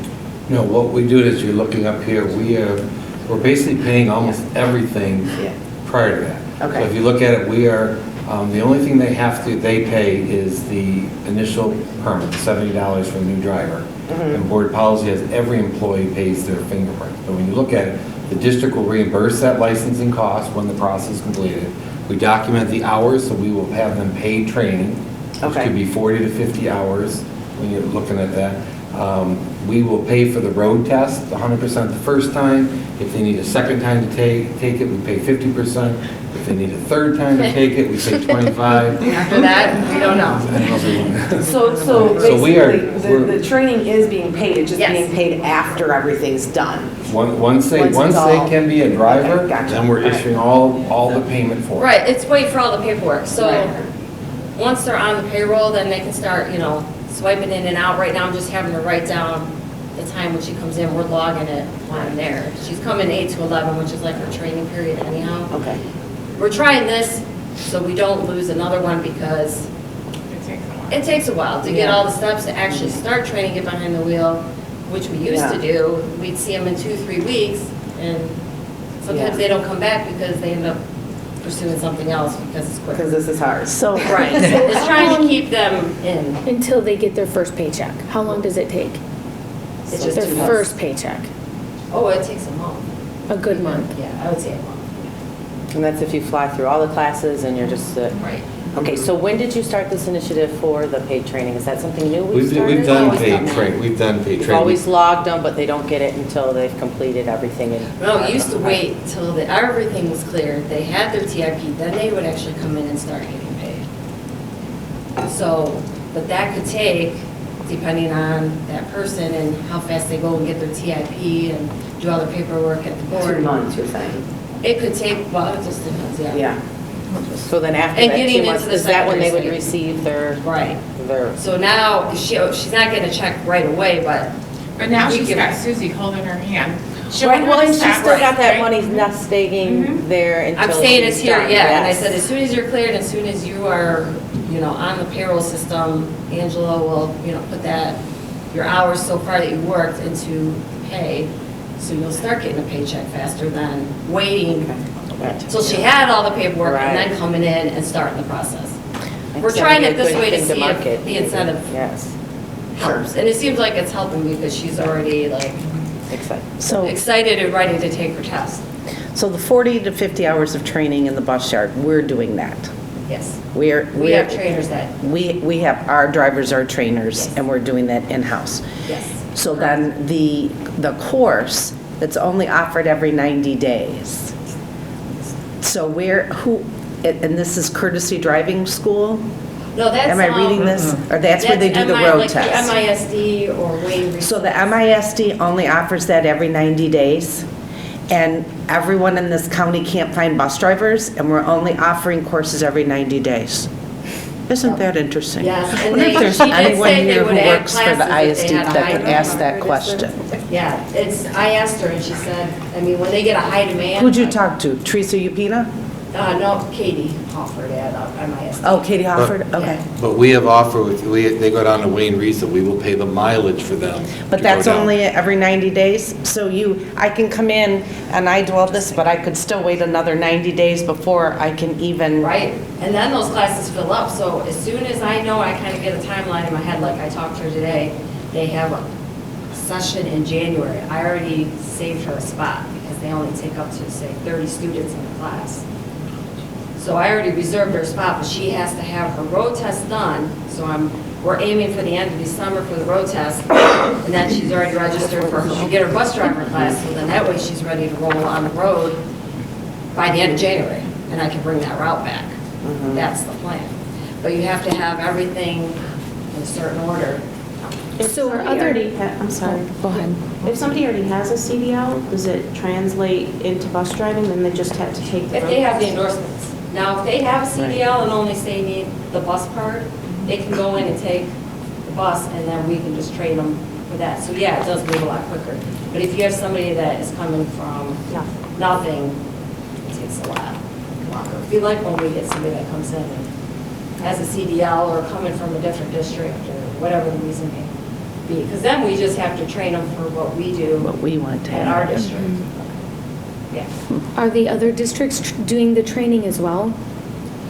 No, what we do is, you're looking up here, we're basically paying almost everything Yeah. prior to that. Okay. So if you look at it, we are, the only thing they pay is the initial permit, $70 for a new driver. And board policy has every employee pays their fingerprint. But when you look at it, the district will reimburse that licensing cost when the process is completed. We document the hours, so we will have them paid training, which Okay. could be 40 to 50 hours when you're looking at that. We will pay for the road test, 100% the first time. If they need a second time to take it, we pay 50%. If they need a third time to take it, we pay 25. After that, we don't know. So So we basically, are- the training is being paid, it's just Yes. being paid after everything's done. Once Once they it's all- can be a driver, Okay, gotcha. then we're issuing all the payment for it. Right, it's waiting for all the paperwork. So Right. once they're on the payroll, then they can start, swiping in and out. Right now, I'm just having to write down the time when she comes in. We're logging it while I'm there. She's coming 8 to 11, which is like her training period anyhow. Okay. We're trying this so we don't lose another one because it takes a while to get Yeah. all the steps to actually start training, get behind the wheel, which we used to Yeah. do. We'd see them in 2-3 weeks, and sometimes Yeah. they don't come back because they end up pursuing something else because it's quicker. Because this is hard. So. Right, it's trying to keep them in. Until they get their first paycheck. How long does it take? It's just Their 2 months. first paycheck, Oh, it takes a month. a good month. Yeah, I would say a month. And that's if you fly through all the classes and you're just, Right. okay, so when did you start this initiative for the paid training? Is that something new we've started? We've done Always paid done that. training, we've done paid You've training. always logged them, but they don't get it until they've completed everything. No, we used to wait till everything was clear. They had their TIP, then they would actually come in and start getting paid. So, but that could take, depending on that person and how fast they go and get their TIP and do all the paperwork at the board. 2 months, you're saying? It could take, well, it just depends, yeah. Yeah. So then after And that getting 2 into months, the is that when they would secondary receive their, Right. their, So now, she's not getting a check right away, but. But now we she's give- got Susie holding her hand. right, well, and she's Stop, still got that right? money nesting there until I'm saying she's it's here, done, yeah, and I yes. said, as soon as you're cleared, as soon as you are, on the payroll system, Angela will, put your hours so far that you worked into pay, so you'll start getting a paycheck faster than waiting till she had all the paperwork and then Right. coming in and starting the process. It's We're trying it definitely a this good way to thing see if market. the incentive Yes, helps, and it seems like it's helping because she's already excited. So, excited and ready to take her test. So the 40 to 50 hours of training in the bus yard, we're doing that. Yes. We We have trainers that, We have, our drivers are trainers, Yes. and we're doing that in-house. yes. So then the course, that's only offered every 90 days. So and this is courtesy driving school? No, that's. Am I reading this? Or that's where they do the road test? Like the MISD or Wayne. So the MISD only offers that every 90 days, and everyone in this county can't find bus drivers, and we're only offering courses every 90 days. Isn't that interesting? Yes, I and wonder if there's she did anyone say they here would who add works for the classes if ISD they had a that high could ask that demand. question. Yeah, I asked her and she said, when they get a high demand. Who'd you talk to? Teresa Upina? No, Katie Hofford at MISD. Oh, Katie Hofford? Okay. But we have offered, they go down to Wayne Reese, we will pay the mileage for them. But to that's go down. only every 90 days? So I can come in and I do all this, but I could still wait another 90 days before I can even... Right, and then those classes fill up, so as soon as I know, I kind of get a timeline in my head, like I talked to her today, they have a session in January. I already saved her a spot because they only take up to, say, 30 students in the class. So I already reserved her spot, but she has to have her road test done, so we're aiming for the end of December for the road test, and then she's already registered she'll get her bus driver class, so then that way she's ready to roll on the road by the end of January, and I can bring that route back. That's the plan. But you have to have everything in a certain order. If So somebody other- already I'm sorry. Go ahead. If somebody already has a CDL, does it translate into bus driving, then they just have to take the If road they have the test? endorsements. Now, if they have a CDL and only say need the bus part, they can go in and take the bus, and then we can just train them for that. So yeah, it does move a lot quicker. But if you have somebody that is coming from nothing, it takes a lot longer. It'd be like when we get somebody that comes in and as a CDL or coming from a different district or whatever the reason may be. Because then we just have to train them for what we do. What we want to at have. our district. Yeah. Are the other districts doing the training as well?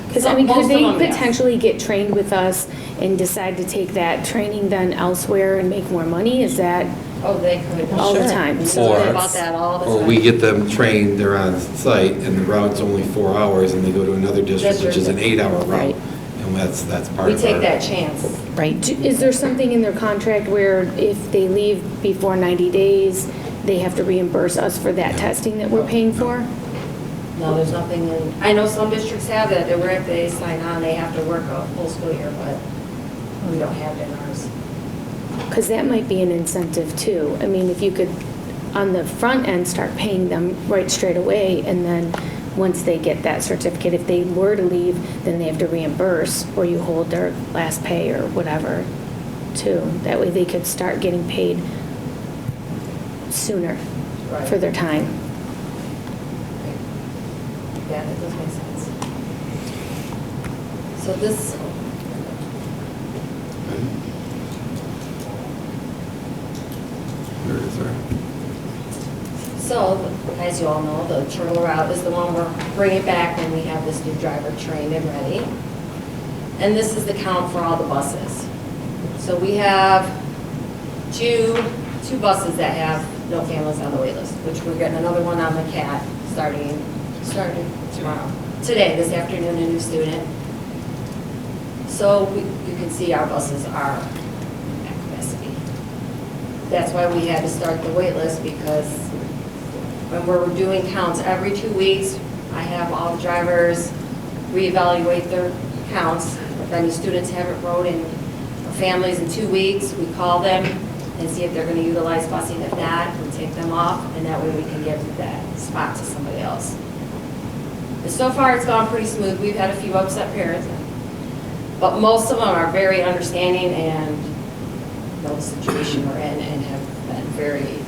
Because, I mean, Most could of they them, yes. potentially get trained with us and decide to take that training then elsewhere and make more money? Is that Oh, they could. all the time? We So Or- talk that's- about that all the Or time. we get them trained, they're on site, and the route's only 4 hours, and they go to another district, which is an 8-hour route. Right. And that's part We of take our... that chance. Right? Is there something in their contract where if they leave before 90 days, they have to reimburse us for that testing that we're paying for? No, there's nothing in, I know some districts have that, that where if they sign on, they have to work a full school year, but we don't have it in ours. Because that might be an incentive too. I mean, if you could, on the front end, start paying them right straight away, and then once they get that certificate, if they were to leave, then they have to reimburse, or you hold their last pay or whatever too. That way they could start getting paid sooner Right. for their time. Yeah, that does make sense. So this, Where is our- so, as you all know, the turtle route is the one we're bringing back when we have this new driver trained and ready. And this is the count for all the buses. So we have two buses that have no families on the wait list, which we're getting another one on the CAT starting tomorrow. Today, this afternoon, a new student. So you can see our buses are at capacity. That's why we had to start the wait list, because when we're doing counts every 2 weeks, I have all the drivers reevaluate their counts. If any students haven't rode in families in 2 weeks, we call them and see if they're going to utilize busing. If not, we take them off, and that way we can give that spot to somebody else. And so far, it's gone pretty smooth. We've had a few upset parents, but most of them are very understanding and know the situation we're in and have been very,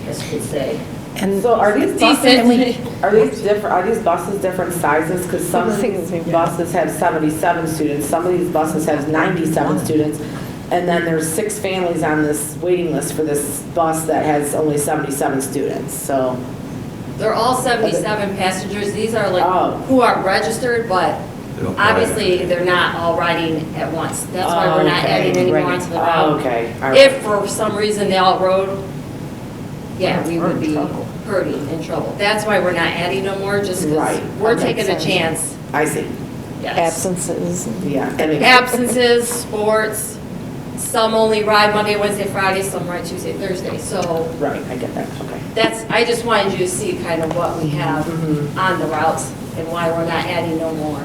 I guess you could say, And So are these buses, decent. are these buses different sizes? Because some of these buses have 77 students, some of these buses have 97 students, and then there's 6 families on this waiting list for this bus that has only 77 students, so. They're all 77 passengers. These are like, Oh. who are registered, but They don't ride obviously every day. they're not all riding at once. That's why we're not adding any more onto the route. Okay, all right. If for some reason they all rode, yeah, we would be hurting, in trouble. That's why we're not adding no more, just because Right, we're that makes taking a sense. chance. I see, Yes. Absences. yeah. that makes sense. Absences, sports, some only ride Monday, Wednesday, Friday, some ride Tuesday, Thursday. So Right, I get that, okay. that's, I just wanted you to see kind of what we have on the routes and why we're not adding no more.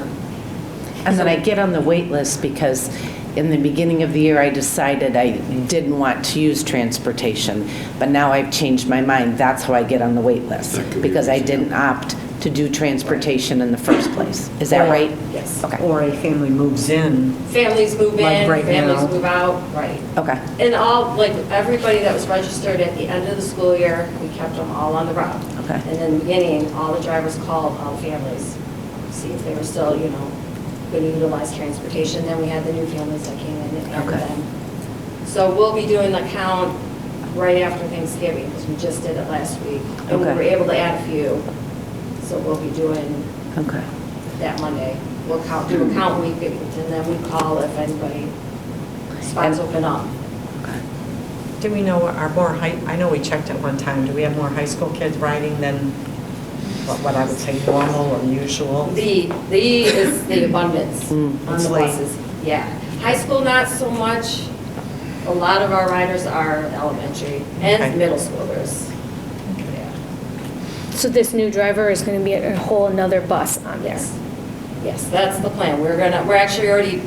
And then I get on the wait list because in the beginning of the year, I decided I didn't want to use transportation, but now I've changed my mind. That's how I get on the wait list, That could be because I reason. didn't opt to do transportation in the first place. Is that right? Yes. Okay, Or a family moves in. Families move Like in, right families now. move out, right. okay. And all, like, everybody that was registered at the end of the school year, we kept them all on the route. Okay. And in the beginning, all the drivers called all the families, see if they were still, going to utilize transportation. Then we had the new families that came in and added Okay. them. So we'll be doing the count right after Thanksgiving, because we just did it last week. And we Okay. were able to add a few, so we'll be doing Okay. that Monday. We'll do a count week, and then we call if anybody spots open up. Do we know our more high, I know we checked at one time, do we have more high school kids riding than what I would say normal or usual? The is the abundance on It's the late. buses. Yeah. High school, not so much. A lot of our riders are elementary Okay. and middle schoolers. Yeah. So this new driver is going to be a whole another bus on there? Yes, that's the plan. We're actually already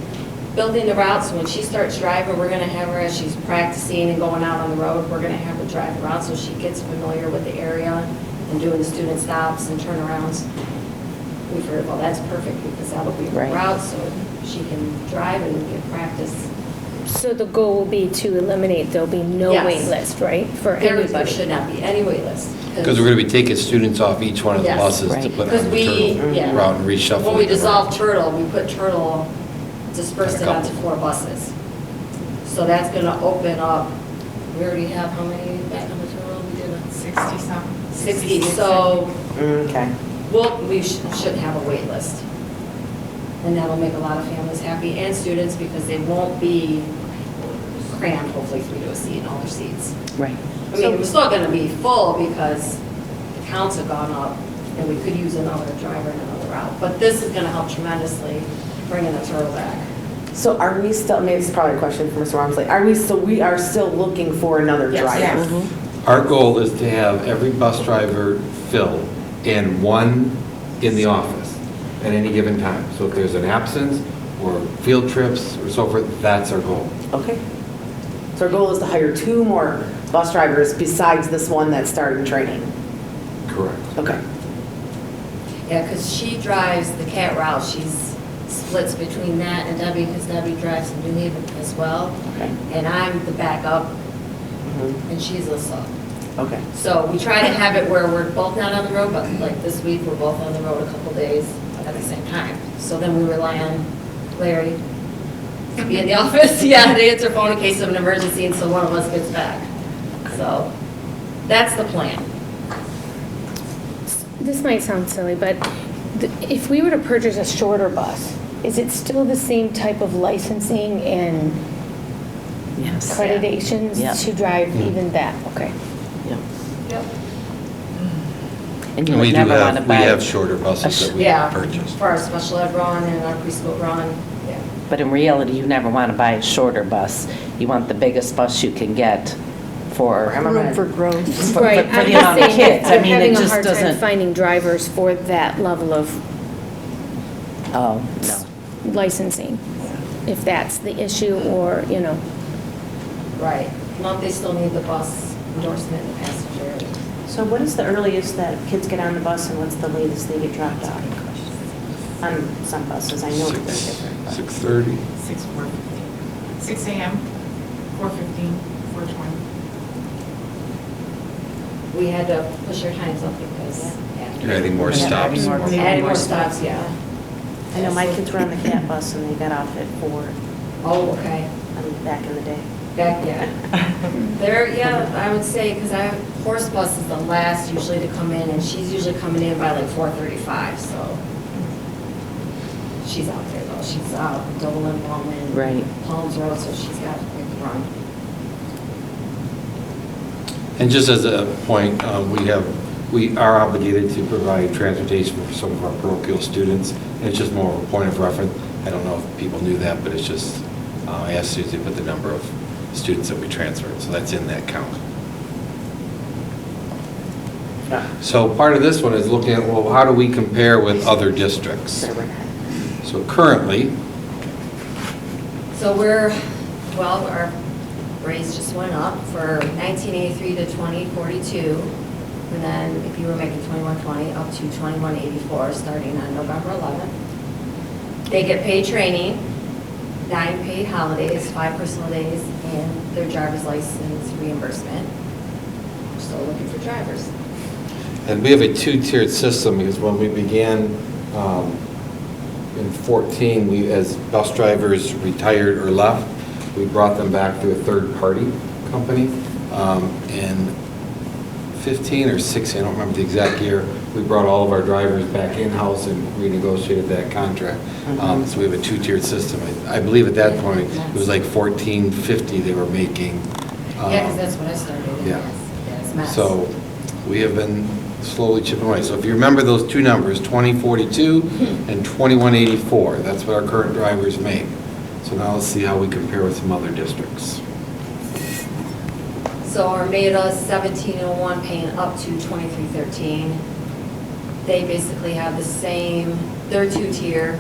building the routes. When she starts driving, we're gonna have her, as she's practicing and going out on the road, we're gonna have her drive around so she gets familiar with the area and doing the student stops and turnarounds. We figured, well, that's perfect because that'll be her Right. route, so she can drive and get practice. So the goal will be to eliminate, there'll be no Yes. wait list, right, for There anybody? should not be any wait list. Because we're going to be taking students off each one of the Yes. buses to Right. put Because on the turtle yeah. route and reshuffle. When we it around. dissolved Turtle, we put Turtle, dispersed And it a onto couple. 4 buses. So that's going to open up, we already have how many back on the Turtle? We did 60-something. 60, so Okay. we shouldn't have a wait list. And that'll make a lot of families happy and students because they won't be crammed, hopefully 3 to a seat in all their seats. Right. I mean, we're still going to be full because the counts have gone up and we could use another driver and another route. But this is going to help tremendously bringing the Turtle back. So are we still, I mean, it's probably a question for Mr. Walmsley, we are still looking for another Yes. driver? Yes. Our goal is to have every bus driver filled and one in the office at any given time. So if there's an absence or field trips or so forth, that's our goal. Okay. So our goal is to hire 2 more bus drivers besides this one that's starting training? Correct. Okay. Yeah, because she drives the CAT route. She's splits between that and Debbie because Debbie drives in New Haven as well. Okay. And I'm the backup Mhm. and she's a sub. Okay. So we try to have it where we're both not on the road, but like this week, we're both on the road a couple days at the same time. So then we rely on Larry to be in the office, to answer phone in case of an emergency until one of us gets back. So that's the plan. This might sound silly, but if we were to purchase a shorter bus, is it still the same type of licensing and Yes. accreditations Yeah. to drive even that? Okay. Yep. And you And we would do never want to have, we buy. have shorter buses that we Yeah, purchase. for our special ed run and our preschool run, yeah. But in reality, you never want to buy a shorter bus. You want the biggest bus you can get for. Room for growth. For Right, the I'm amount just of saying kids. that I I'm mean, having it a just hard time doesn't. finding drivers for that level of Oh, no. licensing, if that's the issue, or, Right. No, they still need the bus endorsement and the passenger. So what is the earliest that kids get on the bus and what's the latest they get dropped off? On some buses, I know that they're different. but- 6:30. 6 a.m., 4:15, 4:20. We had to push our times up because, yeah. You're adding more Yeah, stops. Adding more stops, yeah. I know my kids were on the CAT bus and they got off at 4, Oh, okay. back in the day. Back, yeah. There, yeah, I would say, because horse bus is the last usually to come in, and she's usually coming in by like 4:35, so. She's out there though, she's out double enrollment. Right. Palms Road, so she's got a quick run. And just as a point, we are obligated to provide transportation for some of our parochial students. And it's just more of a point of reference. I don't know if people knew that, but it's just, I asked Susie to put the number of students that we transferred, so that's in that count. So part of this one is looking at, well, how do we compare with other districts? So currently, So our rates just went up for 1983 to 2042. And then if you were making 2120, up to 2184, starting on November 11th. They get paid training, 9 paid holidays, 5 personal days, and their driver's license reimbursement. We're still looking for drivers. and we have a two-tiered system because when we began in 14, as bus drivers retired or left, we brought them back to a third-party company. In 15 or 16, I don't remember the exact year, we brought all of our drivers back in-house and renegotiated that contract. So we have a two-tiered system. I believe at that point, it was like $14.50 they were making. Yeah, because that's what I started in. Yeah. Yes, it's mass. So we have been slowly chipping away. So if you remember those two numbers, 2042 and 2184, that's what our current drivers make. So now let's see how we compare with some other districts. So Armada's 1701 paying up to 2313. They basically have the same, they're two-tier,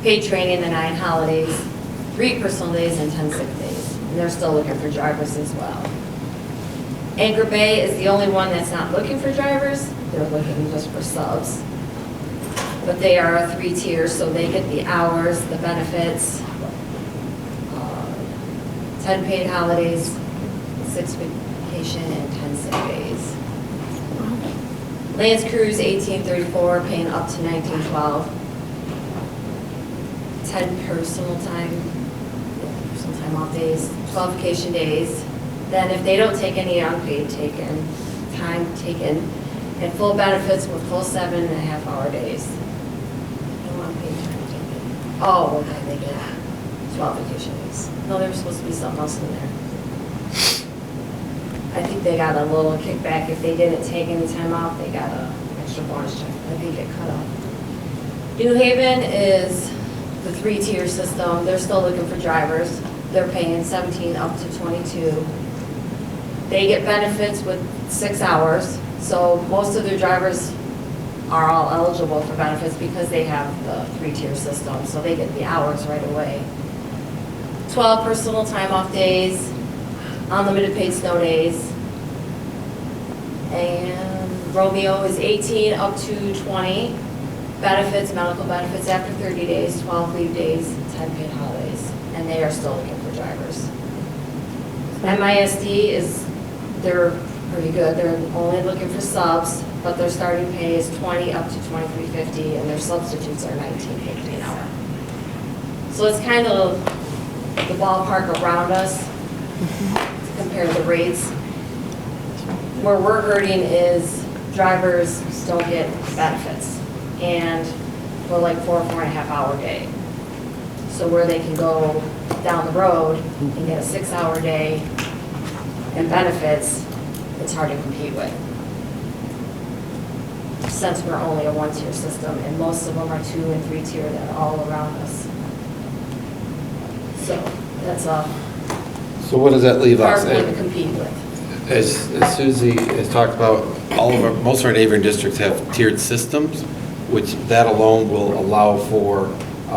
paid training, the 9 holidays, 3 personal days, and 10 sick days. And they're still looking for drivers as well. Anchor Bay is the only one that's not looking for drivers. They're looking just for subs. But they are a 3-tier, so they get the hours, the benefits, 10 paid holidays, 6 vacation, and 10 sick days. Lance Cruz, 1834, paying up to 1912. 10 personal time off days, 12 vacation days. Then if they don't take any unpaid time taken, and full benefits with full 7.5-hour days. No unpaid time taken. Oh, okay, they get 12 vacation days. No, there's supposed to be something else in there. I think they got a little kickback. If they didn't take any time off, they got an extra bonus check. I think it cut off. New Haven is the 3-tier system. They're still looking for drivers. They're paying 17 up to 22. They get benefits with 6 hours. So most of their drivers are all eligible for benefits because they have the 3-tier system. So they get the hours right away. 12 personal time off days, unlimited paid snow days. And Romeo is 18 up to 20. Benefits, medical benefits after 30 days, 12 leave days, 10 paid holidays. And they are still looking for drivers. MISD they're pretty good. They're only looking for subs, but their starting pay is 20 up to $23.50, and their substitutes are $19.50 an hour. So it's kind of the ballpark around us to compare the rates. Where we're hurting is drivers don't get benefits, and for like 4.5 hour day. So where they can go down the road and get a 6-hour day and benefits, it's hard to compete with. Since we're only a 1-tier system, and most of them are 2- and 3-tier that are all around us. So that's a So what does that leave us? hard one to compete with. As Susie has talked about, most of our neighboring districts have tiered systems, which that alone will allow for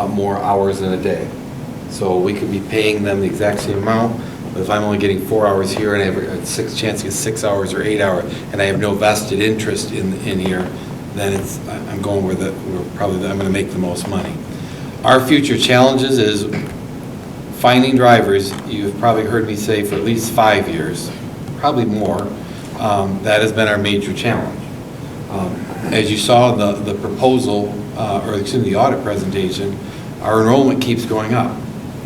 more hours in a day. So we could be paying them the exact same amount, but if I'm only getting 4 hours here and I have a chance to get 6 hours or 8 hours, and I have no vested interest in here, then I'm going where I'm going to make the most money. Our future challenges is finding drivers. You've probably heard me say for at least 5 years, probably more. That has been our major challenge. As you saw in the proposal, the audit presentation, our enrollment keeps going up.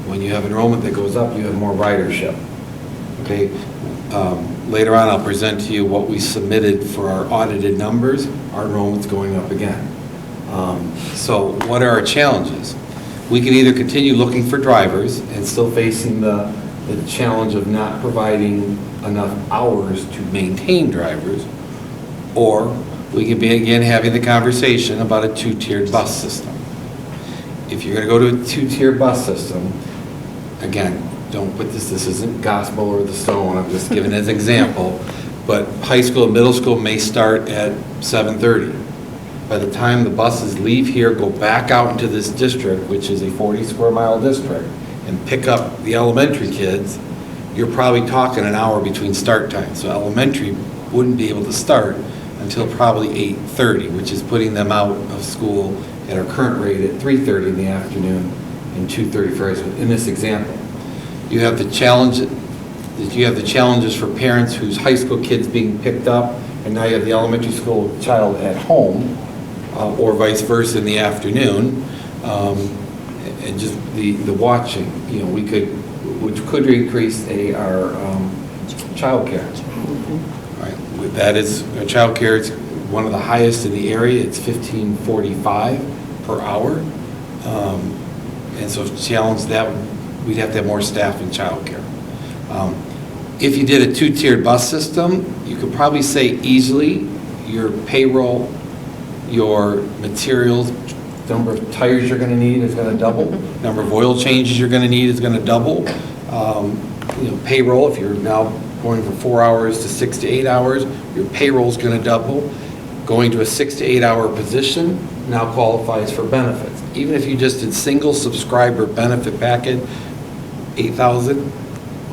When you have enrollment that goes up, you have more ridership. Okay. Later on, I'll present to you what we submitted for our audited numbers. Our enrollment's going up again. So what are our challenges? We can either continue looking for drivers and still facing the challenge of not providing enough hours to maintain drivers, or we can begin having the conversation about a 2-tiered bus system. If you're going to go to a 2-tier bus system, again, don't put this isn't gospel or the stone, I'm just giving it as an example, but high school and middle school may start at 7:30. By the time the buses leave here, go back out into this district, which is a 40-square-mile district, and pick up the elementary kids, you're probably talking an hour between start times. So elementary wouldn't be able to start until probably 8:30, which is putting them out of school at our current rate at 3:30 in the afternoon and 2:30 for high school. In this example, you have the challenges for parents whose high school kids being picked up, and now you have the elementary school child at home, or vice versa in the afternoon, and just the watching. Which could increase our child care. Right. That is, child care is one of the highest in the area. It's $15.45 per hour. And so challenge that, we'd have to have more staff in child care. If you did a 2-tiered bus system, you could probably say easily your payroll, your materials, the number of tires you're going to need is going to double. Number of oil changes you're going to need is going to double. Payroll, if you're now going from 4 hours to 6 to 8 hours, your payroll is going to double. Going to a 6 to 8 hour position now qualifies for benefits. Even if you just did single subscriber benefit package, $8,000.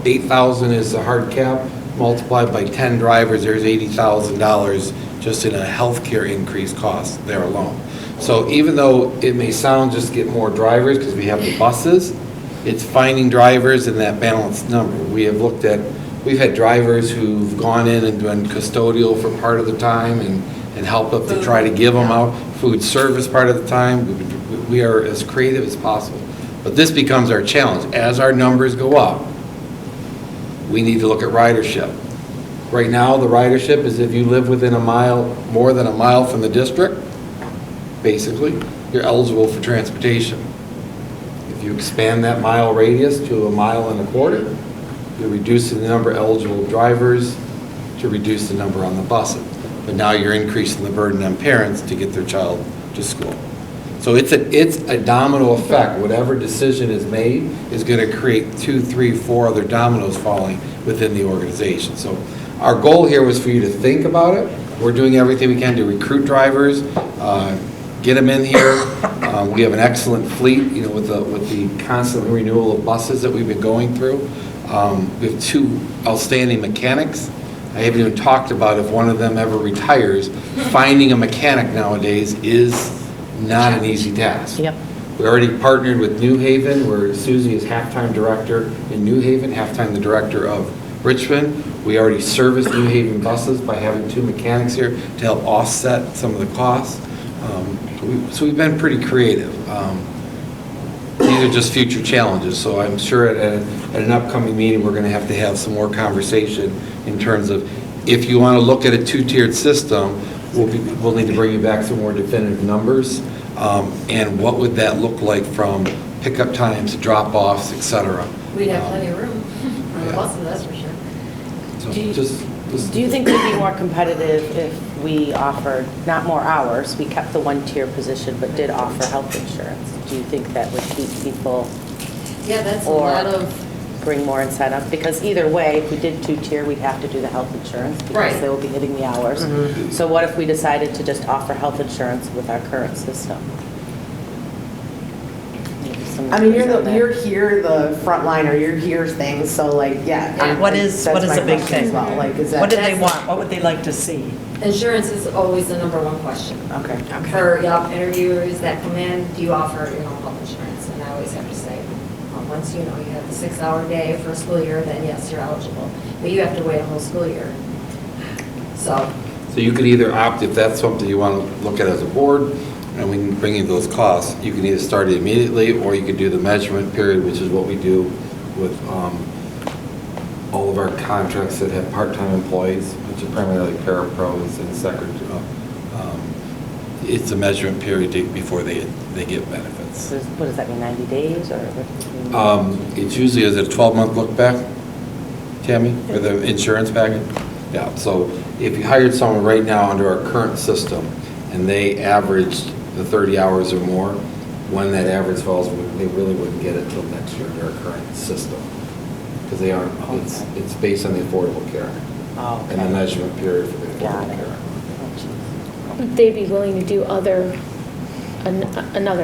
$8,000 is the hard cap. Multiplied by 10 drivers, there's $80,000 just in a healthcare increase cost there alone. So even though it may sound just get more drivers because we have the buses, it's finding drivers in that balanced number. We have looked at we've had drivers who've gone in and done custodial for part of the time and helped up to try to give them out food service part of the time. We are as creative as possible. But this becomes our challenge. As our numbers go up, we need to look at ridership. Right now, the ridership is if you live within a mile, more than a mile from the district, basically, you're eligible for transportation. If you expand that mile radius to a mile and a quarter, you're reducing the number of eligible drivers to reduce the number on the buses. But now you're increasing the burden on parents to get their child to school. So it's a domino effect. Whatever decision is made is going to create 2, 3, 4 other dominoes falling within the organization. So our goal here was for you to think about it. We're doing everything we can to recruit drivers, get them in here. We have an excellent fleet, you know, with the constant renewal of buses that we've been going through. We have 2 outstanding mechanics. I haven't even talked about if one of them ever retires. Finding a mechanic nowadays is not an easy task. Yep. We already partnered with New Haven, where Susie is half-time director in New Haven, half-time the director of Richmond. We already service New Haven buses by having 2 mechanics here to help offset some of the costs. So we've been pretty creative. These are just future challenges, so I'm sure at an upcoming meeting, we're going to have some more conversation in terms of if you want to look at a 2-tiered system, we'll need to bring you back some more definitive numbers, and what would that look like from pickup times, drop-offs, et cetera. We'd have plenty of room on the buses, that's for sure. So Do you think we'd be more competitive if we offered, not more hours, we kept the 1-tier position, but did offer health insurance? Do you think that would keep people? Yeah, that's a or lot of, bring more incentive? Because either way, if we did 2-tier, we'd have to do the health insurance because Right. they will be hitting the hours. So what if we decided to just offer health insurance with our current system? Maybe some I mean, numbers on that. you're here, the frontliner, you're here things, so like, yeah. What is that's my a big question as thing? well. Like, is that? What do they want? What would they like to see? insurance is always the number one question. Okay. For interviewers that come in, do you offer, health insurance? And I always have to say, once, you have the 6-hour day for a school year, then yes, you're eligible. But you have to wait a whole school year. So you could either opt, if that's something you want to look at as a board, and we can bring in those costs, you can either start it immediately, or you could do the measurement period, which is what we do with all of our contracts that have part-time employees, which are primarily parapros and secretaries. It's a measurement period before they get benefits. What does that mean, 90 days or what? It's usually, is it a 12-month look back, Tammy, for the insurance package? Yeah, so if you hired someone right now under our current system and they averaged the 30 hours or more, when that average falls, they really wouldn't get it until next year under our current system. Because they aren't, it's based on the Affordable Care Oh, okay. and the measurement period for the Got Affordable it. Care. Would they be willing to do another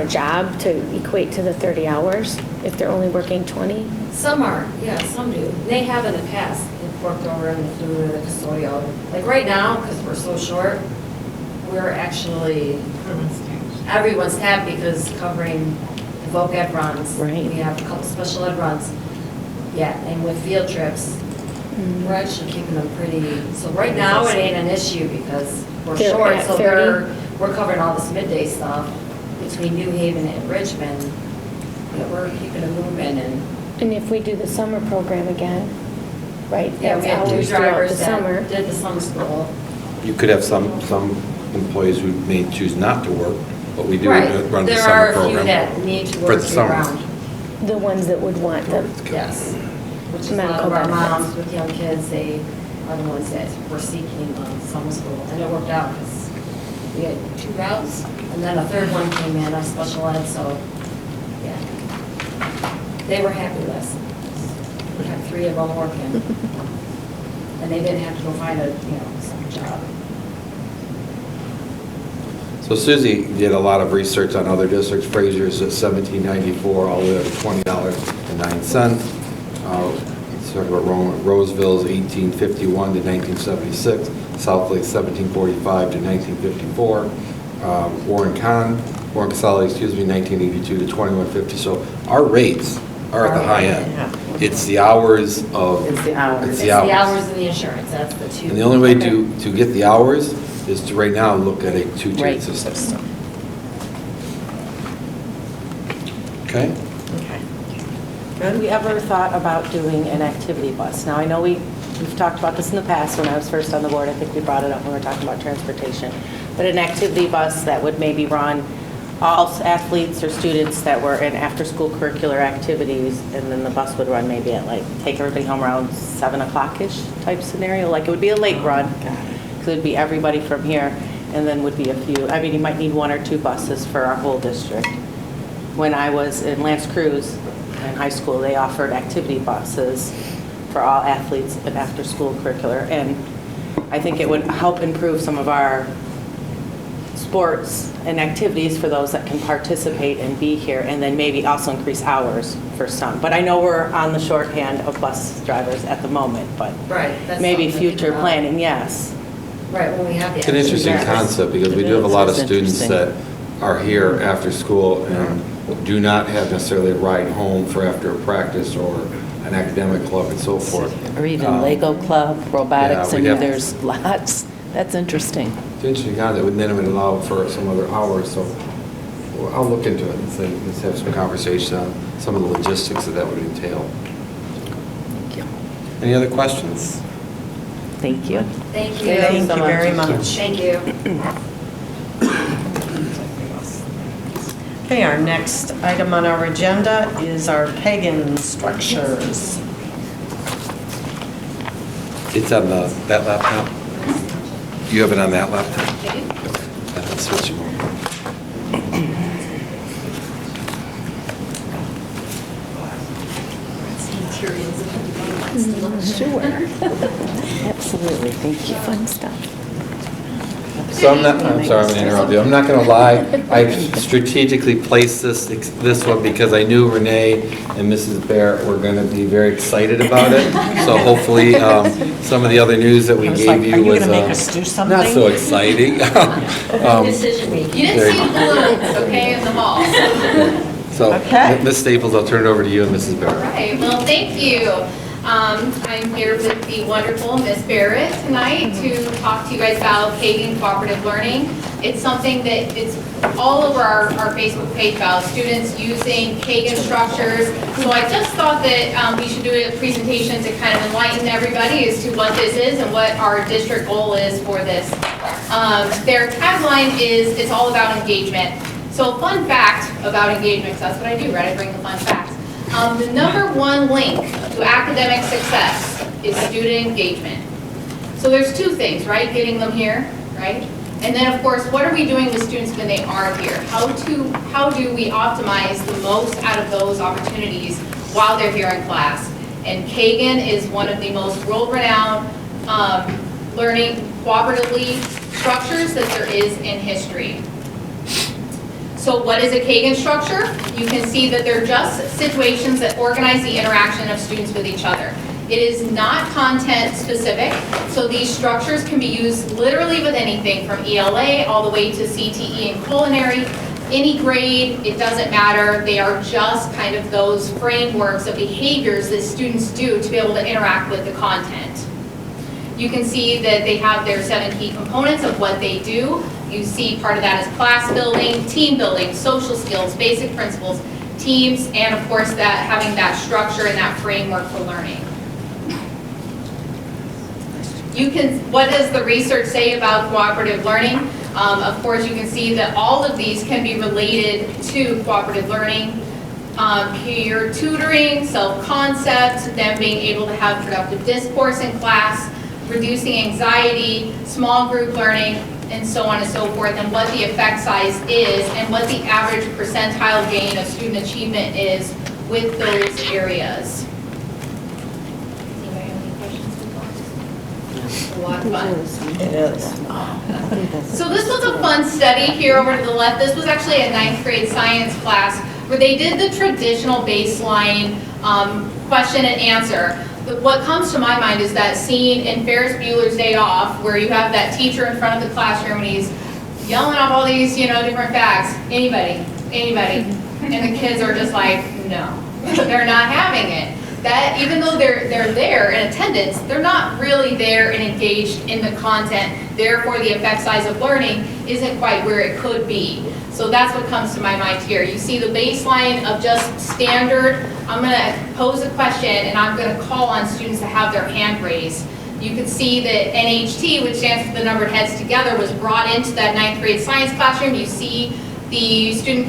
job to equate to the 30 hours if they're only working 20? some are, yeah, some do. They have in the past, they've worked over in the food or the custodial. Like right now, because we're so short, we're actually, everyone's tapped because covering the voc ed runs. Right. We have a couple special ed runs. Yeah, and with field trips, we're actually keeping them pretty, so right now it ain't an issue because we're They're short, at so 30? we're covering all this midday stuff between New Haven and Richmond. We're keeping them moving and, And if we do the summer program again, right? yeah, we that's have 2 hours throughout the drivers summer. that did the summer school. You could have some employees who may choose not to work, but we do Right, run the there summer are a program. few that need to for work the summer. year-round. The ones that would want them. Yes. Which is a lot Medical of our benefits. moms with young kids, they are the ones that were seeking summer school. And it worked out because we had 2 routes and then a 3rd one came in, a special ed, so, yeah. They were happy with us. We had 3 of them working. And they didn't have to go find a, some job. So Susie did a lot of research on other districts. Fraser's at $17.94 all the way up to $20.09. Let's talk about Roseville's $18.51 to $19.76. Southlake $17.45 to $19.54. Warren Consolidated, $19.82 to $21.50. So our rates are at the high end. It's the hours of. It's the hours. It's It's the hours. the hours and the insurance, that's the two. And the only way to get the hours is to right now look at a two-tiered Right. system. Okay? Okay. Have we ever thought about doing an activity bus? Now, I know we've talked about this in the past. When I was first on the board, I think we brought it up when we were talking about transportation. But an activity bus that would maybe run all athletes or students that were in after-school curricular activities, and then the bus would run maybe at like, take everybody home around 7 o'clock-ish type scenario. Like, it would be a late run, because it would be everybody from here, and then would be a few, I mean, you might need 1 or 2 buses for our whole district. When I was in Lance Cruz in high school, they offered activity buses for all athletes and after-school curricular, and I think it would help improve some of our sports and activities for those that can participate and be here, and then maybe also increase hours for some. But I know we're on the shorthand of bus drivers at the moment, but Right. that's maybe something to think future about. planning, yes. Right, when we have the. It's an interesting Yes. concept because we It do have a is. lot of It's students that interesting. are here after school and do not have necessarily a ride home for after a practice or an academic club and so forth. Or even Um, Lego club, robotics, yeah, I we mean, have- there's lots. That's interesting. It's an interesting concept, and then it would allow for some other hours, so well, I'll look into it and say, let's have some conversation on some of the logistics that would entail. Thank you. Any other questions? Thank you. Thank you. Thank you very much. Thank you. Okay, our next item on our agenda is our Kagan structures. It's on that laptop? You have it on that laptop? Okay. Let's switch them over. Sure. Absolutely, thank you. Fun stuff. So I'm sorry, I'm going to interrupt you. I'm not going to lie. I strategically placed this one because I knew Renee and Mrs. Barrett were going to be very excited about it. So hopefully, some of the other news that we I was gave like, you are you was gonna make us do something? not so exciting. Decision making. You didn't see the balloons, okay, in the hall. So, Okay. Ms. Staples, I'll turn it over to you and Mrs. Barrett. All right, well, thank you. I'm here with the wonderful Miss Barrett tonight to talk to you guys about Kagan Cooperative Learning. It's something that it's all over our Facebook page about students using Kagan structures. So I just thought that we should do a presentation to kind of enlighten everybody as to what this is and what our district goal is for this. Their tagline is, it's all about engagement. So fun fact about engagement, 'cause that's what I do, right? I bring the fun facts. The #1 link to academic success is student engagement. So there's 2 things, right? Getting them here, right? And then, of course, what are we doing with students when they aren't here? How do we optimize the most out of those opportunities while they're here in class? And Kagan is one of the most world-renowned learning cooperatively structures that there is in history. So what is a Kagan structure? You can see that they're just situations that organize the interaction of students with each other. It is not content specific, so these structures can be used literally with anything from ELA all the way to CTE and culinary, any grade, it doesn't matter. They are just kind of those frameworks of behaviors that students do to be able to interact with the content. You can see that they have their 7 key components of what they do. You see part of that is class building, team building, social skills, basic principles, teams, and of course that having that structure and that framework for learning. What does the research say about cooperative learning? Of course, you can see that all of these can be related to cooperative learning. Peer tutoring, self-concept, them being able to have productive discourse in class, reducing anxiety, small group learning, and so on and so forth, and what the effect size is, and what the average percentile gain of student achievement is with those areas. Anybody have any questions before? A lot of fun. It is. So this was a fun study here over to the left. This was actually a 9th grade science class where they did the traditional baseline question and answer. But what comes to my mind is that scene in Ferris Bueller's Day Off where you have that teacher in front of the classroom and he's yelling off all these, different facts. Anybody. And the kids are just like, no, they're not having it. that even though they're there in attendance, they're not really there and engaged in the content. Therefore, the effect size of learning isn't quite where it could be. So that's what comes to my mind here. You see the baseline of just standard. I'm going to pose a question and I'm going to call on students to have their hand raised. You can see that NHT, which stands for the numbered heads together, was brought into that 9th grade science classroom. You see the student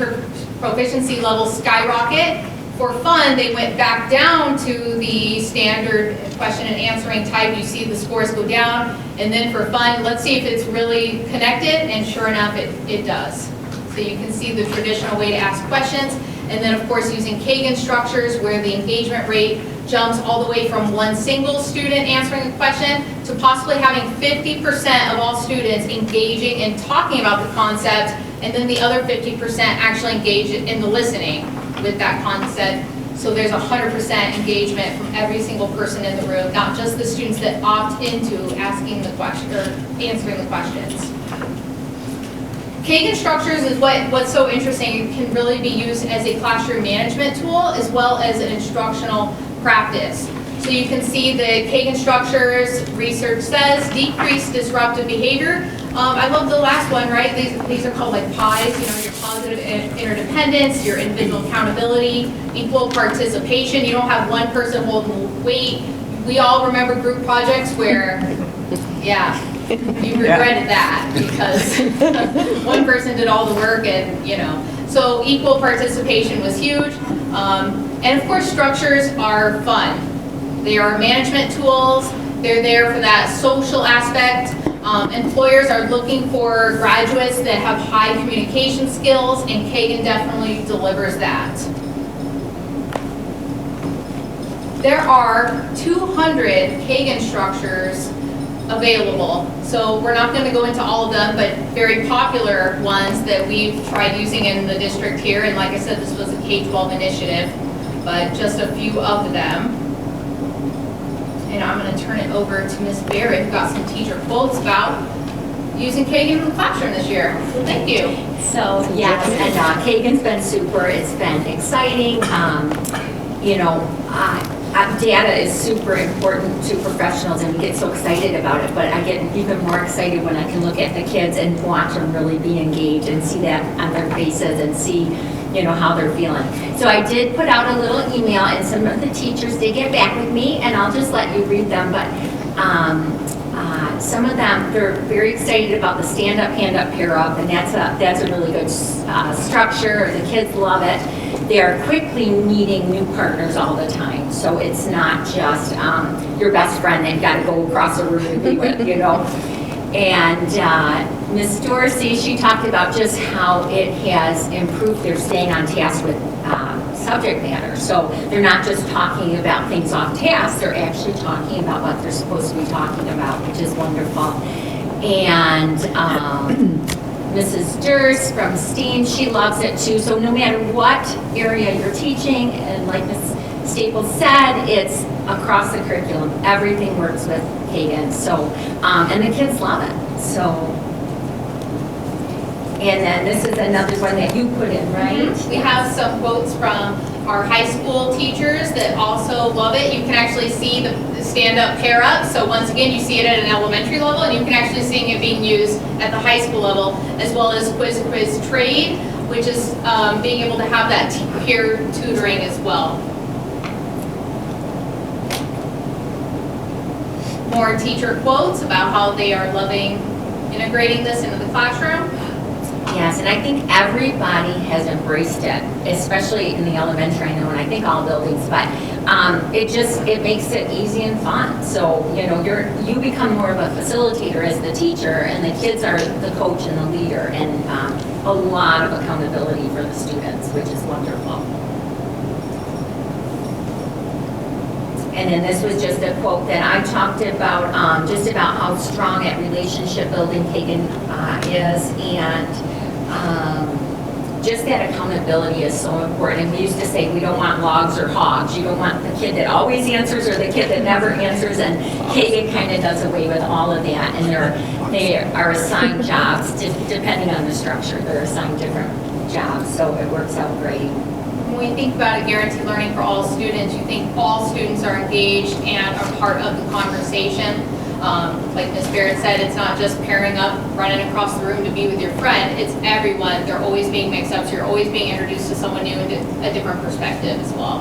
proficiency level skyrocket. For fun, they went back down to the standard question and answering type. You see the scores go down. And then for fun, let's see if it's really connected. And sure enough, it does. So you can see the traditional way to ask questions. And then, of course, using Kagan structures where the engagement rate jumps all the way from one single student answering a question to possibly having 50% of all students engaging and talking about the concept, and then the other 50% actually engage in the listening with that concept. So there's 100% engagement from every single person in the room, not just the students that opt into asking the question or answering the questions. Kagan structures is what's so interesting. It can really be used as a classroom management tool as well as an instructional practice. So you can see the Kagan structures, research says, decrease disruptive behavior. I love the last one, right? These are called like PIEs, you know, your positive interdependence, your individual accountability, equal participation. You don't have one person holding the weight. We all remember group projects where, yeah, you regretted that because one person did all the work and, you know. So equal participation was huge. And of course, structures are fun. They are management tools. They're there for that social aspect. Employers are looking for graduates that have high communication skills, and Kagan definitely delivers that. There are 200 Kagan structures available. So we're not going to go into all of them, but very popular ones that we've tried using in the district here. And like I said, this was a K-12 initiative, but just a few of them. And I'm going to turn it over to Ms. Barrett, who got some teacher quotes about using Kagan in the classroom this year. So thank you. So yes, and Kagan's been super. It's been exciting. You know, data is super important to professionals, and we get so excited about it, but I get even more excited when I can look at the kids and watch them really be engaged and see that on their faces and see, you know, how they're feeling. So I did put out a little email, and some of the teachers did get back with me, and I'll just let you read them, but some of them, they're very excited about the stand-up, hand-up, pair-up, and that's a really good structure. The kids love it. They're quickly meeting new partners all the time, so it's not just your best friend that you got to go across the room to be with, you know. And Ms. Dorsey, she talked about just how it has improved their staying on task with subject matter. So they're not just talking about things off task, they're actually talking about what they're supposed to be talking about, which is wonderful. And Mrs. Durst from STEAM, she loves it too. So no matter what area you're teaching, and like Ms. Staples said, it's across the curriculum. Everything works with Kagan. So, and the kids love it. So. And then this is another one that you put in, right? We have some quotes from our high school teachers that also love it. You can actually see the stand-up pair-up. So once again, you see it at an elementary level, and you can actually see it being used at the high school level, as well as quiz trade, which is being able to have that peer tutoring as well. More teacher quotes about how they are loving integrating this into the classroom. Yes, and I think everybody has embraced it, especially in the elementary, I know, and I think all buildings, but it makes it easy and fun. So, you know, you become more of a facilitator as the teacher, and the kids are the coach and the leader, and a lot of accountability for the students, which is wonderful. And then this was just a quote that I talked about, just about how strong at relationship building Kagan is, and just that accountability is so important. And we used to say we don't want logs or hogs. You don't want the kid that always answers or the kid that never answers, and Kagan kind of does away with all of that. And they are assigned jobs, depending on the structure. They're assigned different jobs, so it works out great. when we think about a guaranteed learning for all students, you think all students are engaged and are part of the conversation. Like Ms. Barrett said, it's not just pairing up, running across the room to be with your friend. It's everyone. They're always being mixed up, so you're always being introduced to someone new and a different perspective as well.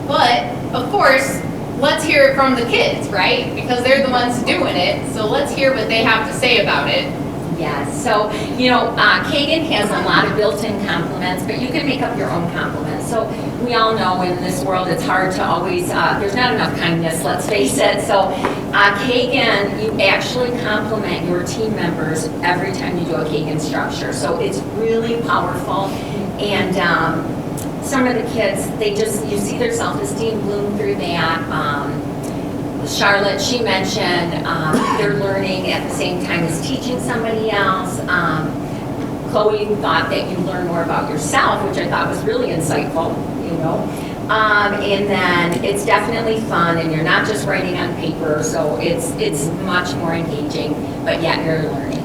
But, of course, let's hear it from the kids, right? Because they're the ones doing it, so let's hear what they have to say about it. Yes, so, you know, Kagan has a lot of built-in compliments, but you can make up your own compliments. So we all know in this world it's hard to always, there's not enough kindness, let's face it. So Kagan, you actually compliment your team members every time you do a Kagan structure. So it's really powerful. And some of the kids, they just, you see their self-esteem bloom through that. Charlotte, she mentioned they're learning at the same time as teaching somebody else. Chloe thought that you learn more about yourself, which I thought was really insightful, you know. And then it's definitely fun, and you're not just writing on paper, so it's much more engaging, but yet you're learning.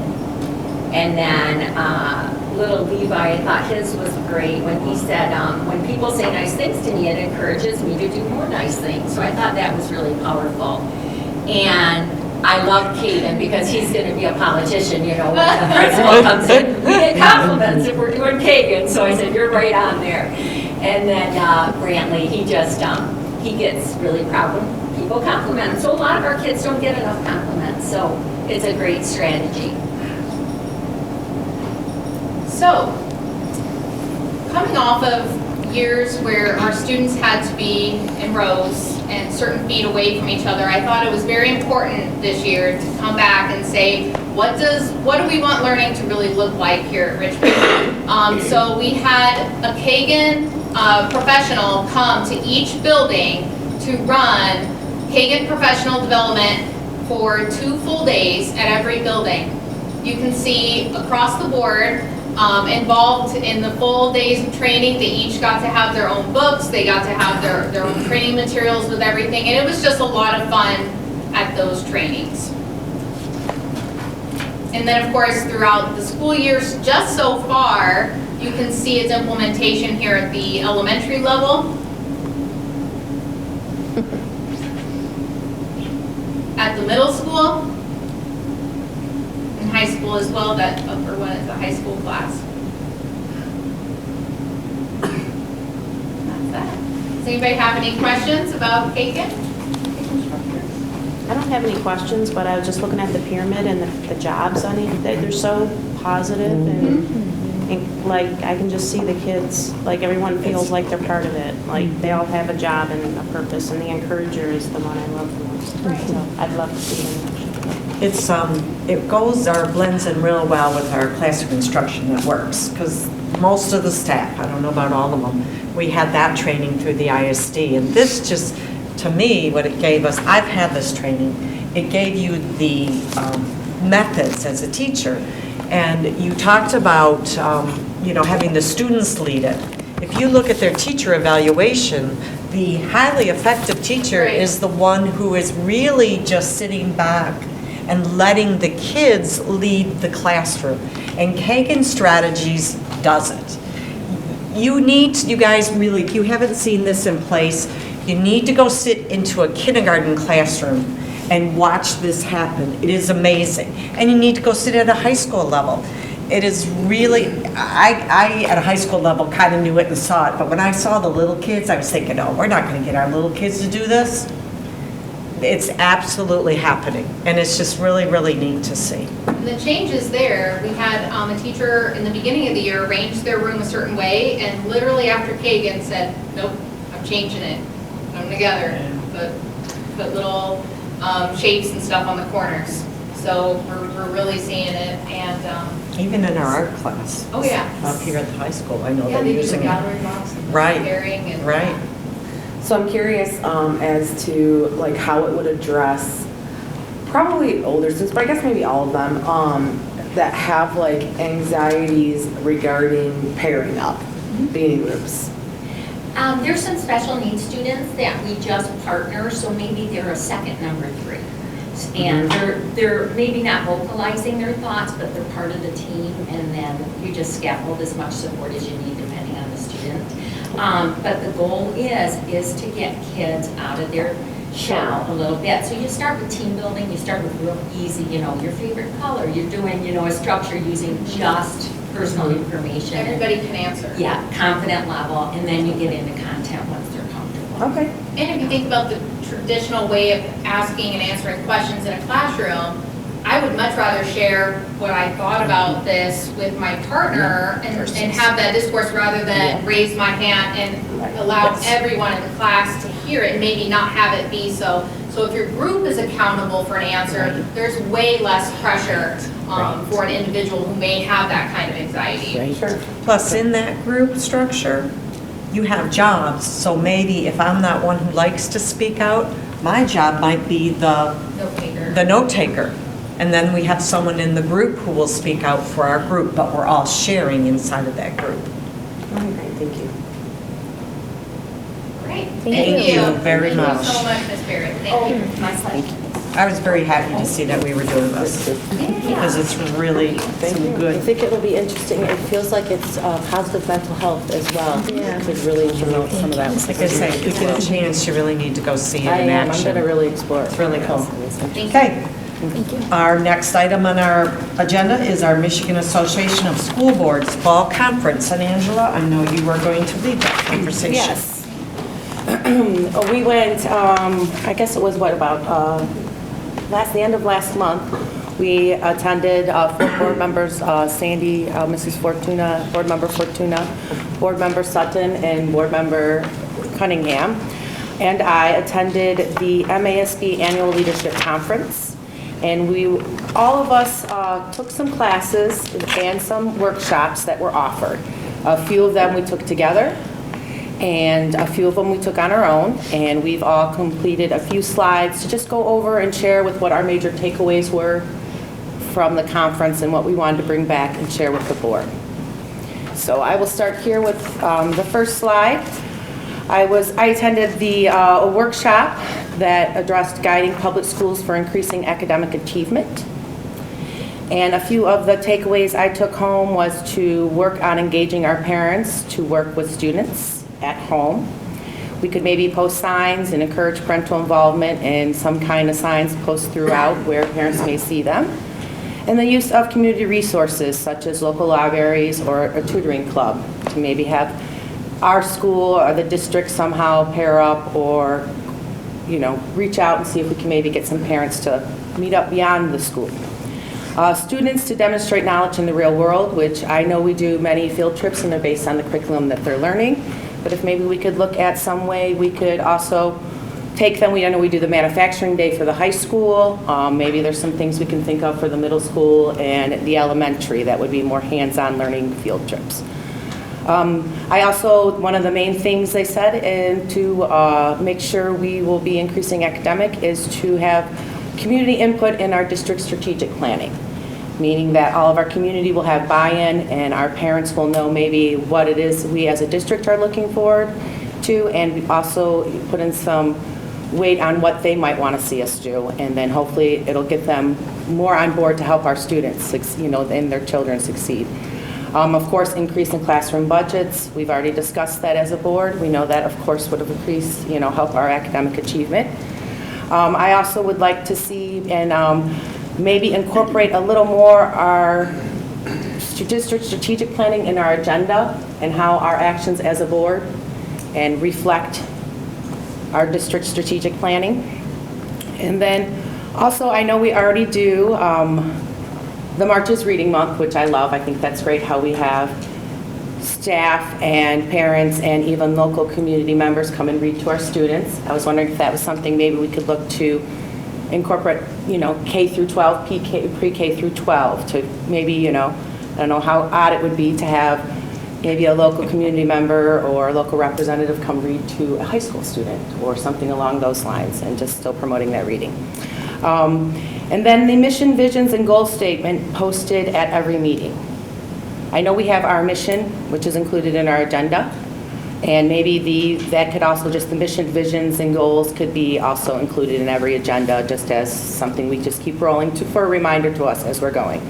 And then little Levi, I thought his was great when he said, when people say nice things to me, it encourages me to do more nice things. So I thought that was really powerful. And I love Caden because he's going to be a politician, you know, when the principal comes in. We get compliments if we're doing Kagan, so I said, you're right on there. And then Brantley, he just, he gets really proud when people compliment him. So a lot of our kids don't get enough compliments, so it's a great strategy. So, coming off of years where our students had to be in rows and certain feet away from each other, I thought it was very important this year to come back and say, what do we want learning to really look like here at Richmond? So we had a Kagan professional come to each building to run Kagan professional development for 2 full days at every building. You can see across the board, involved in the full days of training. They each got to have their own books. They got to have their own training materials with everything. And it was just a lot of fun at those trainings. And then, of course, throughout the school years, just so far, you can see its implementation here at the elementary level. At the middle school. High school as well, that upper one is the high school class. That's that. Does anybody have any questions about Kagan? I don't have any questions, but I was just looking at the pyramid and the jobs on it. They're so positive and like I can just see the kids, like everyone feels like they're part of it. Like they all have a job and a purpose, and the encourager is the one I love the most. So I'd love to see them. It's, it goes or blends in real well with our classroom instruction that works, because most of the staff, I don't know about all of them, we had that training through the ISD, and this just, to me, what it gave us, I've had this training, it gave you the methods as a teacher, and you talked about, you know, having the students lead it. If you look at their teacher evaluation, the highly effective teacher is the one who is really just sitting back and letting the kids lead the classroom. And Kagan Strategies does it. You guys really, if you haven't seen this in place, you need to go sit into a kindergarten classroom and watch this happen. It is amazing. And you need to go sit at a high school level. It is really, I at a high school level kind of knew it and saw it, but when I saw the little kids, I was thinking, oh, we're not going to get our little kids to do this. It's absolutely happening, and it's just really, really neat to see. And the changes there, we had a teacher in the beginning of the year arrange their room a certain way, and literally after Kagan said, nope, I'm changing it. Put them together, put little shapes and stuff on the corners. So we're really seeing it, and even in our art class. Oh yeah. Up here at the high school, I know yeah, they're using it. gallery box and right. And right. So I'm curious as to like how it would address probably older students, but I guess maybe all of them that have like anxieties regarding pairing up, being in groups. There's some special needs students that we just partner, so maybe they're a second number 3. And they're maybe not vocalizing their thoughts, but they're part of the team, and then you just scaffold as much support as you need depending on But the goal is to get kids out of their shell a little bit. So you start with team building, you start with real easy, your favorite color. You're doing, a structure using just personal information. Everybody can answer. Yeah, confident level, and then you get into content once they're comfortable. Okay. And if you think about the traditional way of asking and answering questions in a classroom, I would much rather share what I thought about this with my partner and have that discourse rather than raise my hand and allow everyone in the class to hear it and maybe not have it be so. So if your group is accountable for an answer, there's way less pressure for an individual who may have that kind of anxiety. Plus, in that group structure, you have jobs. So maybe if I'm not one who likes to speak out, my job might be the note taker. And then we have someone in the group who will speak out for our group, but we're all sharing inside of that group. Okay, thank you. Great. Thank you very much. Thank you so much, Ms. Barrett. Thank you. My pleasure. I was very happy to see that we were doing this because it's really some I good. think it'll be interesting. It feels like it's positive mental health as well. Yeah. Could really promote some of that. Like I say, if you get a chance, you really need to go see it in action. I'm going to really explore it. It's really cool. Thank Okay. Our next item on our agenda is our Michigan Association of School Boards Fall Conference. And Angela, I know you are going to lead that conversation. Yes. We went, I guess it was the end of last month. We attended 4 board members, Sandy, Mrs. Fortuna, Board Member Fortuna, Board Member Sutton, and Board Member Cunningham. And I attended the MASB Annual Leadership Conference. And all of us took some classes and some workshops that were offered. A few of them we took together, and a few of them we took on our own. And we've all completed a few slides to just go over and share with what our major takeaways were from the conference and what we wanted to bring back and share with the board. So I will start here with the first slide. I attended the workshop that addressed guiding public schools for increasing academic achievement. And a few of the takeaways I took home was to work on engaging our parents to work with students at home. We could maybe post signs and encourage parental involvement and some kind of signs post throughout where parents may see them. And the use of community resources such as local libraries or a tutoring club to maybe have our school or the district somehow pair up or reach out and see if we can maybe get some parents to meet up beyond the school. Students to demonstrate knowledge in the real world, which I know we do many field trips and they're based on the curriculum that they're learning. But if maybe we could look at some way we could also take them, I know we do the manufacturing day for the high school. Maybe there's some things we can think of for the middle school and the elementary that would be more hands-on learning field trips. One of the main things they said, and to make sure we will be increasing academic, is to have community input in our district strategic planning, meaning that all of our community will have buy-in and our parents will know maybe what it is we as a district are looking forward to, and also put in some weight on what they might want to see us do, and then hopefully it'll get them more on board to help our students, and their children succeed. Of course, increase in classroom budgets. We've already discussed that as a board. We know that, of course, would have increased, help our academic achievement. I also would like to see and maybe incorporate a little more our district strategic planning in our agenda and how our actions as a board and reflect our district strategic planning. And then also, I know we already do the March is Reading Month, which I love. I think that's great how we have staff and parents and even local community members come and read to our students. I was wondering if that was something maybe we could look to incorporate, K through 12, pre-K through 12, to maybe, I don't know how odd it would be to have maybe a local community member or a local representative come read to a high school student or something along those lines, and just still promoting that reading. And then the mission, visions, and goal statement posted at every meeting. I know we have our mission, which is included in our agenda, and maybe that could also, just the mission, visions, and goals could be also included in every agenda, just as something we just keep rolling to for a reminder to us as we're going.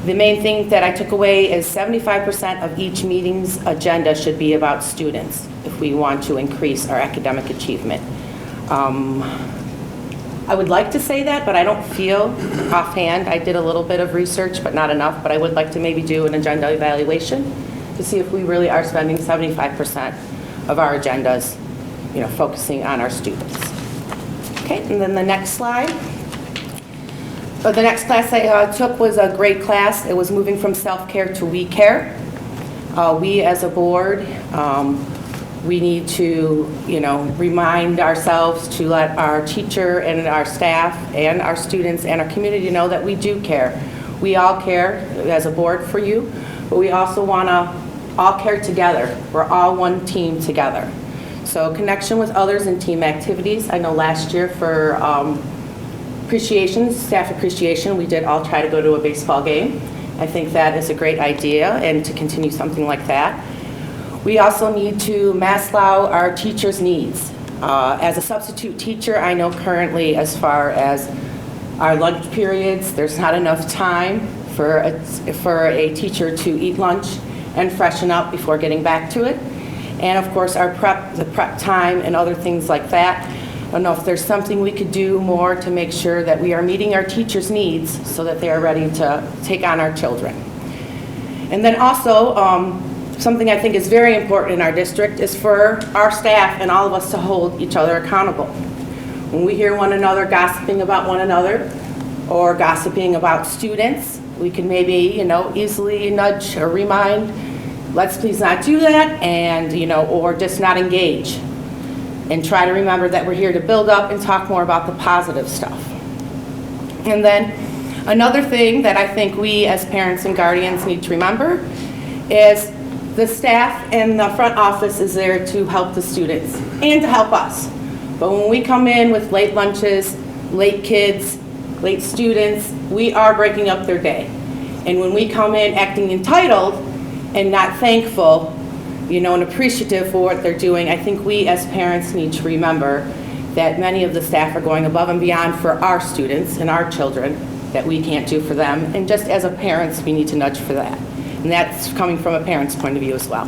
The main thing that I took away is 75% of each meeting's agenda should be about students if we want to increase our academic achievement. I would like to say that, but I don't feel offhand. I did a little bit of research, but not enough. But I would like to maybe do an agenda evaluation to see if we really are spending 75% of our agendas, focusing on our students. Okay, and then the next slide. The next class I took was a great class. It was moving from self-care to we care. We as a board, we need to, remind ourselves to let our teacher and our staff and our students and our community know that we do care. We all care as a board for you, but we also want to all care together. We're all one team together. So connection with others and team activities. I know last year for appreciation, staff appreciation, we did all try to go to a baseball game. I think that is a great idea, and to continue something like that. We also need to mass-allow our teachers' needs. As a substitute teacher, I know currently as far as our lunch periods, there's not enough time for a teacher to eat lunch and freshen up before getting back to it. And of course, the prep time and other things like that. I don't know if there's something we could do more to make sure that we are meeting our teachers' needs so that they are ready to take on our children. And then also, something I think is very important in our district is for our staff and all of us to hold each other accountable. When we hear one another gossiping about one another or gossiping about students, we can maybe, easily nudge or remind, let's please not do that, and, or just not engage. And try to remember that we're here to build up and talk more about the positive stuff. And then another thing that I think we as parents and guardians need to remember is the staff in the front office is there to help the students and to help us. But when we come in with late lunches, late kids, late students, we are breaking up their day. And when we come in acting entitled and not thankful, and appreciative for what they're doing, I think we as parents need to remember that many of the staff are going above and beyond for our students and our children that we can't do for them. And just as a parents, we need to nudge for that. And that's coming from a parent's point of view as well.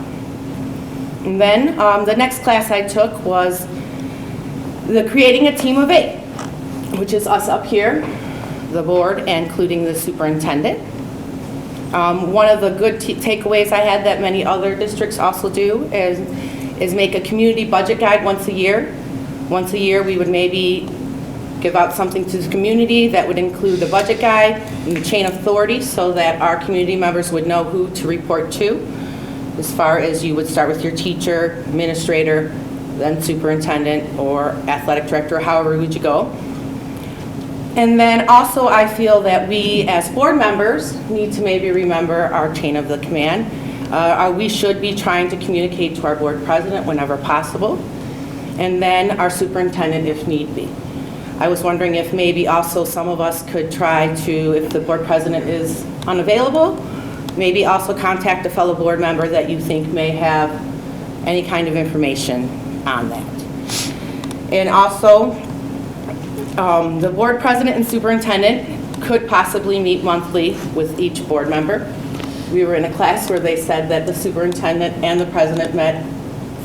And then the next class I took was the Creating a Team of 8, which is us up here, the board, including the superintendent. One of the good takeaways I had that many other districts also do is make a community budget guide once a year. Once a year, we would maybe give out something to the community that would include the budget guide and the chain of authority so that our community members would know who to report to. As far as you would start with your teacher, administrator, then superintendent or athletic director, however would you go. And then also I feel that we as board members need to maybe remember our chain of the command. We should be trying to communicate to our board president whenever possible, and then our superintendent if need be. I was wondering if maybe also some of us could try to, if the board president is unavailable, maybe also contact a fellow board member that you think may have any kind of information on that. And also, the board president and superintendent could possibly meet monthly with each board member. We were in a class where they said that the superintendent and the president met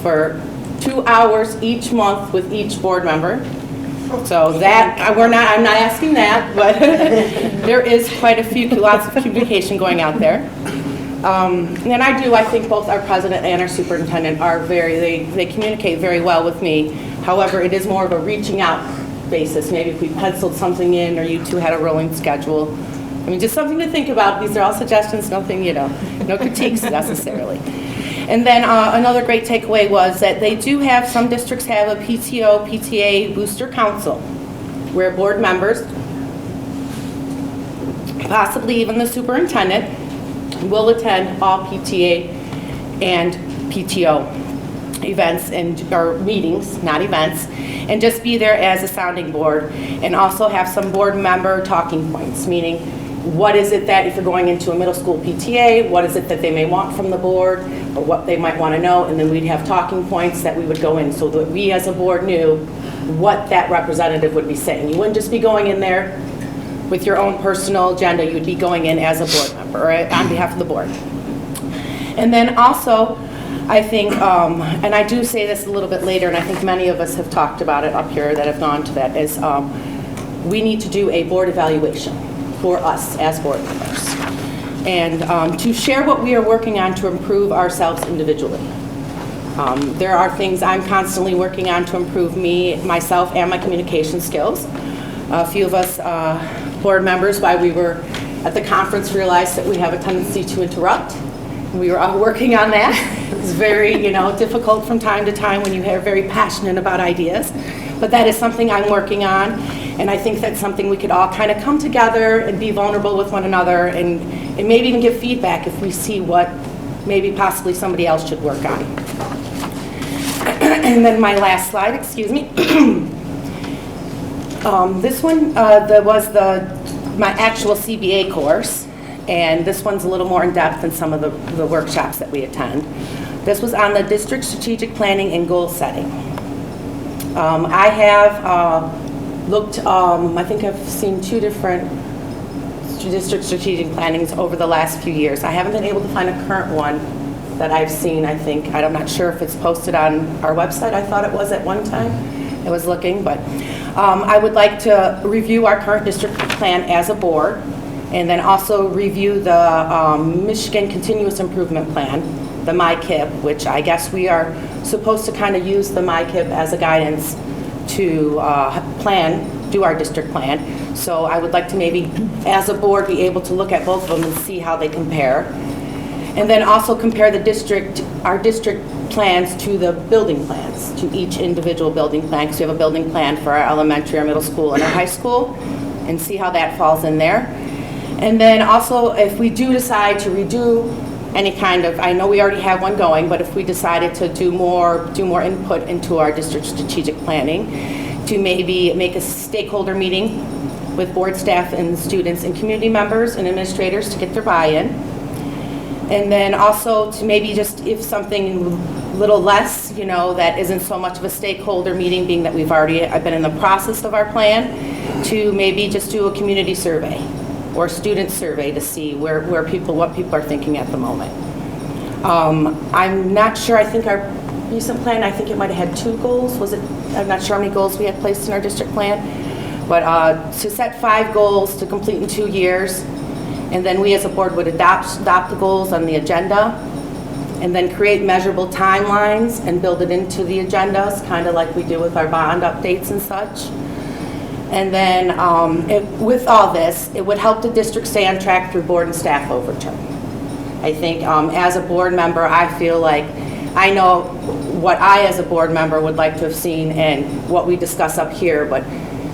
for 2 hours each month with each board member. So that, I'm not asking that, but there is quite lots of communication going out there. And I think both our president and our superintendent are they communicate very well with me. However, it is more of a reaching out basis. Maybe if we penciled something in or you two had a rolling schedule. I mean, just something to think about. These are all suggestions, nothing, no critiques necessarily. And then another great takeaway was that they do have, some districts have a PTO, PTA booster council where board members, possibly even the superintendent, will attend all PTA and PTO events or meetings, not events, and just be there as a sounding board, and also have some board member talking points, meaning what is it that if you're going into a middle school PTA, what is it that they may want from the board, or what they might want to know, and then we'd have talking points that we would go in so that we as a board knew what that representative would be saying. You wouldn't just be going in there with your own personal agenda. You would be going in as a board member, or on behalf of the board. And then also, I think, and I do say this a little bit later, and I think many of us have talked about it up here that have gone to that, is we need to do a board evaluation for us as board members. And to share what we are working on to improve ourselves individually. There are things I'm constantly working on to improve myself, and my communication skills. A few of us board members, while we were at the conference, realized that we have a tendency to interrupt. We were all working on that. It's very, difficult from time to time when you are very passionate about ideas. But that is something I'm working on, and I think that's something we could all kind of come together and be vulnerable with one another, and maybe even give feedback if we see what maybe possibly somebody else should work on. And then my last slide, excuse me. This one was my actual CBA course, and this one's a little more in-depth than some of the workshops that we attend. This was on the district strategic planning and goal setting. I have looked, I think I've seen 2 different district strategic plannings over the last few years. I haven't been able to find a current one that I've seen, I think. I'm not sure if it's posted on our website. I thought it was at one time. I was looking, but I would like to review our current district plan as a board, and then also review the Michigan Continuous Improvement Plan, the MyKIP, which I guess we are supposed to kind of use the MyKIP as a guidance to do our district plan. So I would like to maybe, as a board, be able to look at both of them and see how they compare. And then also compare our district plans to the building plans, to each individual building plan, because we have a building plan for our elementary, our middle school, and our high school, and see how that falls in there. And then also, if we do decide to redo any kind of, I know we already have one going, but if we decided to do more input into our district strategic planning, to maybe make a stakeholder meeting with board staff and students and community members and administrators to get their buy-in. And then also to maybe just, if something a little less, that isn't so much of a stakeholder meeting, being that I've been in the process of our plan, to maybe just do a community survey or student survey to see what people are thinking at the moment. I'm not sure, I think our recent plan, I think it might have had 2 goals. I'm not sure how many goals we had placed in our district plan, but to set 5 goals to complete in 2 years, and then we as a board would adopt the goals on the agenda, and then create measurable timelines and build it into the agendas, kind of like we do with our bond updates and such. And then with all this, it would help the district stay on track through board and staff overturn. I think as a board member, I feel like I know what I as a board member would like to have seen and what we discuss up here, but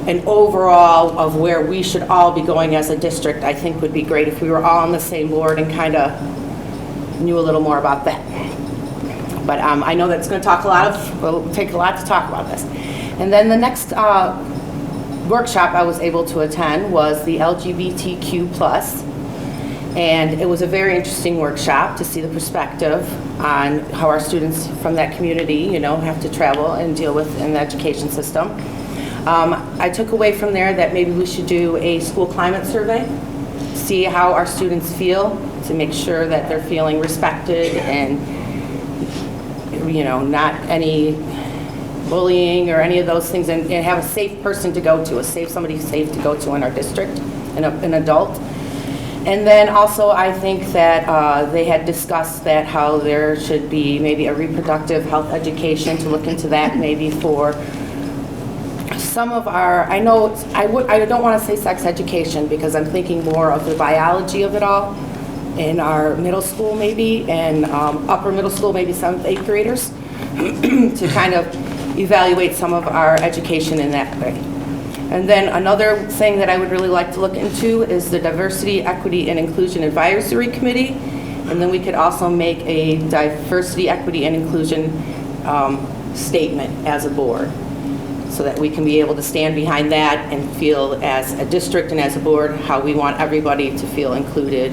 an overall of where we should all be going as a district, I think would be great if we were all on the same board and kind of knew a little more about that. But I know that's going to will take a lot to talk about this. And then the next workshop I was able to attend was the LGBTQ+, and it was a very interesting workshop to see the perspective on how our students from that community, have to travel and deal with in the education system. I took away from there that maybe we should do a school climate survey, see how our students feel, to make sure that they're feeling respected and, not any bullying or any of those things, and have a safe person to go to, somebody safe to go to in our district, an adult. And then also I think that they had discussed that how there should be maybe a reproductive health education, to look into that maybe for some of our, I don't want to say sex education, because I'm thinking more of the biology of it all in our middle school maybe, and upper middle school, maybe 7th, 8th graders, to kind of evaluate some of our education in that way. And then another thing that I would really like to look into is the Diversity, Equity, and Inclusion Advisory Committee. And then we could also make a diversity, equity, and inclusion statement as a board, so that we can be able to stand behind that and feel as a district and as a board how we want everybody to feel included.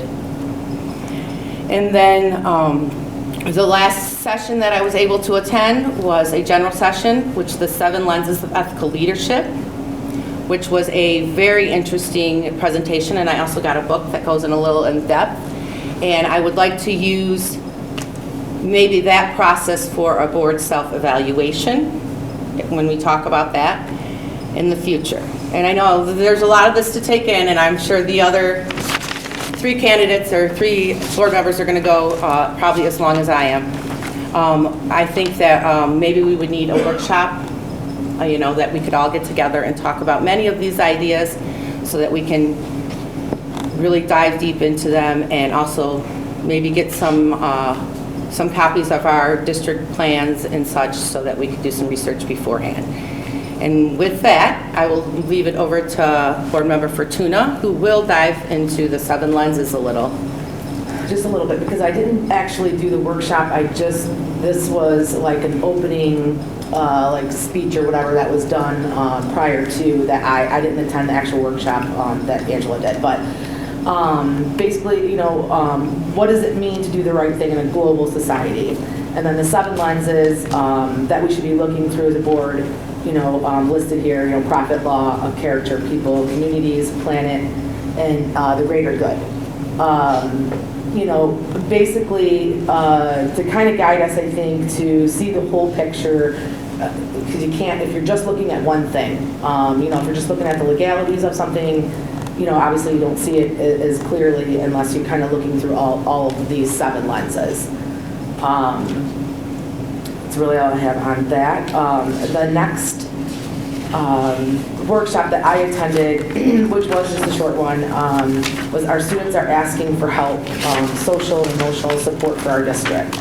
And then the last session that I was able to attend was a general session, which the 7 lenses of ethical leadership. which was a very interesting presentation, and I also got a book that goes in a little in depth. And I would like to use maybe that process for a board self-evaluation when we talk about that in the future. And I know there's a lot of this to take in, and I'm sure the other 3 candidates or 3 board members are going to go probably as long as I am. I think that maybe we would need a workshop, that we could all get together and talk about many of these ideas so that we can really dive deep into them, and also maybe get some copies of our district plans and such so that we could do some research beforehand. And with that, I will leave it over to Board Member Fortuna, who will dive into the 7 lenses a little. Just a little bit, because I didn't actually do the workshop. This was like an opening like speech or whatever that was done prior to that. I didn't attend the actual workshop that Angela did, but basically, what does it mean to do the right thing in a global society? And then the 7 lenses that we should be looking through as a board, listed here, profit law, of character, people, communities, planet, and the greater good. Basically to kind of guide us, I think, to see the whole picture, because you can't, if you're just looking at one thing, if you're just looking at the legalities of something, obviously you don't see it as clearly unless you're kind of looking through all of these 7 lenses. That's really all I have on that. The next workshop that I attended, which was just a short one, was our students are asking for help, social and emotional support for our district.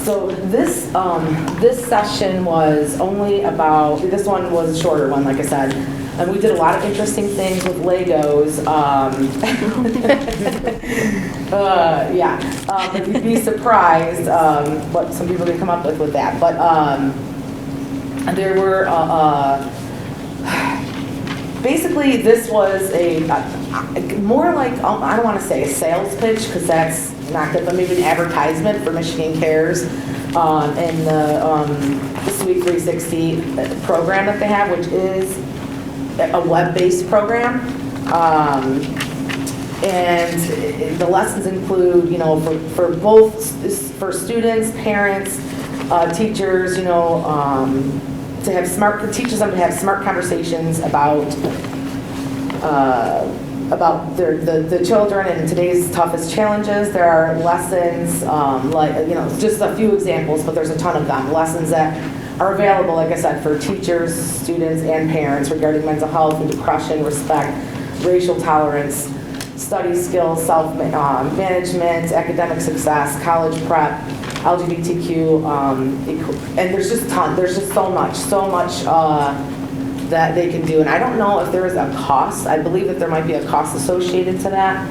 So this session was only about, this one was a shorter one, like I said, and we did a lot of interesting things with Legos. But you'd be surprised what some people can come up with that. But there were, basically this was a more like, I don't want to say a sales pitch, because that's not good, but maybe an advertisement for Michigan Cares and the Sweet 360 program that they have, which is a web-based program. And the lessons include, for both, for students, parents, teachers, to have teaches them to have smart conversations about the children and today's toughest challenges. There are lessons, just a few examples, but there's a ton of them. Lessons that are available, like I said, for teachers, students, and parents regarding mental health and depression, respect, racial tolerance, study skills, self-management, academic success, college prep, LGBTQ, and there's just so much that they can do. And I don't know if there is a cost. I believe that there might be a cost associated to that,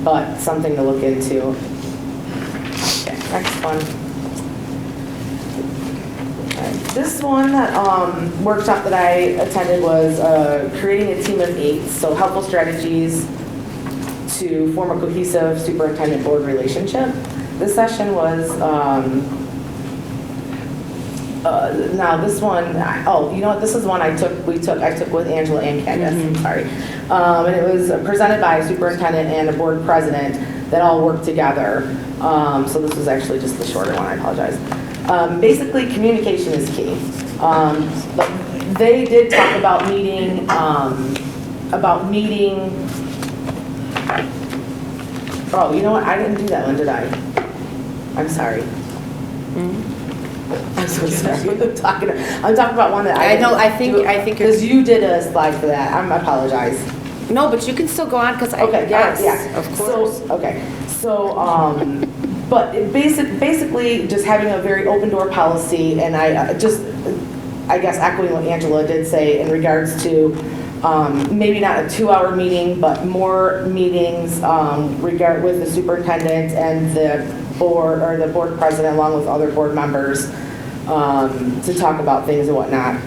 but something to look into. Okay, next one. This one, workshop that I attended was creating a team of 8, so helpful strategies to form a cohesive superintendent-board relationship. This session was, now this one, this is one I took with Angela and Candace, I'm sorry. And it was presented by a superintendent and a board president that all worked together. So this was actually just the shorter one, I apologize. Basically, communication is key. But they did talk about meeting, oh, you know what, I didn't do that one, did I? I'm sorry. I'm so sorry. I'm talking about one that I know. I think because you did a slide for that. I apologize. No, but you can still go on because yes, of course. But basically just having a very open door policy, and I guess echoing what Angela did say in regards to maybe not a 2-hour meeting, but more meetings with the superintendent and the board or the board president along with other board members to talk about things and whatnot.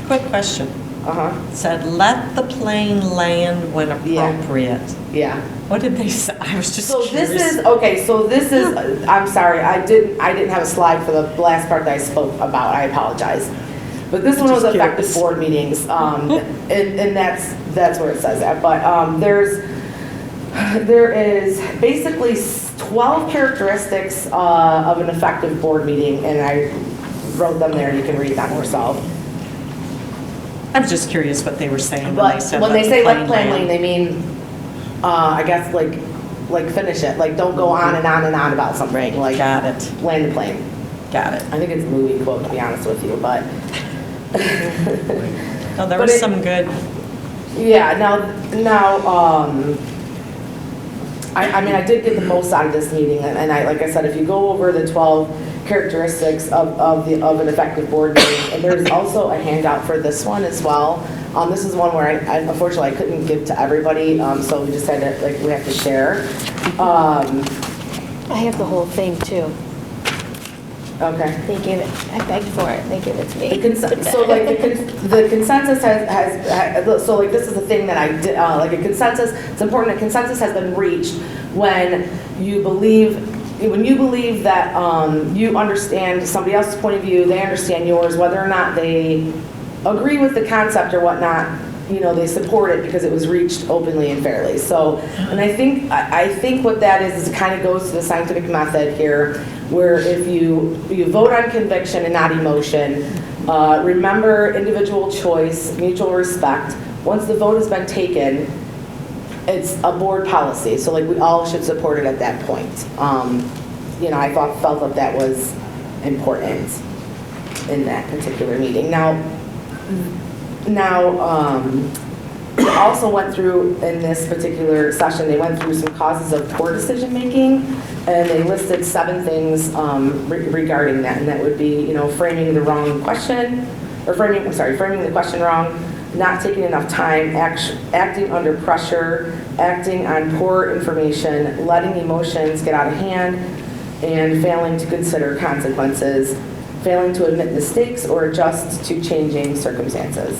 Quick question. Said, let the plane land when appropriate. Yeah. What did they say? I was just curious. This is, I'm sorry, I didn't have a slide for the last part that I spoke about. I apologize. But this one was Just effective curious. board meetings, and that's where it says that. But there is basically 12 characteristics of an effective board meeting, and I wrote them there, and you can read them yourself. I was just curious what they were saying when they But said. when they let's say play let plan land. lane, they mean, I guess, like finish it. Like, don't go on and on and on about something. Right, Like, got it. land the plane. Got it. I think it's a movie quote, to be honest with you, but. No, there But was it- some good, Yeah, I mean, I did get the most out of this meeting, and like I said, if you go over the 12 characteristics of an effective board meeting, and there's also a handout for this one as well. This is one where I unfortunately I couldn't give to everybody, so we just had to, like, we have to share. I have the whole thing too. Okay. They gave it, I begged for it, they gave it to me. So like the consensus has, so like this is the thing that I did, like a consensus, it's important, a consensus has been reached when you believe that you understand somebody else's point of view, they understand yours, whether or not they agree with the concept or whatnot, you know, they support it because it was reached openly and fairly. So, and I think what that is it kind of goes to the scientific method here, where if you vote on conviction and not emotion, remember individual choice, mutual respect. Once the vote has been taken, it's a board policy. So like we all should support it at that point. You know, I felt that was important in that particular meeting. Now, they also went through, in this particular session, they went through some causes of poor decision-making, and they listed 7 things regarding that, and that would be, you know, framing the wrong question, or framing the question wrong, not taking enough time, acting under pressure, acting on poor information, letting emotions get out of hand, and failing to consider consequences, failing to admit mistakes or adjust to changing circumstances.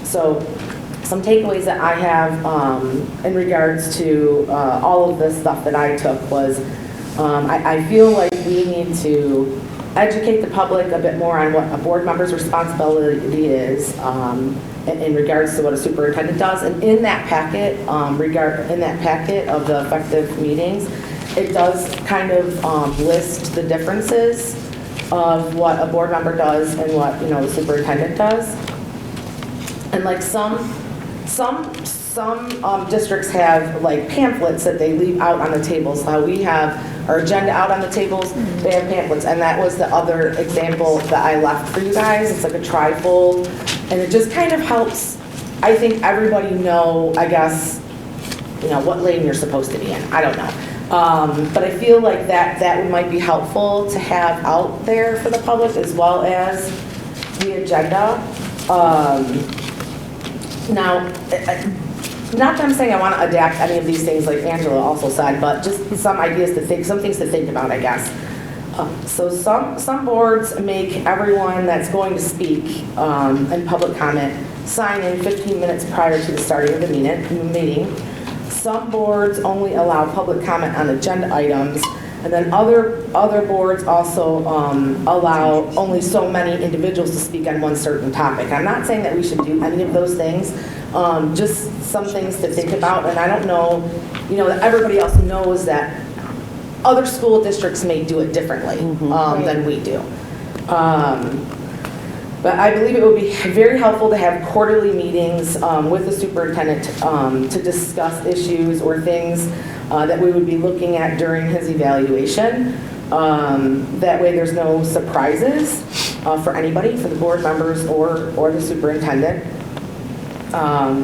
So some takeaways that I have in regards to all of this stuff that I took was I feel like we need to educate the public a bit more on what a board member's responsibility is in regards to what a superintendent does. And in that packet, of the effective meetings, it does kind of list the differences of what a board member does and what, you know, the superintendent does. And like some districts have like pamphlets that they leave out on the tables. How we have our agenda out on the tables, they have pamphlets. And that was the other example that I left for you guys. It's like a trifold, and it just kind of helps, I think, everybody know, I guess, you know, what lane you're supposed to be in. I don't know. But I feel like that might be helpful to have out there for the public, as well as the agenda. Now, not that I'm saying I want to adapt any of these things like Angela also said, but just some ideas to think, some things to think about, I guess. So some boards make everyone that's going to speak in public comment sign in 15 minutes prior to the starting of the meeting. Some boards only allow public comment on agenda items, and then other boards also allow only so many individuals to speak on one certain topic. I'm not saying that we should do any of those things, just some things to think about. And I don't know, you know, that everybody else knows that other school districts may do it differently than we do. But I believe it would be very helpful to have quarterly meetings with the superintendent to discuss issues or things that we would be looking at during his evaluation. That way there's no surprises for anybody, for the board members or the superintendent.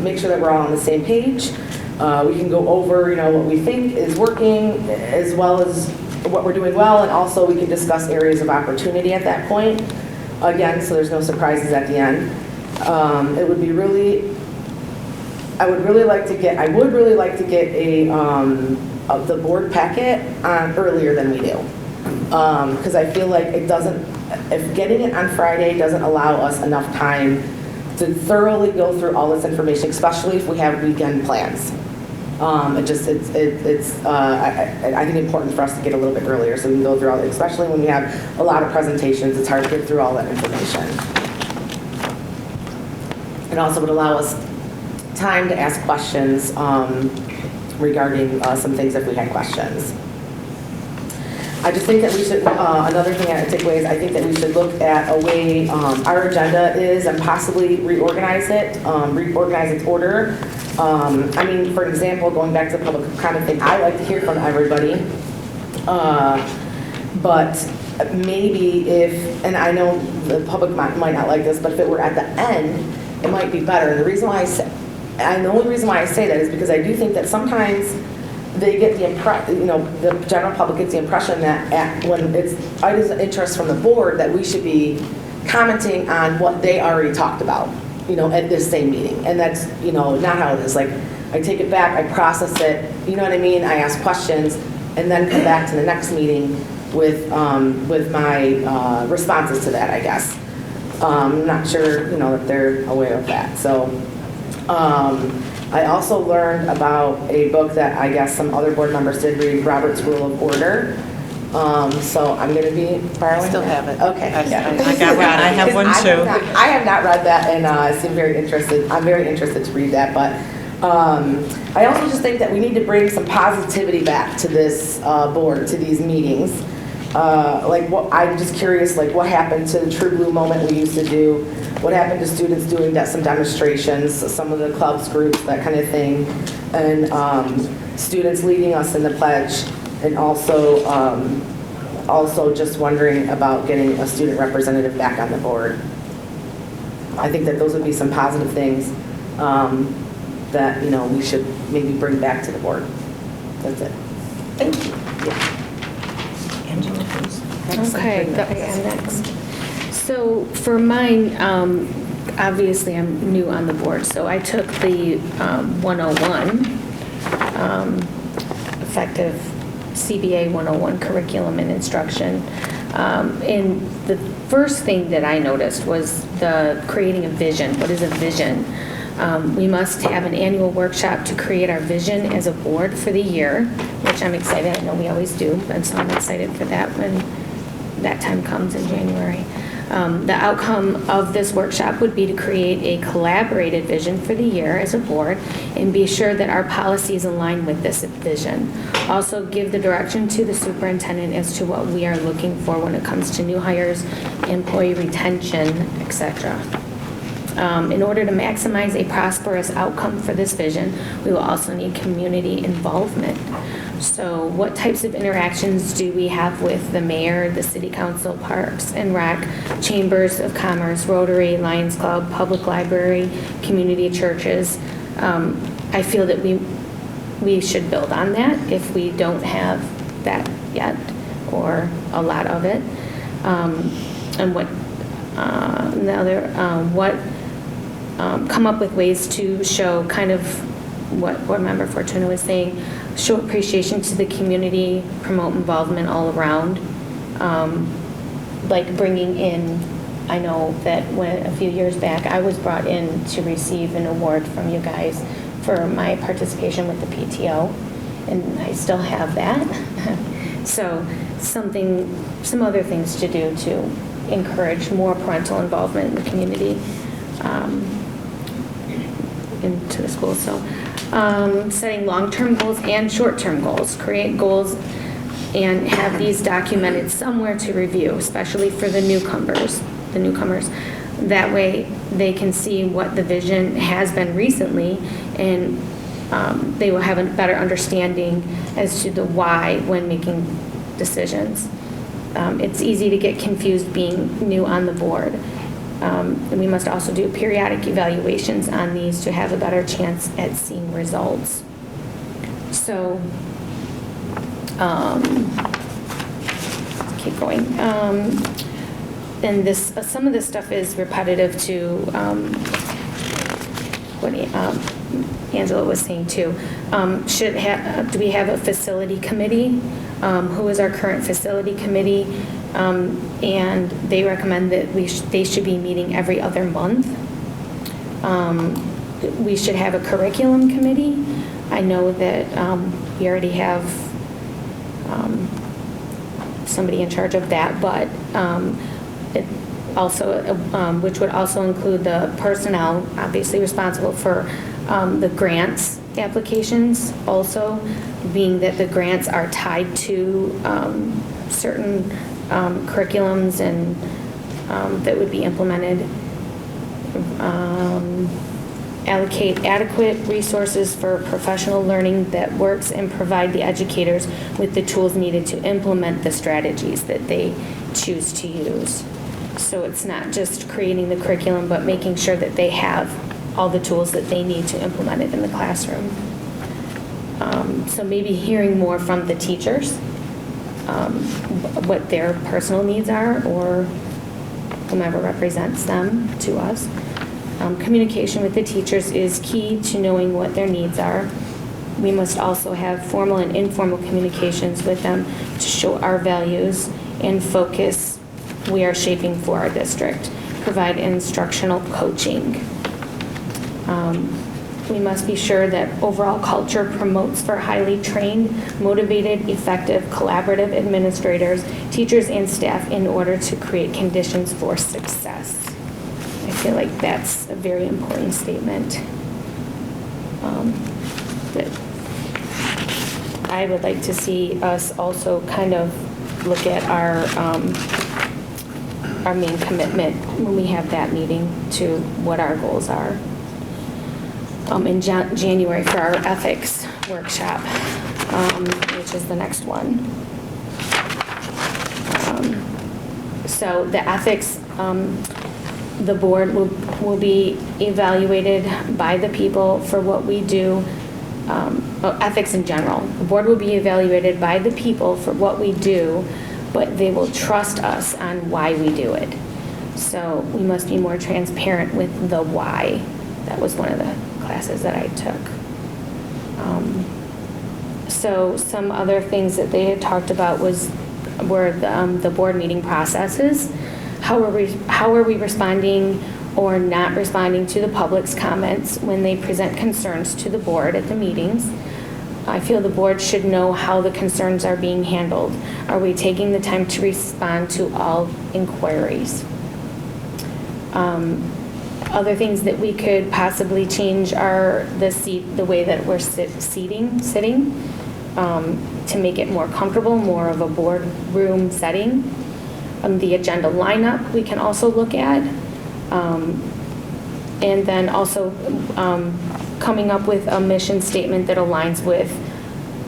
Make sure that we're all on the same page. We can go over, you know, what we think is working as well as what we're doing well, and also we can discuss areas of opportunity at that point. Again, so there's no surprises at the end. It would be really, I would really like to get the board packet on earlier than we do. Because I feel like it doesn't, if getting it on Friday doesn't allow us enough time to thoroughly go through all this information, especially if we have weekend plans. I think it's important for us to get a little bit earlier so we can go through all that, especially when we have a lot of presentations. It's hard to get through all that information. It also would allow us time to ask questions regarding some things if we had questions. I just think that we should, another thing I take away is I think that we should look at a way our agenda is and possibly reorganize its order. I mean, for example, going back to the public comment thing, I like to hear from everybody. But maybe if, and I know the public might not like this, but if it were at the end, it might be better. And the reason why the only reason why I say that is because I do think that sometimes they get the the general public gets the impression that when it's items of interest from the board, that we should be commenting on what they already talked about, at this same meeting. And that's, not how it is. Like, I take it back, I process it, you know what I mean? I ask questions, and then come back to the next meeting with my responses to that, I guess. I'm not sure, that they're aware of that. So, I also learned about a book that I guess some other board members did read, Robert's Rule of Order. So I'm going to be borrowing. Still have it. Okay. I have one too. I have not read that, and I seem very interested. I'm very interested to read that, but I also just think that we need to bring some positivity back to this board, to these meetings. I'm just curious, what happened to the True Blue moment we used to do? What happened to students doing some demonstrations, some of the clubs, groups, that kind of thing, and students leading us in the pledge, and also just wondering about getting a student representative back on the board. I think that those would be some positive things that we should maybe bring back to the board. That's it. Thank you. Okay, I am next. So for mine, obviously I'm new on the board, so I took the 101, effective CBA 101 curriculum and instruction. And the first thing that I noticed was the creating a vision. What is a vision? We must have an annual workshop to create our vision as a board for the year, which I'm excited. I know we always do, and so I'm excited for that when that time comes in January. The outcome of this workshop would be to create a collaborated vision for the year as a board and be sure that our policies align with this vision. Also give the direction to the superintendent as to what we are looking for when it comes to new hires, employee retention, etc. In order to maximize a prosperous outcome for this vision, we will also need community involvement. So what types of interactions do we have with the mayor, the city council, parks and rec, chambers of commerce, Rotary, Lions Club, public library, community churches? I feel that we should build on that if we don't have that yet, or a lot of it. And what come up with ways to show kind of what Board Member Fortuna was saying, show appreciation to the community, promote involvement all around. Like bringing in, I know that when a few years back I was brought in to receive an award from you guys for my participation with the PTO, and I still have that. So some other things to do to encourage more parental involvement in the community. Into the school. So setting long-term goals and short-term goals. Create goals and have these documented somewhere to review, especially for the newcomers. That way they can see what the vision has been recently, and they will have a better understanding as to the why when making decisions. It's easy to get confused being new on the board. And we must also do periodic evaluations on these to have a better chance at seeing results. So, keep going. And some of this stuff is repetitive to what Angela was saying too. Do we have a facility committee? Who is our current facility committee? And they recommend that they should be meeting every other month. We should have a curriculum committee. I know that we already have somebody in charge of that, but also, which would also include the personnel, obviously responsible for the grants applications, also being that the grants are tied to certain curriculums and that would be implemented. Allocate adequate resources for professional learning that works and provide the educators with the tools needed to implement the strategies that they choose to use. So it's not just creating the curriculum, but making sure that they have all the tools that they need to implement it in the classroom. So maybe hearing more from the teachers, what their personal needs are, or whomever represents them to us. Communication with the teachers is key to knowing what their needs are. We must also have formal and informal communications with them to show our values and focus we are shaping for our district. Provide instructional coaching. We must be sure that overall culture promotes for highly trained, motivated, effective, collaborative administrators, teachers, and staff in order to create conditions for success. I feel like that's a very important statement. That I would like to see us also kind of look at our main commitment when we have that meeting to what our goals are. In January for our ethics workshop, which is the next one. So the ethics, the board will be evaluated by the people for what we do. Ethics in general. The board will be evaluated by the people for what we do, but they will trust us on why we do it. So we must be more transparent with the why. That was one of the classes that I took. So some other things that they had talked about were the board meeting processes. How are we responding or not responding to the public's comments when they present concerns to the board at the meetings? I feel the board should know how the concerns are being handled. Are we taking the time to respond to all inquiries? Other things that we could possibly change are the way that we're sitting, to make it more comfortable, more of a boardroom setting. The agenda lineup we can also look at. And then also coming up with a mission statement that aligns with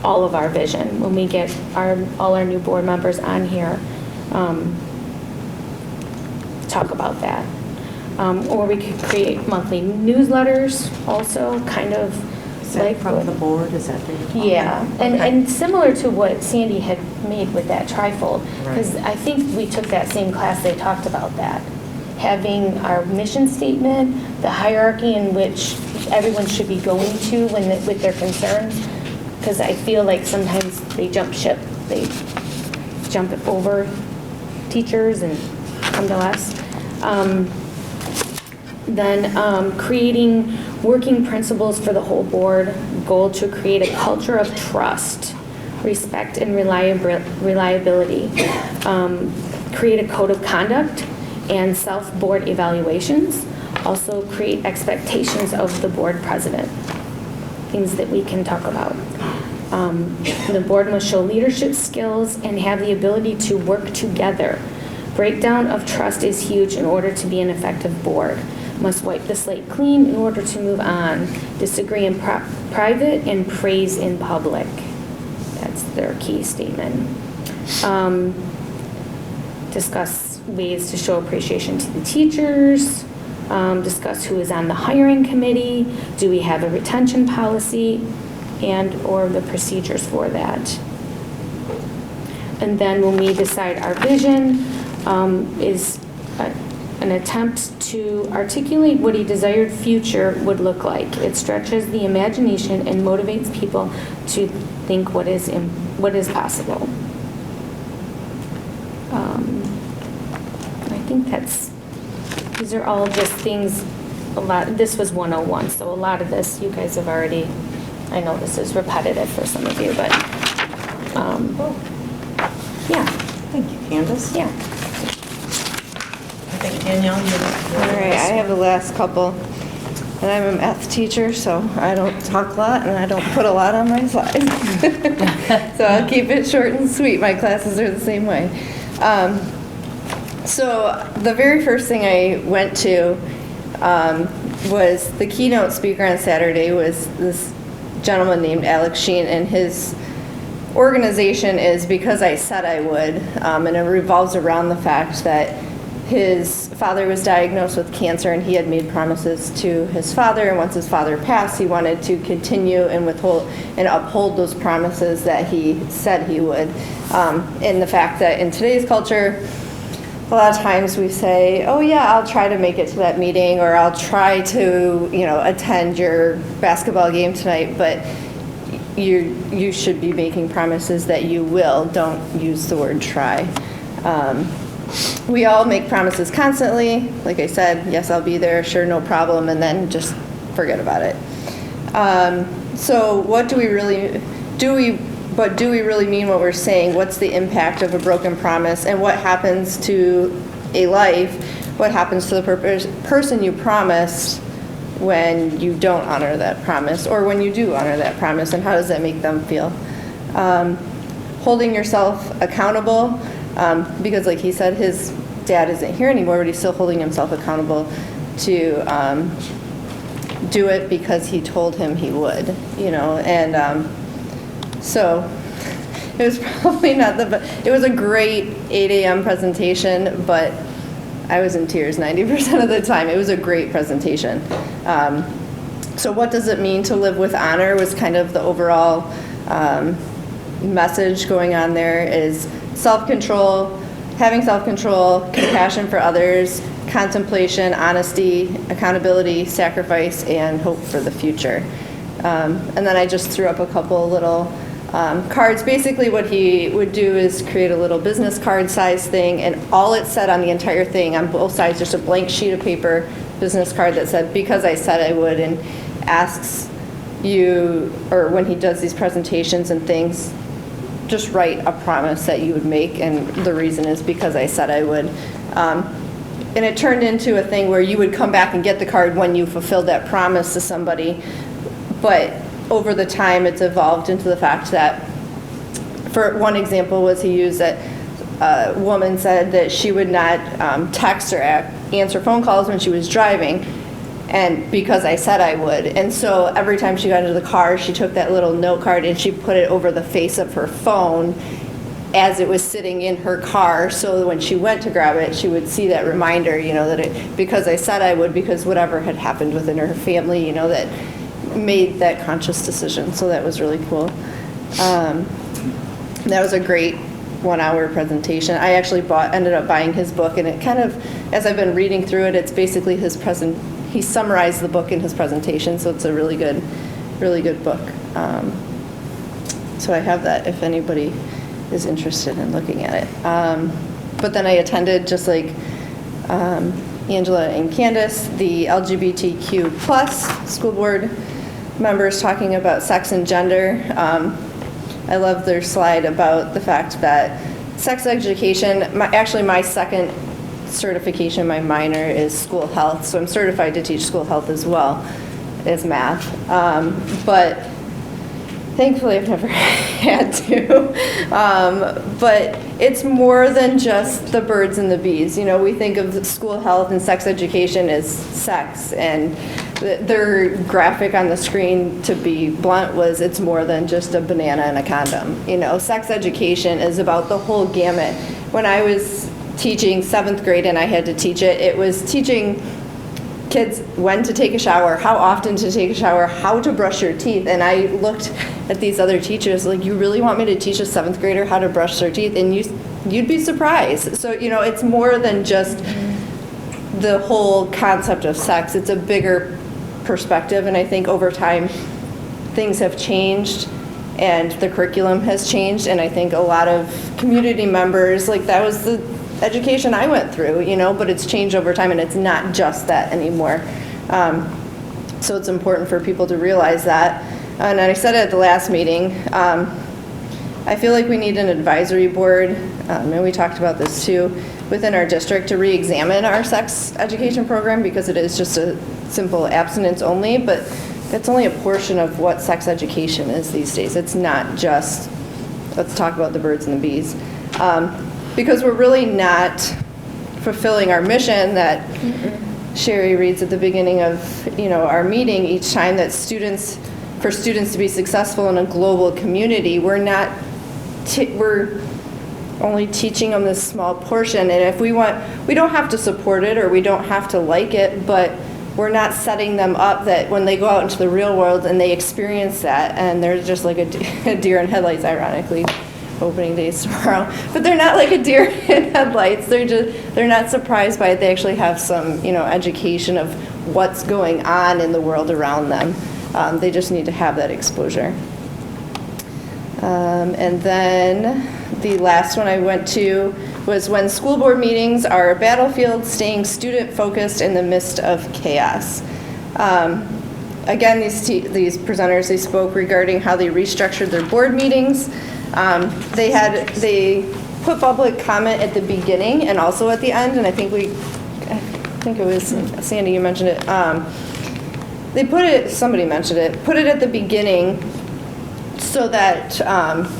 all of our vision. When we get all our new board members on here, talk about that. Or we could create monthly newsletters also, kind of like from the board, is that the? Yeah, and similar to what Sandy had made with that trifold, because I think we took that same class, they talked about that. Having our mission statement, the hierarchy in which everyone should be going to with their concerns, because I feel like sometimes they jump ship, they jump over teachers and come to us. Then creating working principles for the whole board, goal to create a culture of trust, respect, and reliability. Create a code of conduct and self-board evaluations. Also create expectations of the board president, things that we can talk about. The board must show leadership skills and have the ability to work together. Breakdown of trust is huge in order to be an effective board. Must wipe the slate clean in order to move on. Disagree in private and praise in public. That's their key statement. Discuss ways to show appreciation to the teachers. Discuss who is on the hiring committee. Do we have a retention policy and/or the procedures for that? And then when we decide our vision, is an attempt to articulate what a desired future would look like. It stretches the imagination and motivates people to think what is possible. I think these are all just things, this was 101, so a lot of this you guys have already, I know this is repetitive for some of you, but yeah. Thank you, Candace. Yeah. I think Danielle, you All right, I have the last couple. And I'm a math teacher, so I don't talk a lot and I don't put a lot on my slides. So I'll keep it short and sweet. My classes are the same way. So the very first thing I went to was the keynote speaker on Saturday was this gentleman named Alex Sheen, and his organization is Because I Said I Would, and it revolves around the fact that his father was diagnosed with cancer and he had made promises to his father, and once his father passed, he wanted to continue and uphold those promises that he said he would. And the fact that in today's culture, a lot of times we say, oh yeah, I'll try to make it to that meeting, or I'll try to, attend your basketball game tonight, but you should be making promises that you will. Don't use the word try. We all make promises constantly. Like I said, yes, I'll be there, sure, no problem, and then just forget about it. So what do we really mean what we're saying? What's the impact of a broken promise, and what happens to a life? What happens to the person you promised when you don't honor that promise, or when you do honor that promise, and how does that make them feel? Holding yourself accountable, because like he said, his dad isn't here anymore, but he's still holding himself accountable to do it because he told him he would, and so it was probably not it was a great 8 a.m. presentation, but I was in tears 90% of the time. It was a great presentation. So what does it mean to live with honor was kind of the overall message going on there is self-control, having self-control, compassion for others, contemplation, honesty, accountability, sacrifice, and hope for the future. And then I just threw up a couple little cards. Basically what he would do is create a little business card size thing, and all it said on the entire thing, on both sides, just a blank sheet of paper, business card that said, because I said I would, and asks you, or when he does these presentations and things, just write a promise that you would make, and the reason is because I said I would. And it turned into a thing where you would come back and get the card when you fulfilled that promise to somebody, but over the time it's evolved into the fact that, for one example was he used that a woman said that she would not text or answer phone calls when she was driving, and because I said I would. And so every time she got into the car, she took that little note card and she put it over the face of her phone as it was sitting in her car, so when she went to grab it, she would see that reminder, that because I said I would, because whatever had happened within her family, that made that conscious decision. So that was really cool. That was a great 1 hour presentation. I actually ended up buying his book, and it kind of, as I've been reading through it, it's basically he summarized the book in his presentation, so it's a really good book. So I have that if anybody is interested in looking at it. But then I attended, just like Angela and Candace, the LGBTQ plus school board members talking about sex and gender. I love their slide about the fact that sex education, my second certification, my minor is school health, so I'm certified to teach school health as well as math. But thankfully I've never had to. But it's more than just the birds and the bees. We think of school health and sex education as sex, and their graphic on the screen, to be blunt, was it's more than just a banana and a condom. Sex education is about the whole gamut. When I was teaching 7th grade and I had to teach it, it was teaching kids when to take a shower, how often to take a shower, how to brush your teeth. And I looked at these other teachers like, you really want me to teach a 7th grader how to brush their teeth? And you'd be surprised. So, it's more than just the whole concept of sex. It's a bigger perspective, and I think over time things have changed and the curriculum has changed, and I think a lot of community members, like, that was the education I went through, but it's changed over time, and it's not just that anymore. So it's important for people to realize that. And I said it at the last meeting, I feel like we need an advisory board, and we talked about this too, within our district to re-examine our sex education program because it is just a simple abstinence only, but that's only a portion of what sex education is these days. It's not just, let's talk about the birds and the bees. Because we're really not fulfilling our mission that Sherry reads at the beginning of, our meeting each time, that for students to be successful in a global community, we're only teaching them this small portion. And if we don't have to support it or we don't have to like it, but we're not setting them up that when they go out into the real world and they experience that, and they're just like a deer in headlights, ironically. Opening days tomorrow, but they're not like a deer in headlights. They're not surprised by it. They actually have some, education of what's going on in the world around them. They just need to have that exposure. And then the last one I went to was when school board meetings are a battlefield, staying student focused in the midst of chaos. Again, these presenters, they spoke regarding how they restructured their board meetings. They put public comment at the beginning and also at the end, and I think it was Sandy, you mentioned it. Somebody mentioned it, put it at the beginning so that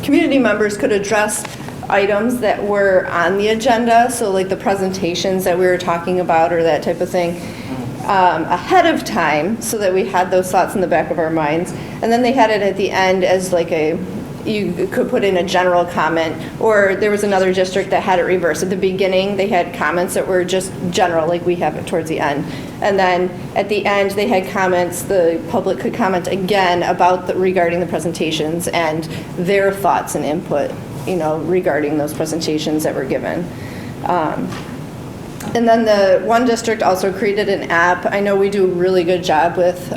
community members could address items that were on the agenda, so like the presentations that we were talking about or that type of thing, ahead of time, so that we had those thoughts in the back of our minds. And then they had it at the end as like you could put in a general comment, or there was another district that had it reversed. At the beginning, they had comments that were just general, like we have it towards the end. And then at the end, they had comments, the public could comment again about regarding the presentations and their thoughts and input, regarding those presentations that were given. And then the one district also created an app. I know we do a really good job with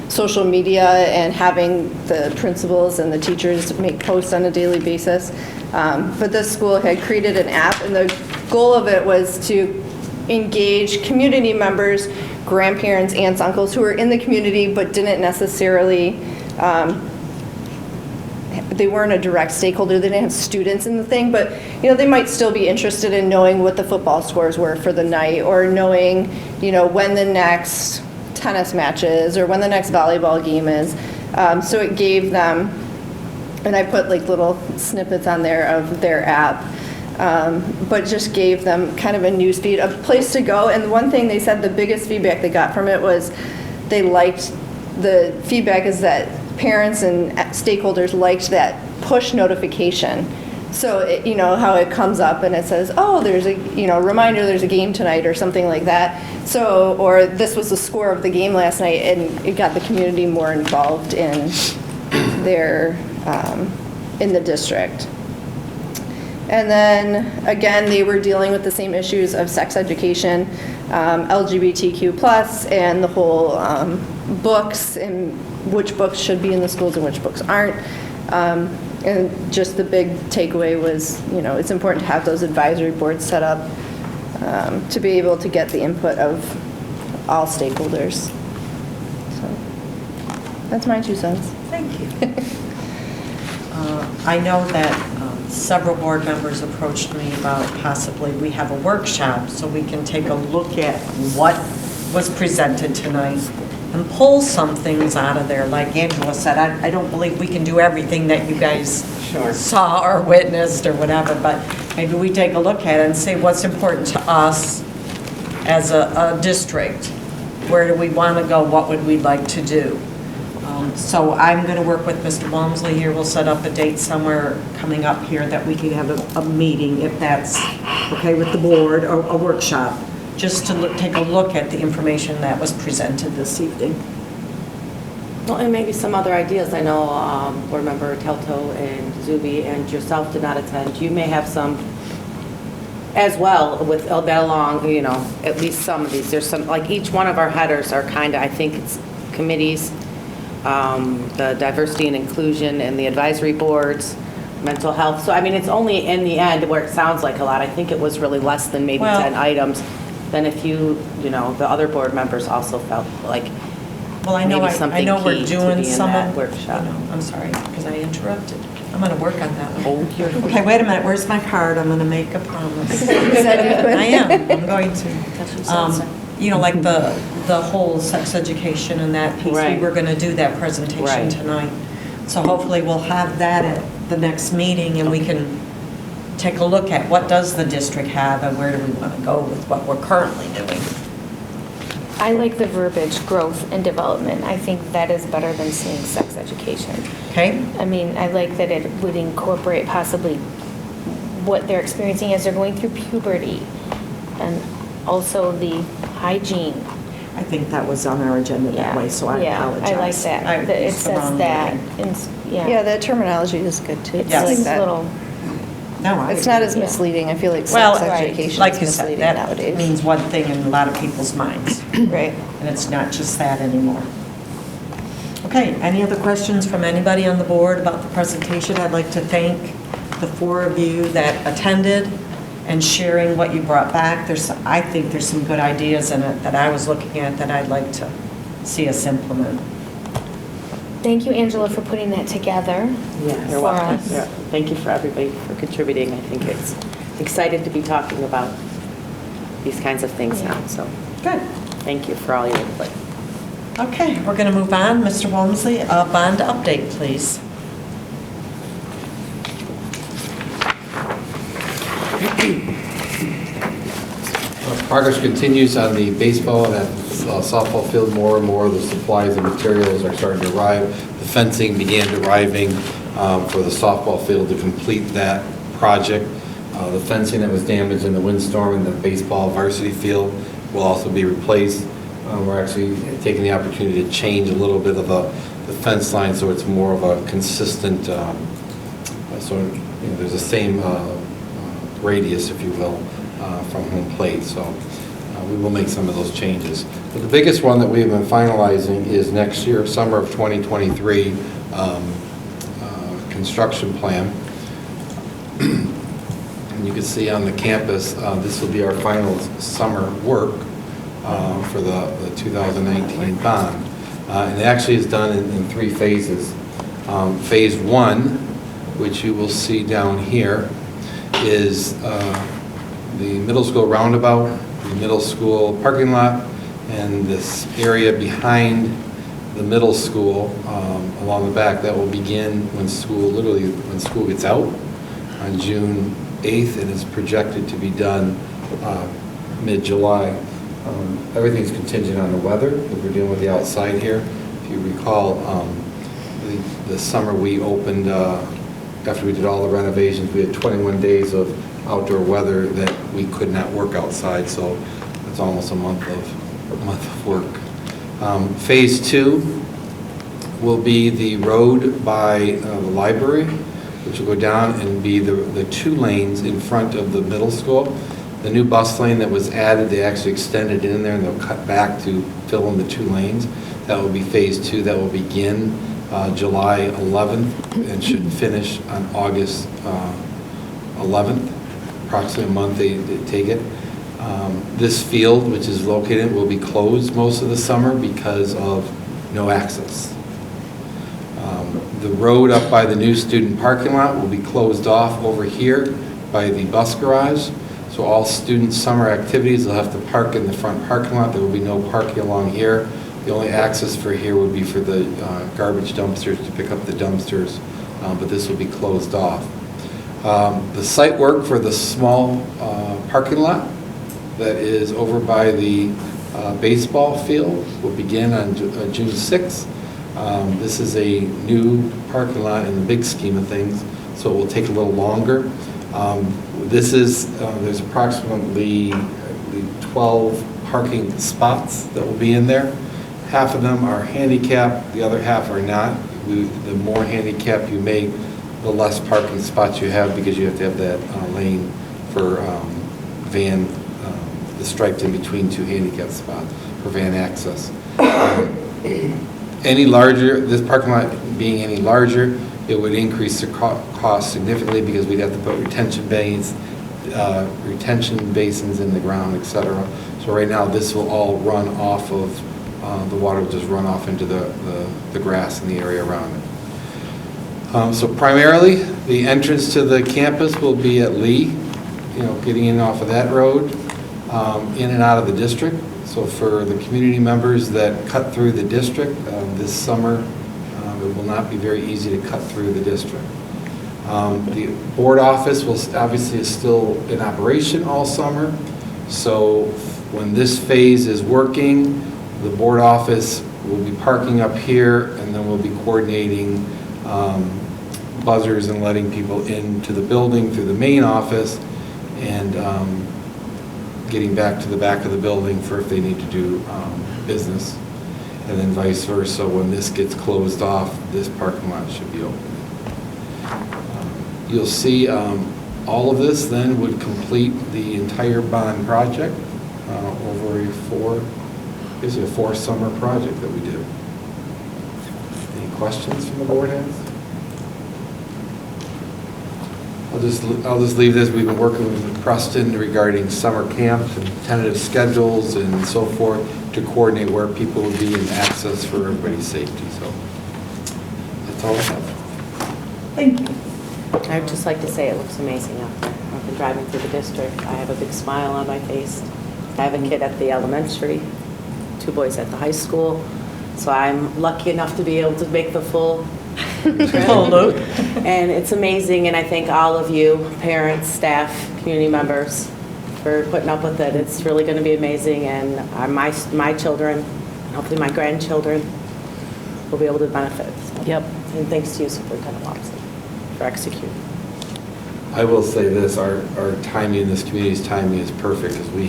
social media and having the principals and the teachers make posts on a daily basis. But this school had created an app, and the goal of it was to engage community members, grandparents, aunts, uncles who were in the community but didn't necessarily, they weren't a direct stakeholder, they didn't have students in the thing, but they might still be interested in knowing what the football scores were for the night, or knowing when the next tennis matches or when the next volleyball game is. So it gave them, and I put like little snippets on there of their app, but just gave them kind of a news feed, a place to go. And one thing they said, the biggest feedback they got from it was the feedback is that parents and stakeholders liked that push notification. So, how it comes up and it says, oh, there's a, reminder there's a game tonight or something like that. So, or this was the score of the game last night, and it got the community more involved in in the district. And then, again, they were dealing with the same issues of sex education, LGBTQ+, and the whole books, and which books should be in the schools and which books aren't. And just the big takeaway was, it's important to have those advisory boards set up to be able to get the input of all stakeholders. So that's my 2 cents. Thank you. I know that several board members approached me about possibly we have a workshop so we can take a look at what was presented tonight and pull some things out of there. Like Angela said, I don't believe we can do everything that you guys saw or witnessed or whatever, but maybe we take a look at it and say what's important to us as a district. Where do we want to go? What would we like to do? So I'm going to work with Mr. Walmsley here. We'll set up a date somewhere coming up here that we can have a meeting, if that's okay with the board, or a workshop, just to take a look at the information that was presented this evening. Well, and maybe some other ideas. I know board member Telto and Zuby and yourself did not attend. You may have some as well with that along, at least some of these. There's some, like each one of our headers are kind of, I think it's committees, the diversity and inclusion and the advisory boards, mental health. So, I mean, it's only in the end where it sounds like a lot. I think it was really less than maybe 10 items. Then if the other board members also felt like well, I know we're doing some of workshop. I'm sorry, because I interrupted. I'm going to work on that. Oh, you're. Okay, wait a minute, where's my card? I'm going to make a promise. I am, I'm going to. You know, like the whole sex education and that piece, we Right. were going to do that presentation Right. tonight. So hopefully we'll have that at the next meeting and we can take a look at what does the district have and where do we want to go with what we're currently doing. I like the verbiage, growth and development. I think that is better than saying sex education. Okay? I mean, I like that it would incorporate possibly what they're experiencing as they're going through puberty and also the hygiene. I think that was on our agenda that way, so I apologize. Yeah, I like that. That it used the says wrong that. wording. Yeah, that terminology is good too. It's I like like that. little. No, I It's not agree. as misleading. I feel like Well, sex education like is you said, misleading that nowadays. means one thing in a lot of people's minds. Right. And it's not just that anymore. Okay, any other questions from anybody on the board about the presentation? I'd like to thank the 4 of you that attended and sharing what you brought back. I think there's some good ideas in it that I was looking at that I'd like to see us implement. Thank you, Angela, for putting that together. Yeah, you're for welcome. us. Yeah, thank you for everybody for contributing. I think it's excited to be talking about these kinds of things now, so. Good. Thank you for all your input. Okay, we're going to move on. Mr. Walmsley, a bond update, please. Progress continues on the baseball and softball field. More and more of the supplies and materials are starting to arrive. The fencing began arriving for the softball field to complete that project. The fencing that was damaged in the windstorm in the baseball varsity field will also be replaced. We're actually taking the opportunity to change a little bit of the fence line so it's more of a consistent, so there's the same radius, if you will, from home plate. So we will make some of those changes. But the biggest one that we have been finalizing is next year, summer of 2023, construction plan. And you can see on the campus, this will be our final summer work for the 2019 bond. And it actually is done in 3 phases. Phase 1, which you will see down here, is the middle school roundabout, the middle school parking lot, and this area behind the middle school along the back. That will begin when school gets out on June 8th, and is projected to be done mid-July. Everything's contingent on the weather, because we're dealing with the outside here. If you recall, the summer we opened, after we did all the renovations, we had 21 days of outdoor weather that we could not work outside, so it's almost a month of work. Phase 2 will be the road by the library, which will go down and be the 2 lanes in front of the middle school. The new bus lane that was added, they actually extended in there and they'll cut back to fill in the 2 lanes. That will be phase 2. That will begin July 11th and should finish on August 11th. Approximately a month they take it. This field, which is located, will be closed most of the summer because of no access. The road up by the new student parking lot will be closed off over here by the bus garage. So all student summer activities will have to park in the front parking lot. There will be no parking along here. The only access for here would be for the garbage dumpsters to pick up the dumpsters, but this will be closed off. The site work for the small parking lot that is over by the baseball field will begin on June 6th. This is a new parking lot in the big scheme of things, so it will take a little longer. There's approximately 12 parking spots that will be in there. Half of them are handicapped, the other half are not. The more handicapped you make, the less parking spots you have, because you have to have that lane for van, the striped in between 2 handicap spots for van access. Any larger, this parking lot being any larger, it would increase the cost significantly, because we'd have to put retention basins in the ground, etc. So right now, this will all run off of, the water will just run off into the grass in the area around it. So primarily, the entrance to the campus will be at Lee, getting in off of that road, in and out of the district. So for the community members that cut through the district this summer, it will not be very easy to cut through the district. The board office obviously is still in operation all summer. So when this phase is working, the board office will be parking up here, and then we'll be coordinating buzzers and letting people into the building through the main office, and getting back to the back of the building for if they need to do business. And then vice versa, when this gets closed off, this parking lot should be open. You'll see all of this then would complete the entire bond project over basically a 4-summer project that we did. Any questions from the board heads? I'll just leave this. We've been working with Preston regarding summer camps and tentative schedules and so forth to coordinate where people will be and access for everybody's safety. So that's all I have. Thank you. I'd just like to say it looks amazing out there. I've been driving through the district. I have a big smile on my face. I have a kid at the elementary, 2 boys at the high school. So I'm lucky enough to be able to make the full loop. And it's amazing, and I thank all of you, parents, staff, community members, for putting up with it. It's really going to be amazing, and my children, and hopefully my grandchildren, will be able to benefit. So, Yep. And thanks to you, Superintendent Watson, for executing. I will say this, our timing, this community's timing is perfect as we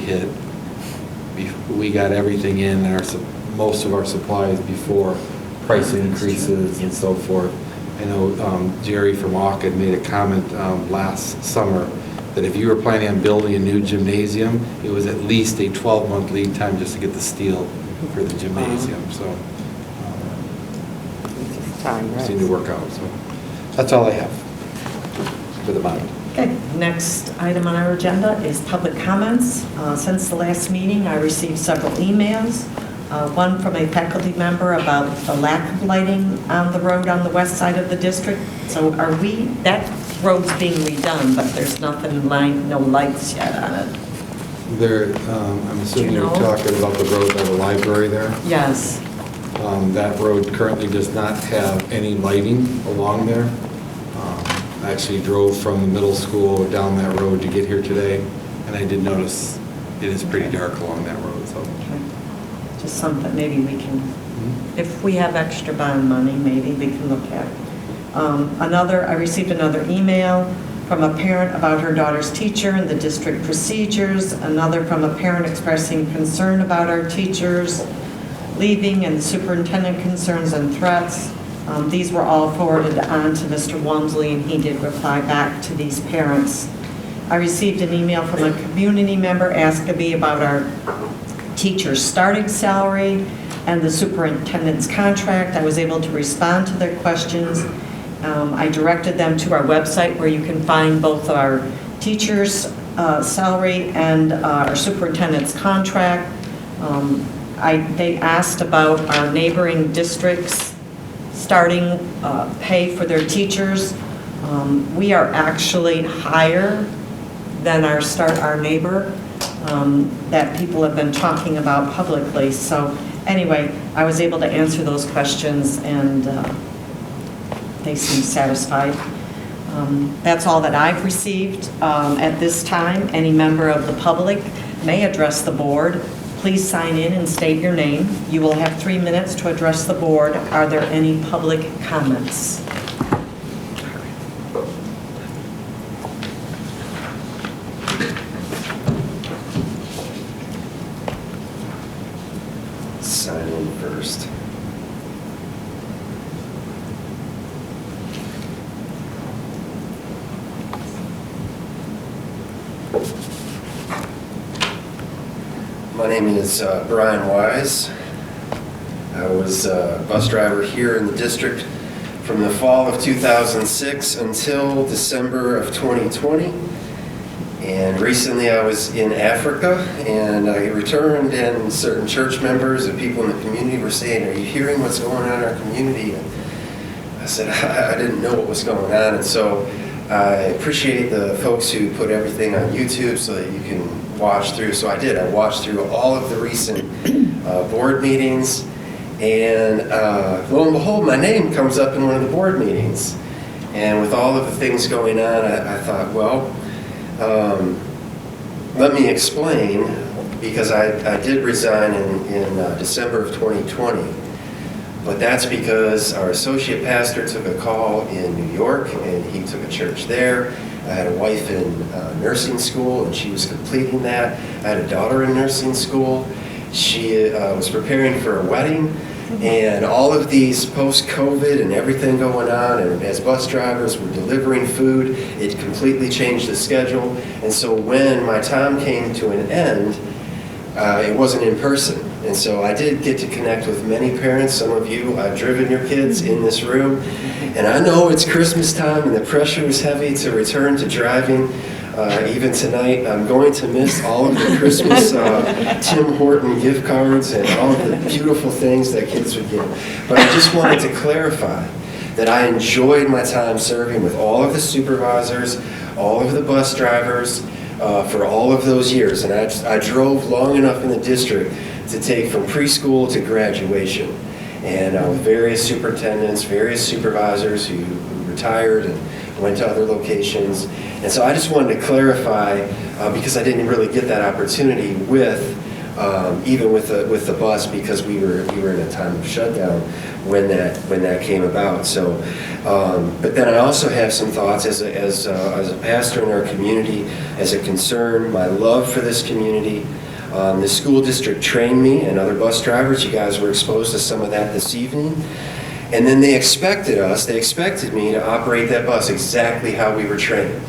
got everything in and most of our supplies before price increases and so forth. I know Jerry from AUK had made a comment last summer that if you were planning on building a new gymnasium, it was at least a 12-month lead time just to get the steel for the gymnasium. So it seemed to work out. So that's all I have for the bond. Okay, next item on our agenda is public comments. Since the last meeting, I received several emails. One from a faculty member about the lack of lighting on the road on the west side of the district. So that road's being redone, but there's no lights yet on it. I'm assuming you're talking about the road by the library there? Yes. That road currently does not have any lighting along there. I actually drove from the middle school down that road to get here today, and I did notice it is pretty dark along that road. So. Okay. Just something maybe we can, if we have extra bond money, maybe we can look at. I received another email from a parent about her daughter's teacher and the district procedures. Another from a parent expressing concern about our teachers leaving and superintendent concerns and threats. These were all forwarded on to Mr. Walmsley, and he did reply back to these parents. I received an email from a community member asking me about our teacher's starting salary and the superintendent's contract. I was able to respond to their questions. I directed them to our website where you can find both our teacher's salary and our superintendent's contract. They asked about our neighboring districts starting pay for their teachers. We are actually higher than our neighbor that people have been talking about publicly. So anyway, I was able to answer those questions, and they seem satisfied. That's all that I've received at this time. Any member of the public may address the board. Please sign in and state your name. You will have 3 minutes to address the board. Are there any public comments? Sign in first. My name is Brian Wise. I was a bus driver here in the district from the fall of 2006 until December of 2020. And recently I was in Africa, and I returned, and certain church members and people in the community were saying, "Are you hearing what's going on in our community?" And I said, I didn't know what was going on. And so I appreciate the folks who put everything on YouTube so that you can watch through. So I did. I watched through all of the recent board meetings. And lo and behold, my name comes up in one of the board meetings. And with all of the things going on, I thought, well, let me explain, because I did resign in December of 2020. But that's because our associate pastor took a call in New York, and he took a church there. I had a wife in nursing school, and she was completing that. I had a daughter in nursing school. She was preparing for a wedding, and all of these post-COVID and everything going on, and as bus drivers were delivering food, it completely changed the schedule. And so when my time came to an end, it wasn't in person. And so I did get to connect with many parents. Some of you, I've driven your kids in this room. And I know it's Christmas time and the pressure is heavy to return to driving. Even tonight, I'm going to miss all of the Christmas Tim Horton gift cards and all of the beautiful things that kids would get. But I just wanted to clarify that I enjoyed my time serving with all of the supervisors, all of the bus drivers, for all of those years. And I drove long enough in the district to take from preschool to graduation. And with various superintendents, various supervisors who retired and went to other locations. And so I just wanted to clarify, because I didn't really get that opportunity with, even with the bus, because we were in a time of shutdown when that came about. So, but then I also have some thoughts as a pastor in our community, as a concern, my love for this community. The school district trained me and other bus drivers. You guys were exposed to some of that this evening. And then they expected me to operate that bus exactly how we were trained.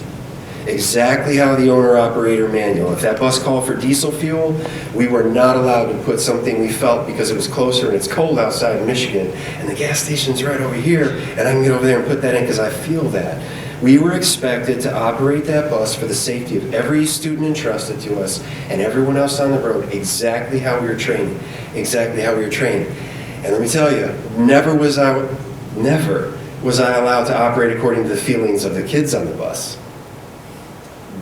Exactly how the owner-operator manual. If that bus called for diesel fuel, we were not allowed to put something we felt because it was closer and it's cold outside in Michigan, and the gas station's right over here, and I can get over there and put that in because I feel that. We were expected to operate that bus for the safety of every student entrusted to us and everyone else on the road exactly how we were trained. Exactly how we were trained. And let me tell you, never was I allowed to operate according to the feelings of the kids on the bus.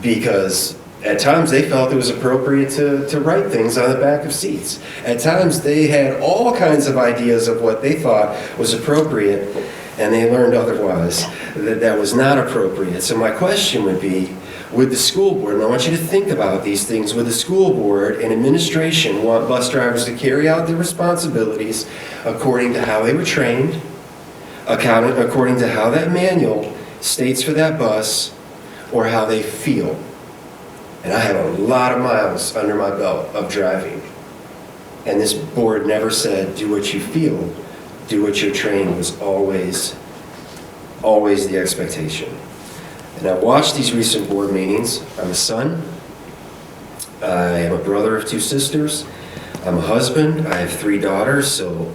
Because at times they felt it was appropriate to write things on the back of seats. At times they had all kinds of ideas of what they thought was appropriate, and they learned otherwise, that was not appropriate. So my question would be, would the school board, and I want you to think about these things, would the school board and administration want bus drivers to carry out their responsibilities according to how they were trained, according to how that manual states for that bus, or how they feel? And I have a lot of miles under my belt of driving. And this board never said, do what you feel, do what you're trained, was always the expectation. And I watched these recent board meetings. I'm a son. I am a brother of 2 sisters. I'm a husband. I have 3 daughters. So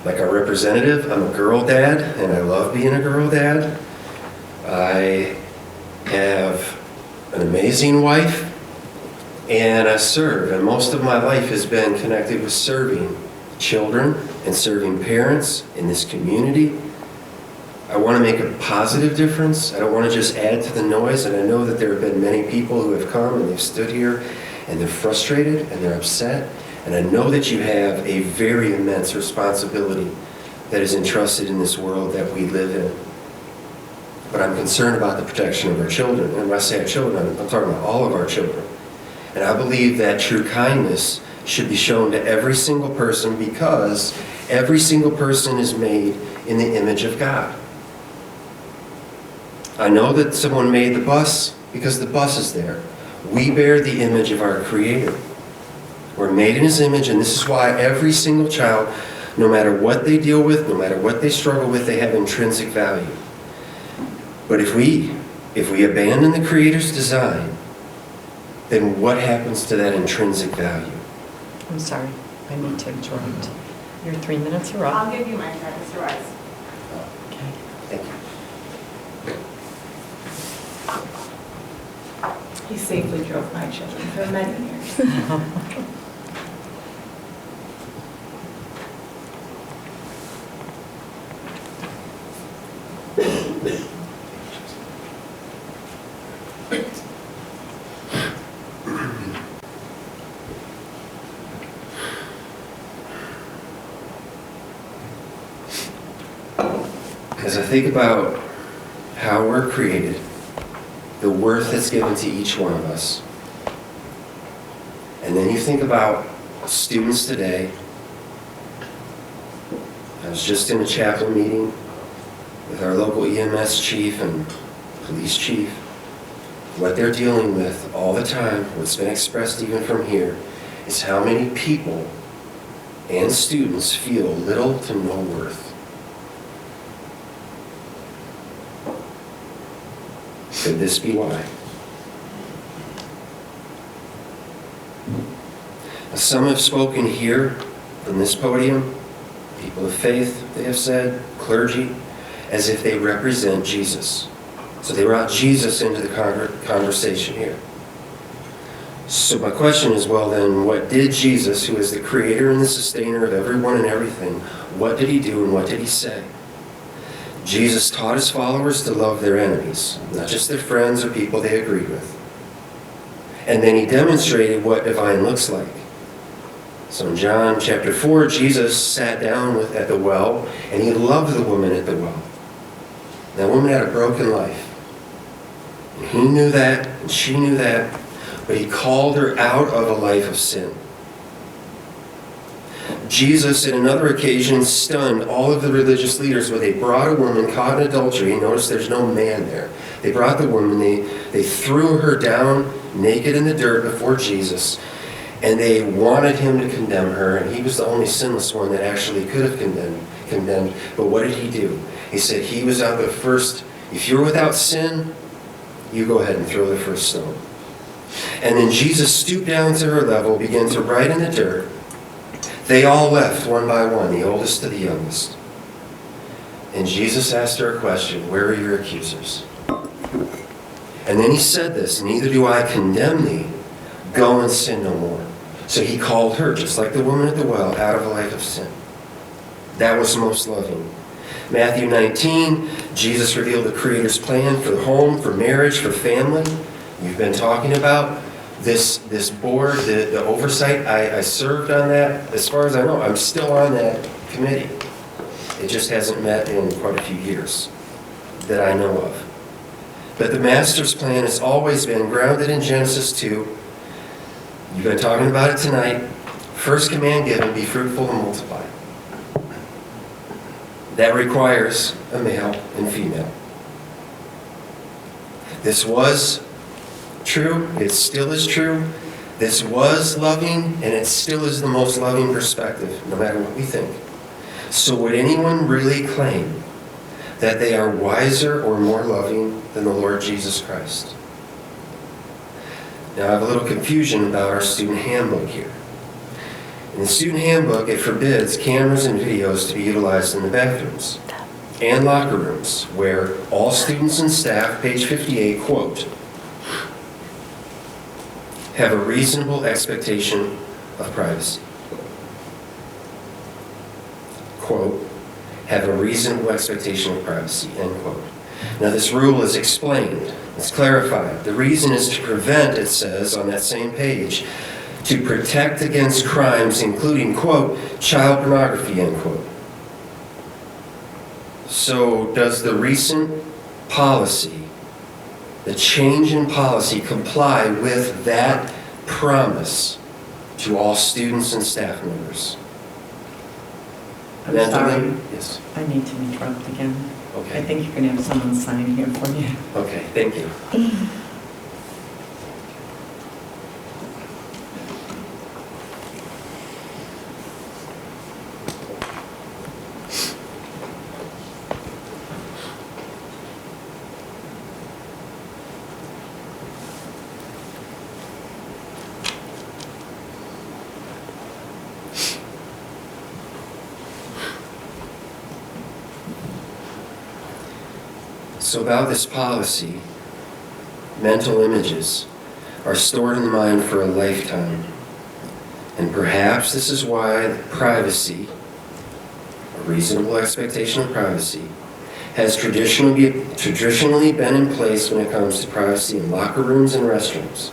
like our representative, I'm a girl dad, and I love being a girl dad. I have an amazing wife, and I serve, and most of my life has been connected with serving children and serving parents in this community. I want to make a positive difference. I don't want to just add to the noise, and I know that there have been many people who have come and they've stood here and they're frustrated and they're upset, and I know that you have a very immense responsibility that is entrusted in this world that we live in. But I'm concerned about the protection of our children. And when I say our children, I'm talking about all of our children. And I believe that true kindness should be shown to every single person, because every single person is made in the image of God. I know that someone made the bus because the bus is there. We bear the image of our Creator. We're made in His image, and this is why every single child, no matter what they deal with, no matter what they struggle with, they have intrinsic value. But if we abandon the Creator's design, then what happens to that intrinsic value? I'm sorry, I need to interrupt. Your 3 minutes are up. I'll give you my card, Mr. Wise. Okay. Thank you. He safely drove my children for many years. As I think about how we're created, the worth that's given to each one of us, and then you think about students today. I was just in a chaplain meeting with our local EMS chief and police chief. What they're dealing with all the time, what's been expressed even from here, is how many people and students feel little to no worth. Could this be why? Some have spoken here from this podium, people of faith, they have said, clergy, as if they represent Jesus. So they brought Jesus into the conversation here. So my question is, well then, what did Jesus, who is the creator and the sustainer of everyone and everything, what did he do and what did he say? Jesus taught his followers to love their enemies, not just their friends or people they agreed with. And then he demonstrated what divine looks like. So in John chapter 4, Jesus sat down at the well, and he loved the woman at the well. That woman had a broken life. And he knew that, and she knew that, but he called her out of a life of sin. Jesus, at another occasion, stunned all of the religious leaders when they brought a woman caught in adultery. Notice there's no man there. They brought the woman, they threw her down naked in the dirt before Jesus, and they wanted him to condemn her, and he was the only sinless one that actually could have condemned. But what did he do? He said he was out the first. If you're without sin, you go ahead and throw the first stone. And then Jesus stooped down to her level, began to write in the dirt. They all left one by one, the oldest to the youngest. And Jesus asked her a question, where are your accusers? And then he said this, neither do I condemn thee, go and sin no more. So he called her, just like the woman at the well, out of a life of sin. That was most loving. Matthew 19, Jesus revealed the Creator's plan for the home, for marriage, for family. You've been talking about this board, the oversight. I served on that. As far as I know, I'm still on that committee. It just hasn't met in quite a few years that I know of. But the Master's plan has always been grounded in Genesis 2. You've been talking about it tonight. First command given, be fruitful and multiply. That requires a male and female. This was true, it still is true. This was loving, and it still is the most loving perspective, no matter what we think. So would anyone really claim that they are wiser or more loving than the Lord Jesus Christ? Now I have a little confusion about our student handbook here. In the student handbook, it forbids cameras and videos to be utilized in the bathrooms and locker rooms, where all students and staff, page 58, quote, have a reasonable expectation of privacy. Quote, have a reasonable expectation of privacy, end quote. Now this rule is explained, it's clarified. The reason is to prevent, it says on that same page, to protect against crimes including, quote, child pornography, end quote. So does the recent policy, the change in policy, comply with that promise to all students and staff members? I'm Mentally? sorry. Yes. I need to interrupt again. Okay. I think you're going to have someone sign here for you. Okay, thank you. So about this policy, mental images are stored in the mind for a lifetime. And perhaps this is why privacy, a reasonable expectation of privacy, has traditionally been in place when it comes to privacy in locker rooms and restrooms.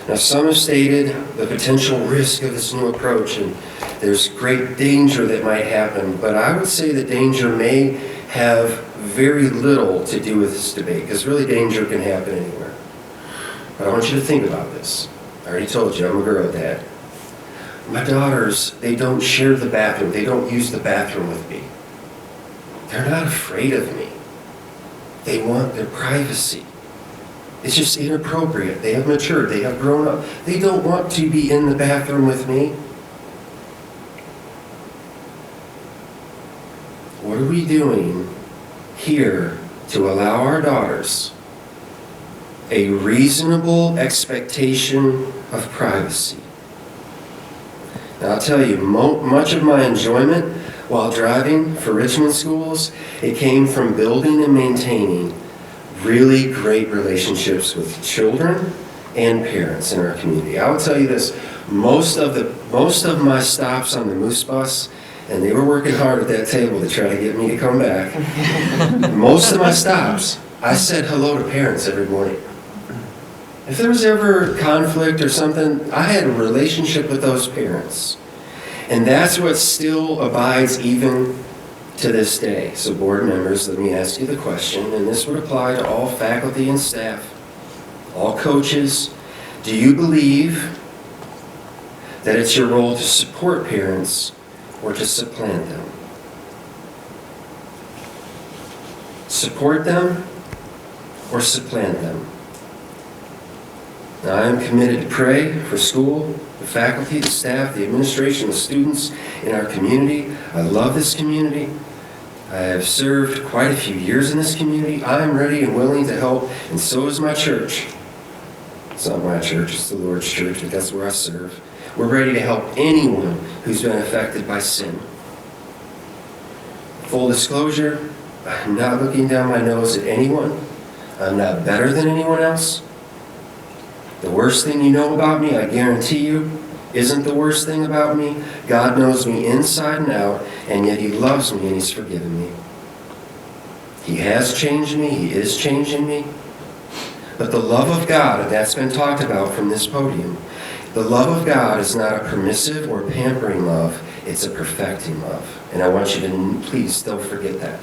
Now, some have stated the potential risk of this new approach, and there's great danger that might happen, but I would say the danger may have very little to do with this debate, because really danger can happen anywhere. But I want you to think about this. I already told you, I'm a girl dad. My daughters, they don't share the bathroom. They don't use the bathroom with me. They're not afraid of me. They want their privacy. It's just inappropriate. They have matured. They have grown up. They don't want to be in the bathroom with me. What are we doing here to allow our daughters a reasonable expectation of privacy? Now, I'll tell you, much of my enjoyment while driving for Richmond schools, it came from building and maintaining really great relationships with children and parents in our community. I will tell you this, most of my stops on the Moose bus, and they were working hard at that table to try to get me to come back, most of my stops, I said hello to parents every morning. If there was ever conflict or something, I had a relationship with those parents. And that's what still abides even to this day. So board members, let me ask you the question, and this would apply to all faculty and staff, all coaches. Do you believe that it's your role to support parents or to supplant them? Support them or supplant them? Now, I am committed to pray for school, the faculty, the staff, the administration, the students in our community. I love this community. I have served quite a few years in this community. I am ready and willing to help, and so is my church. It's not my church, it's the Lord's church, but that's where I serve. We're ready to help anyone who's been affected by sin. Full disclosure, I'm not looking down my nose at anyone. I'm not better than anyone else. The worst thing you know about me, I guarantee you, isn't the worst thing about me. God knows me inside and out, and yet He loves me and He's forgiven me. He has changed me, He is changing me. But the love of God, and that's been talked about from this podium, the love of God is not a permissive or pampering love, it's a perfecting love. And I want you to please don't forget that.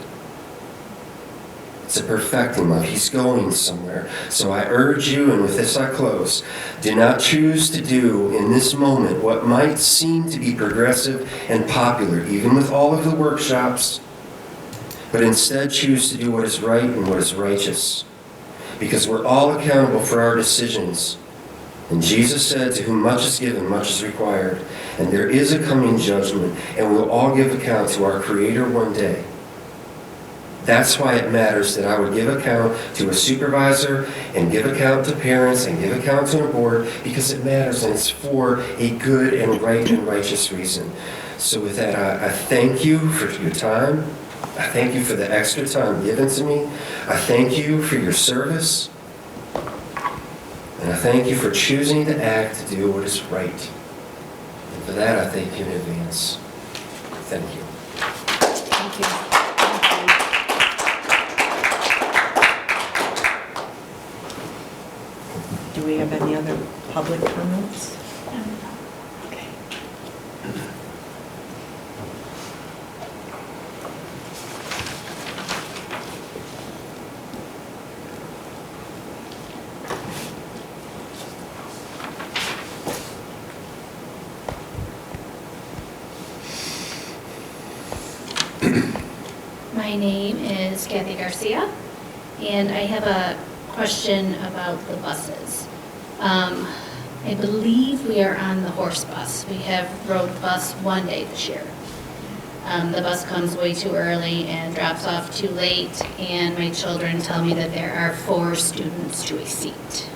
It's a perfecting love. He's going somewhere. So I urge you, and with this I close, do not choose to do in this moment what might seem to be progressive and popular, even with all of the workshops, but instead choose to do what is right and what is righteous. Because we're all accountable for our decisions. And Jesus said, to whom much is given, much is required. And there is a coming judgment, and we'll all give account to our Creator one day. That's why it matters that I would give account to a supervisor and give account to parents and give account to a board, because it matters and it's for a good and right and righteous reason. So with that, I thank you for your time. I thank you for the extra time given to me. I thank you for your service. And I thank you for choosing to act to do what is right. And for that, I thank you in advance. Thank you. Thank you. Do we have any other public comments? Okay. My name is Kathy Garcia, and I have a question about the buses. I believe we are on the horse bus. We have rode the bus one day this year. The bus comes way too early and drops off too late, and my children tell me that there are 4 students to a seat.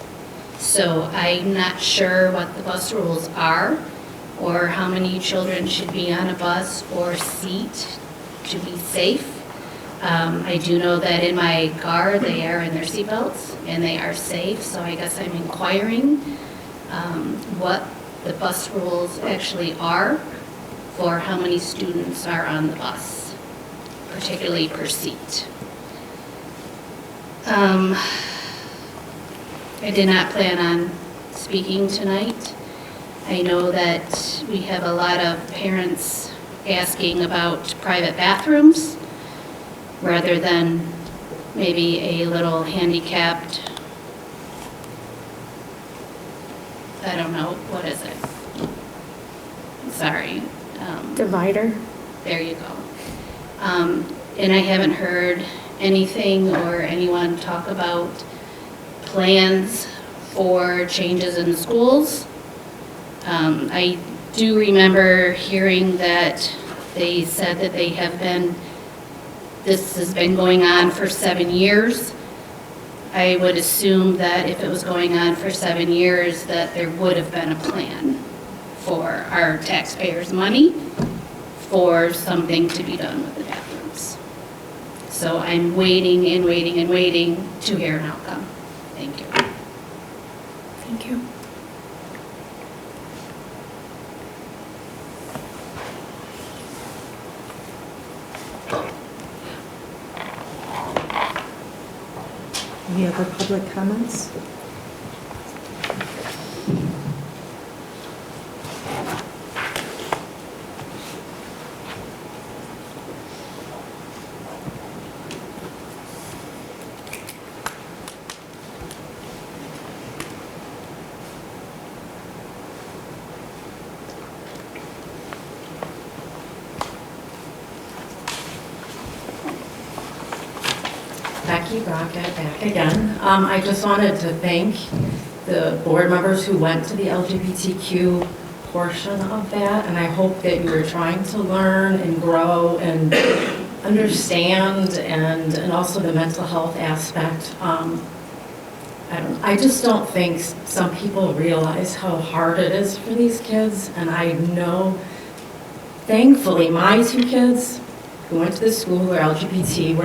So I'm not sure what the bus rules are, or how many children should be on a bus or seat to be safe. I do know that in my car, they are in their seatbelts and they are safe, so I guess I'm inquiring what the bus rules actually are for how many students are on the bus. particularly per seat. I did not plan on speaking tonight. I know that we have a lot of parents asking about private bathrooms rather than maybe a little handicapped, I don't know, what is it? Sorry. Divider? There you go. And I haven't heard anything or anyone talk about plans for changes in the schools. I do remember hearing that they said that this has been going on for 7 years. I would assume that if it was going on for 7 years, that there would have been a plan for our taxpayers' money for something to be done with the bathrooms. So I'm waiting and waiting and waiting to hear an outcome. Thank you. Thank you. Any other public comments? Becky Brockett back again. I just wanted to thank the board members who went to the LGBTQ portion of that, and I hope that you were trying to learn and grow and understand, and also the mental health aspect. I just don't think some people realize how hard it is for these kids, and I know, thankfully, my 2 kids who went to the school who are LGBT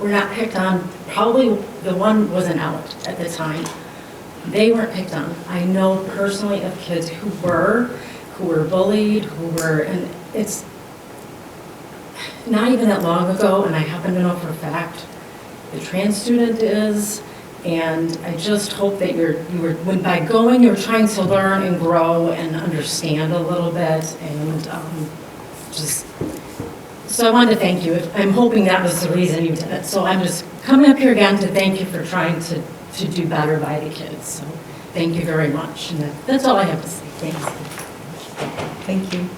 were not picked on. Probably the one wasn't out at the time. They weren't picked on. I know personally of kids who were bullied, and it's not even that long ago, and I happen to know for a fact the trans student is, and I just hope that when by going, you're trying to learn and grow and understand a little bit, and so I wanted to thank you. I'm hoping that was the reason you did it. So I'm just coming up here again to thank you for trying to do better by the kids. So thank you very much. And that's all I have to say. Thanks. Thank you.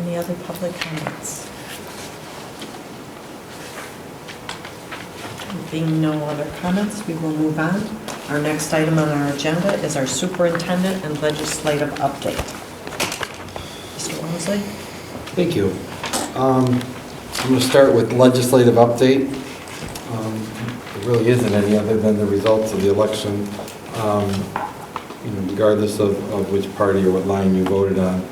Any other public comments? Being no other comments, we will move on. Our next item on our agenda is our superintendent and legislative update. Mr. Walmsley? Thank you. I'm going to start with legislative update. There really isn't any other than the results of the election, regardless of which party or what line you voted on.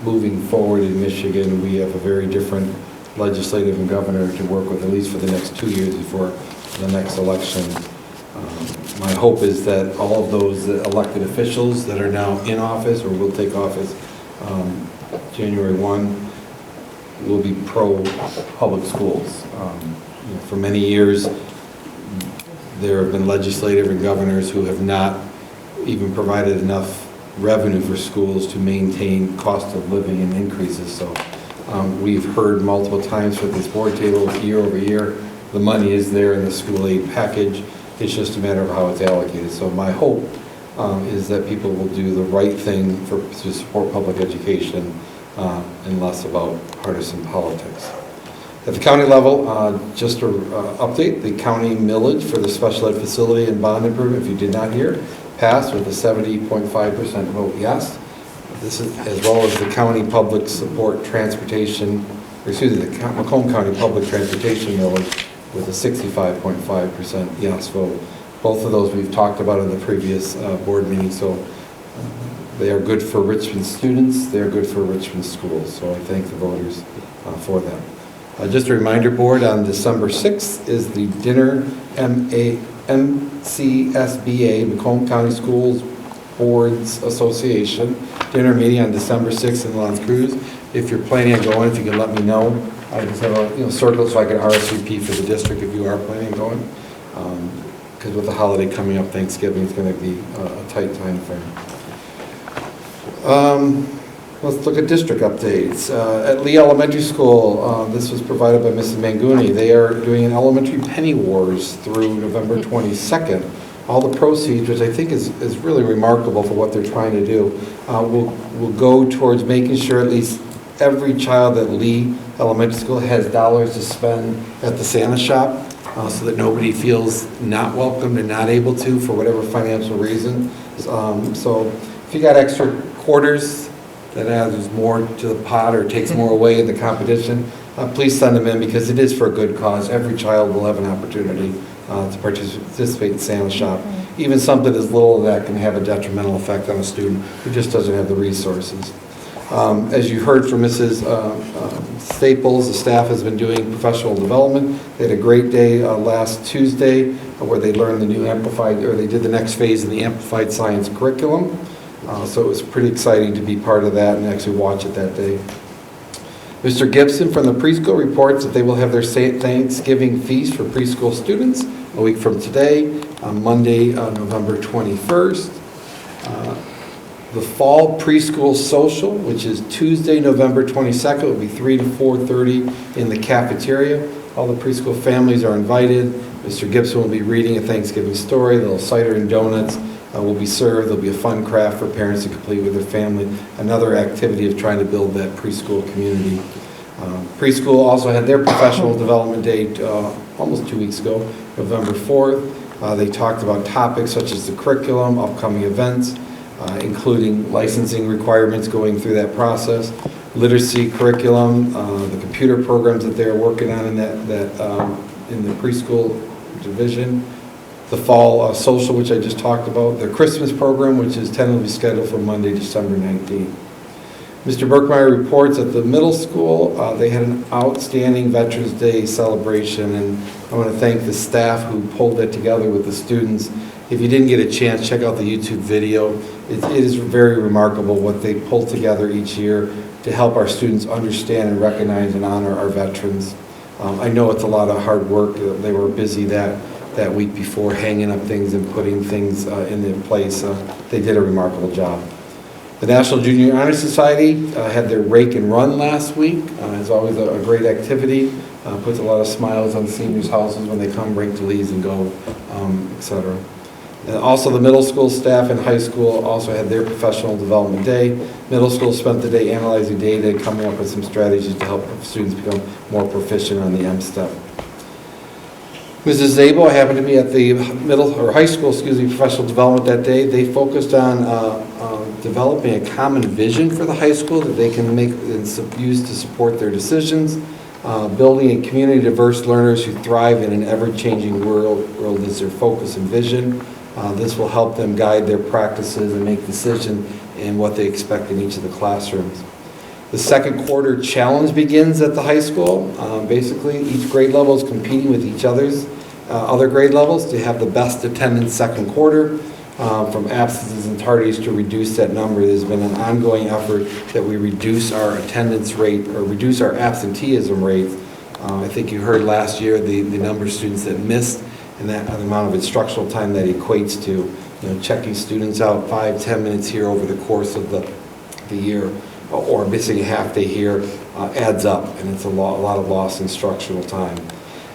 Moving forward in Michigan, we have a very different legislative and governor to work with, at least for the next 2 years before the next election. My hope is that all of those elected officials that are now in office or will take office January 1 will be pro-public schools. For many years, there have been legislators and governors who have not even provided enough revenue for schools to maintain cost of living and increases. So we've heard multiple times with this board table year over year, the money is there in the school aid package. It's just a matter of how it's allocated. So my hope is that people will do the right thing to support public education and less about partisan politics. At the county level, just to update, the county millage for the special ed facility and bond improvement, if you did not hear, passed with a 70.5% vote yes. This is as well as the county public support transportation, the Macomb County public transportation millage with a 65.5% yes vote. Both of those we've talked about in the previous board meeting, so they are good for Richmond students, they're good for Richmond schools, so I thank the voters for them. Just a reminder, board, on December 6th is the dinner MCSBA, Macomb County Schools Boards Association dinner meeting on December 6th in L'Anse Creuse. If you're planning on going, if you can let me know. I just have a circle so I can RSVP for the district if you are planning on going. Because with the holiday coming up, Thanksgiving, it's going to be a tight time frame. Let's look at district updates. At Lee Elementary School, this was provided by Mrs. Manguni. They are doing an elementary penny wars through November 22nd. All the proceeds, which I think is really remarkable for what they're trying to do, will go towards making sure at least every child at Lee Elementary School has dollars to spend at the Santa shop, so that nobody feels not welcomed and not able to for whatever financial reason. So if you got extra quarters that adds more to the pot or takes more away in the competition, please send them in because it is for a good cause. Every child will have an opportunity to participate in Santa shop. Even something as little as that can have a detrimental effect on a student who just doesn't have the resources. As you heard from Mrs. Staples, the staff has been doing professional development. They had a great day last Tuesday where they learned the new amplified, or they did the next phase in the amplified science curriculum. So it was pretty exciting to be part of that and actually watch it that day. Mr. Gibson from the preschool reports that they will have their Thanksgiving feast for preschool students a week from today, on Monday, November 21st. The fall preschool social, which is Tuesday, November 22nd, will be 3 to 4:30 in the cafeteria. All the preschool families are invited. Mr. Gibson will be reading a Thanksgiving story. A little cider and donuts will be served. There'll be a fun craft for parents to complete with their family. Another activity of trying to build that preschool community. Preschool also had their professional development day almost 2 weeks ago, November 4th. They talked about topics such as the curriculum, upcoming events, including licensing requirements going through that process, literacy curriculum, the computer programs that they're working on in in the preschool division, the fall social, which I just talked about, the Christmas program, which is tentatively scheduled for Monday, December 19th. Mr. Berkmeyer reports at the middle school, they had an outstanding Veterans Day celebration, and I want to thank the staff who pulled it together with the students. If you didn't get a chance, check out the YouTube video. It is very remarkable what they pull together each year to help our students understand and recognize and honor our veterans. I know it's a lot of hard work. They were busy that week before, hanging up things and putting things in place. They did a remarkable job. The National Junior Honor Society had their rake and run last week. It's always a great activity. Puts a lot of smiles on seniors' houses when they come, rake the leaves and go, etc. Also, the middle school staff and high school also had their professional development day. Middle school spent the day analyzing data and coming up with some strategies to help students become more proficient on the M-STEP. Mrs. Zabo happened to be at the high school, professional development that day. They focused on developing a common vision for the high school that they can make and use to support their decisions. Building a community of diverse learners who thrive in an ever-changing world is their focus and vision. This will help them guide their practices and make decisions in what they expect in each of the classrooms. The second quarter challenge begins at the high school. Basically, each grade level is competing with each other grade levels to have the best attendance second quarter. From absences and tardies to reduce that number. There's been an ongoing effort that we reduce our attendance rate or reduce our absenteeism rate. I think you heard last year the number of students that missed and that amount of instructional time that equates to, checking students out 5-10 minutes here over the course of the year, or missing a half day here adds up, and it's a lot of lost instructional time.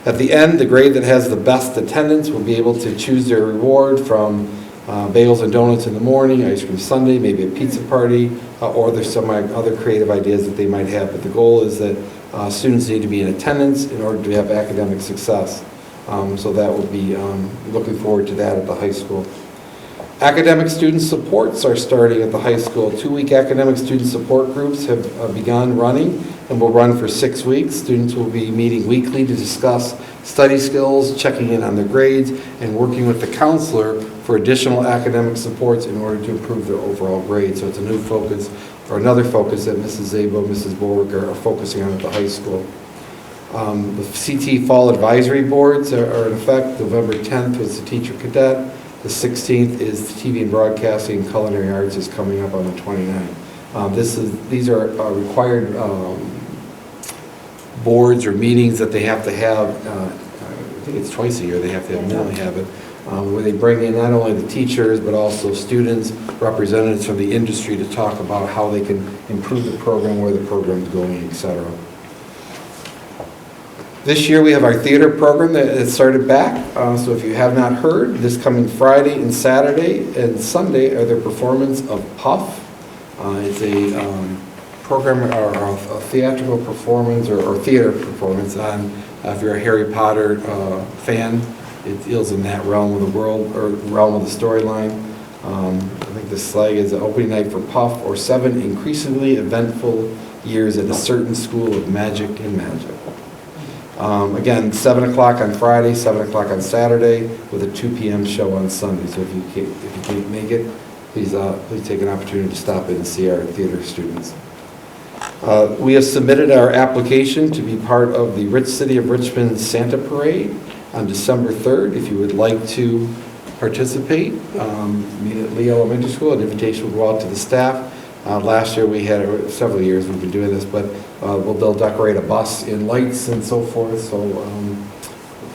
At the end, the grade that has the best attendance will be able to choose their reward from bagels and donuts in the morning, ice cream sundae, maybe a pizza party, or there's some other creative ideas that they might have. But the goal is that students need to be in attendance in order to have academic success. So that will be looking forward to that at the high school. Academic student supports are starting at the high school. 2-week academic student support groups have begun running and will run for 6 weeks. Students will be meeting weekly to discuss study skills, checking in on their grades, and working with the counselor for additional academic supports in order to improve their overall grade. So it's a new focus, or another focus that Mrs. Zabo, Mrs. Borwick are focusing on at the high school. The CT Fall Advisory Boards are in effect. November 10th was the teacher cadet. The 16th is TV and Broadcasting and Culinary Arts is coming up on the 29th. These are required boards or meetings that they have to have, I think it's twice a year they have to minimally have it, where they bring in not only the teachers, but also students, representatives from the industry to talk about how they can improve the program, where the program's going, et cetera. This year we have our theater program that has started back, so if you have not heard, this coming Friday and Saturday and Sunday are the performance of Puff. It's a program or a theatrical performance or theater performance on, if you're a Harry Potter fan, it deals in that realm of the world or realm of the storyline. I think the slag is the opening night for Puff, or 7 increasingly eventful years at a certain school of magic and magic. Again, 7 o'clock on Friday, 7 o'clock on Saturday, with a 2 p.m. show on Sunday. So if you can't make it, please take an opportunity to stop in and see our theater students. We have submitted our application to be part of the City of Richmond Santa Parade on December 3rd. If you would like to participate, meet at Lee Elementary School. An invitation will go out to the staff. Last year we had, several years we've been doing this, but they'll decorate a bus in lights and so forth. So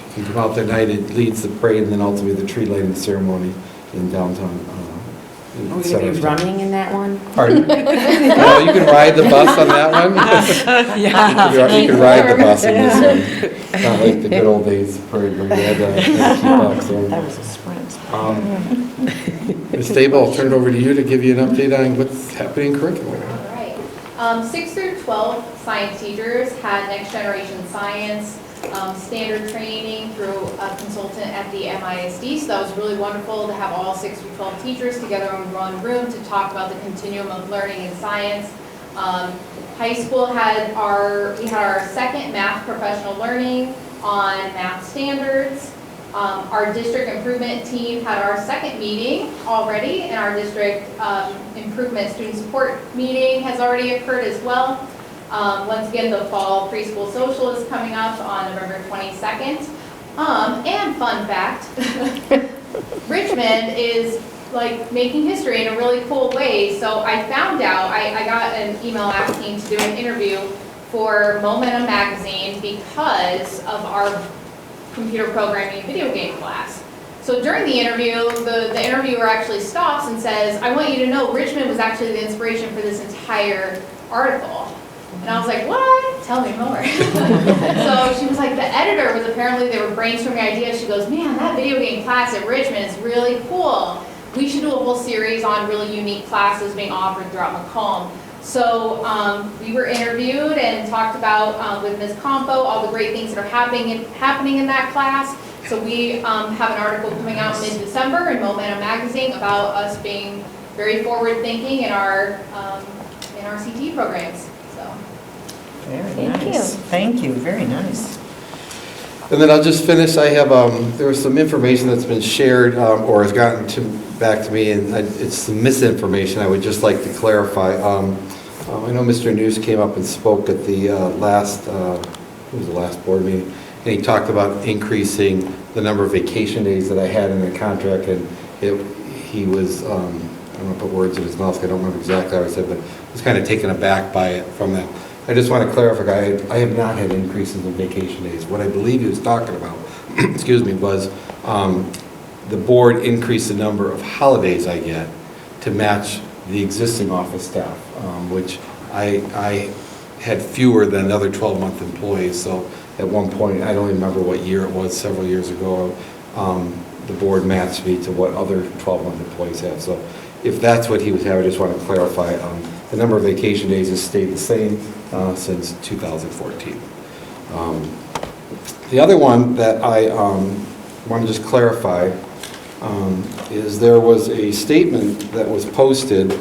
if you come out that night, it leads the parade and then ultimately the tree lighting ceremony in downtown. Are we going to be running in that one? Pardon? No, you can ride the bus on that one. Yeah. You can ride the bus in this one. It's not like the good old days parade where you had to keep up. So. That was a sprint. Ms. Stable, I'll turn it over to you to give you an update on what's happening in curriculum. All right. 6 through 12 science teachers had next generation science standard training through a consultant at the MISD. So that was really wonderful to have all 6 through 12 teachers together in one room to talk about the continuum of learning in science. High school had we had our second math professional learning on math standards. Our district improvement team had our second meeting already, and our district improvement student support meeting has already occurred as well. Once again, the fall preschool social is coming up on November 22nd. And fun fact, Richmond is like making history in a really cool way. So I found out, I got an email asking to do an interview for Momentum Magazine because of our computer programming video game class. So during the interview, the interviewer actually stops and says, I want you to know Richmond was actually the inspiration for this entire article. And I was like, what? Tell me more. So she was like, the editor was apparently, they were brainstorming ideas. She goes, man, that video game class at Richmond is really cool. We should do a whole series on really unique classes being offered throughout Macomb. So we were interviewed and talked about with Ms. Compo all the great things that are happening in that class. So we have an article coming out mid-December in Momentum Magazine about us being very forward-thinking in our CT programs. So. Very nice. Thank you. Very nice. And then I'll just finish. I have there was some information that's been shared or has gotten back to me, and it's some misinformation. I would just like to clarify. I know Mr. News came up and spoke at the last board meeting, and he talked about increasing the number of vacation days that I had in the contract, and he was I don't want to put words in his mouth. I don't remember exactly how I said, but I was kind of taken aback by it from that. I just want to clarify, I have not had increases in vacation days. What I believe he was talking about, excuse me, was the board increased the number of holidays I get to match the existing office staff, which I had fewer than other 12-month employees. So at one point, I don't even remember what year it was, several years ago, the board matched me to what other 12-month employees have. So if that's what he was having, I just want to clarify. The number of vacation days has stayed the same since 2014. The other one that I want to just clarify is there was a statement that was posted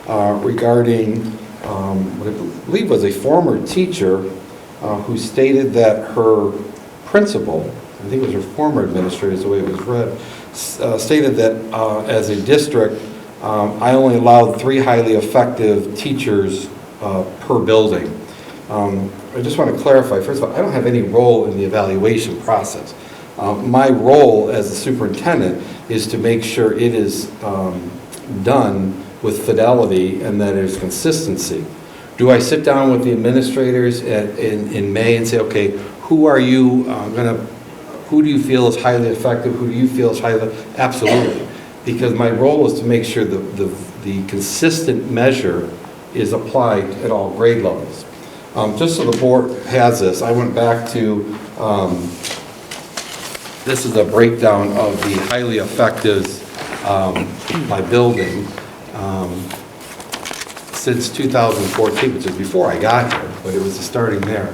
regarding what I believe was a former teacher who stated that her principal, I think it was her former administrator is the way it was read, stated that as a district, I only allowed 3 highly effective teachers per building. I just want to clarify, first of all, I don't have any role in the evaluation process. My role as a superintendent is to make sure it is done with fidelity and that there's consistency. Do I sit down with the administrators in May and say, okay, who are you who do you feel is highly effective? Who do you feel is highly? Absolutely. Because my role is to make sure the consistent measure is applied at all grade levels. Just so the board has this, I went back to, this is a breakdown of the highly effectives by building since 2014, which is before I got here, but it was starting there.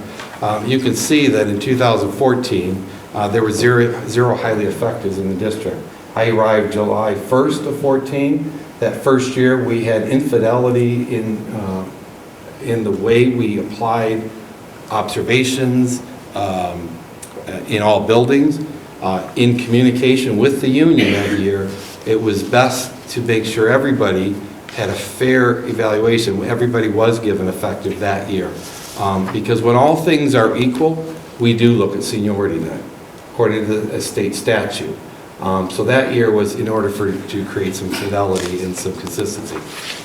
You can see that in 2014, there were zero highly effectives in the district. I arrived July 1st of 14. That first year, we had infidelity in the way we applied observations in all buildings. In communication with the union that year, it was best to make sure everybody had a fair evaluation. Everybody was given effective that year. Because when all things are equal, we do look at seniority then, according to the state statute. So that year was in order to create some fidelity and some consistency.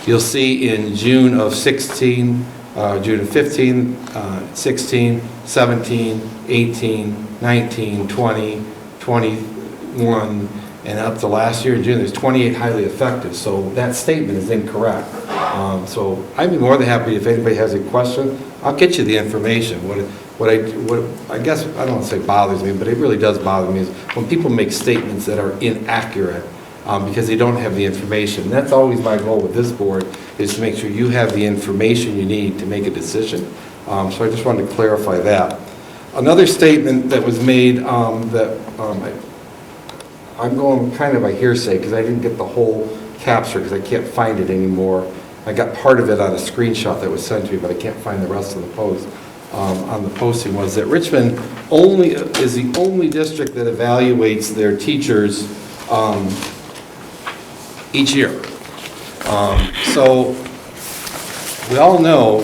You'll see in June of 16, June of 15, 16, 17, 18, 19, 20, 21, and up to last year in June, there's 28 highly effective. So that statement is incorrect. So I'd be more than happy if anybody has a question. I'll get you the information. What I guess, I don't want to say bothers me, but it really does bother me is when people make statements that are inaccurate because they don't have the information. That's always my goal with this board, is to make sure you have the information you need to make a decision. So I just wanted to clarify that. Another statement that was made I'm going kind of by hearsay because I didn't get the whole capture because I can't find it anymore. I got part of it on a screenshot that was sent to me, but I can't find the rest of the post. On the posting was that Richmond is the only district that evaluates their teachers each year. So we all know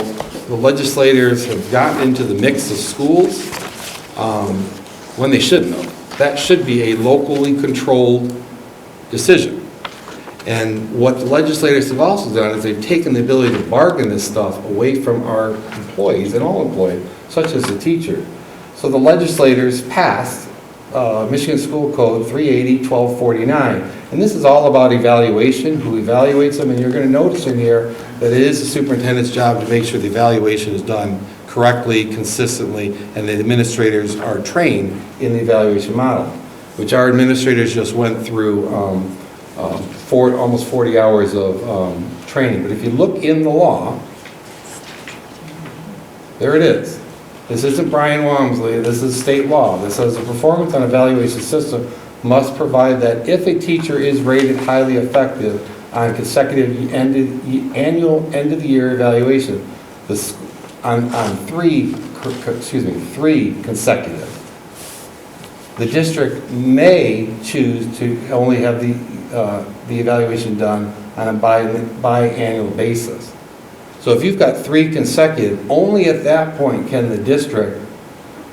the legislators have gotten into the mix of schools when they shouldn't have. That should be a locally controlled decision. And what the legislators have also done is they've taken the ability to bargain this stuff away from our employees and all employees, such as the teacher. So the legislators passed Michigan School Code 380-1249. And this is all about evaluation, who evaluates them, and you're going to notice in here that it is the superintendent's job to make sure the evaluation is done correctly, consistently, and the administrators are trained in the evaluation model, which our administrators just went through almost 40 hours of training. But if you look in the law, there it is. This isn't Brian Walmsley, this is state law. This says the performance on evaluation system must provide that if a teacher is rated highly effective on consecutive annual end of the year evaluation, on three consecutive, the district may choose to only have the evaluation done on a biannual basis. So if you've got 3 consecutive, only at that point can the district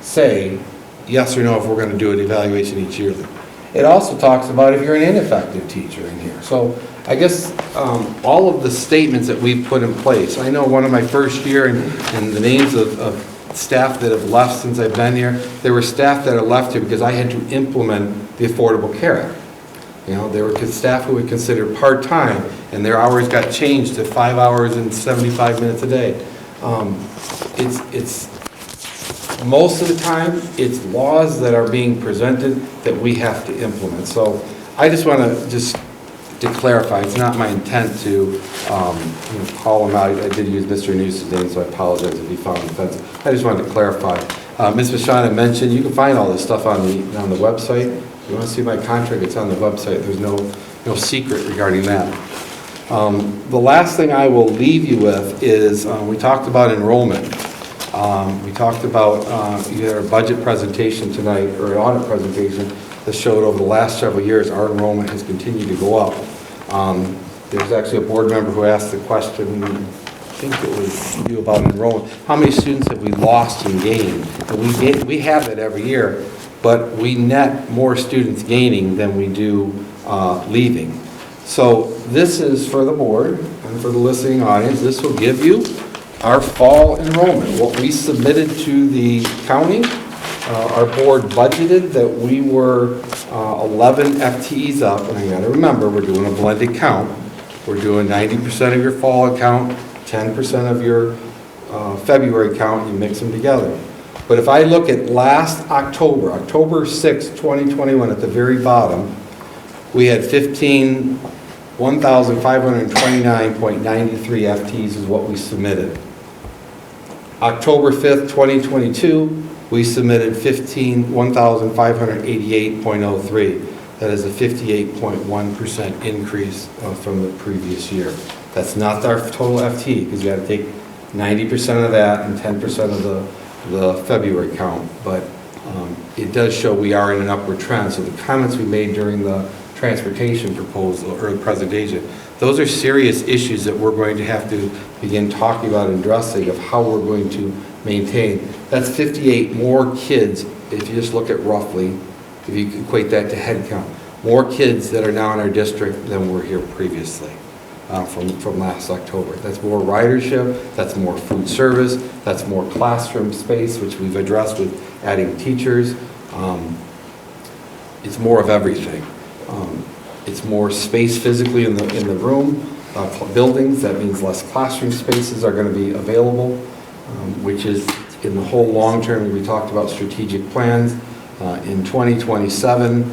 say yes or no if we're going to do an evaluation each year. It also talks about if you're an ineffective teacher in here. So I guess all of the statements that we've put in place, I know one of my first year and the names of staff that have left since I've been here, there were staff that are left here because I had to implement the Affordable Care Act. You know, there were staff who were considered part-time, and their hours got changed to 5 hours and 75 minutes a day. It's most of the time, it's laws that are being presented that we have to implement. So I just want to clarify, it's not my intent to call them out. I did use Mr. News's name, so I apologize if he found it offensive. I just wanted to clarify. Ms. Vashana mentioned, you can find all this stuff on the website. If you want to see my contract, it's on the website. There's no secret regarding that. The last thing I will leave you with is we talked about enrollment. We talked about you had a budget presentation tonight, or an audit presentation, that showed over the last several years our enrollment has continued to go up. There's actually a board member who asked the question, I think it was you, about enrollment. How many students have we lost and gained? And we have it every year, but we net more students gaining than we do leaving. So this is for the board and for the listening audience. This will give you our fall enrollment, what we submitted to the county. Our board budgeted that we were 11 FTEs up, and I gotta remember, we're doing a blended count. We're doing 90% of your fall account, 10% of your February count, you mix them together. But if I look at last October, October 6, 2021, at the very bottom, we had 1,529.93 FTEs is what we submitted. October 5th, 2022, we submitted 1,588.03. That is a 58.1% increase from the previous year. That's not our total FTE, because you got to take 90% of that and 10% of the February count. But it does show we are in an upward trend. So the comments we made during the transportation proposal or presentation, those are serious issues that we're going to have to begin talking about and addressing of how we're going to maintain. That's 58 more kids, if you just look at roughly, if you equate that to head count, more kids that are now in our district than were here previously from last October. That's more ridership, that's more food service, that's more classroom space, which we've addressed with adding teachers. It's more of everything. It's more space physically in the room, buildings. That means less classroom spaces are going to be available, which is in the whole long term. We talked about strategic plans. In 2027,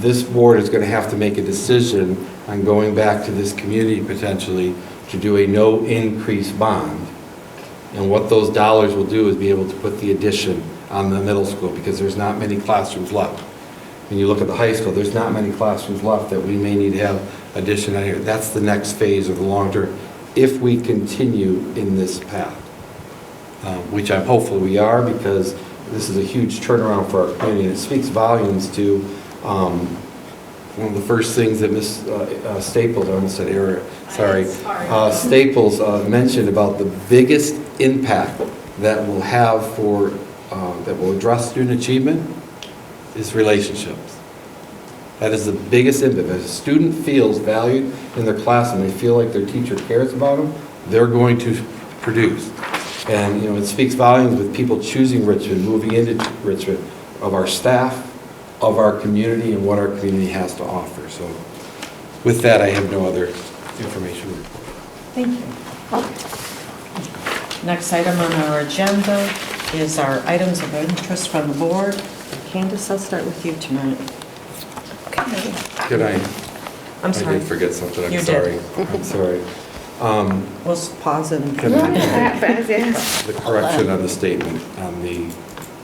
this board is going to have to make a decision on going back to this community potentially to do a no increase bond. And what those dollars will do is be able to put the addition on the middle school, because there's not many classrooms left. When you look at the high school, there's not many classrooms left that we may need to have addition on here. That's the next phase of the long term, if we continue in this path, which I'm hopeful we are, because this is a huge turnaround for our community, and it speaks volumes to one of the first things that Ms. Staples, I almost said Eric, sorry, Staples mentioned about the biggest impact that will have for, that will address student achievement is relationships. That is the biggest impact. If a student feels valued in their class and they feel like their teacher cares about them, they're going to produce. And it speaks volumes with people choosing Richmond, moving into Richmond, of our staff, of our community, and what our community has to offer. So with that, I have no other information to report. Thank you. Next item on our agenda is our items of interest from the board. Candace, I'll start with you tonight. Okay. Good night. I'm sorry. I did forget something. I'm You sorry. did. I'm sorry. We'll pause and. The correction on the statement on the, you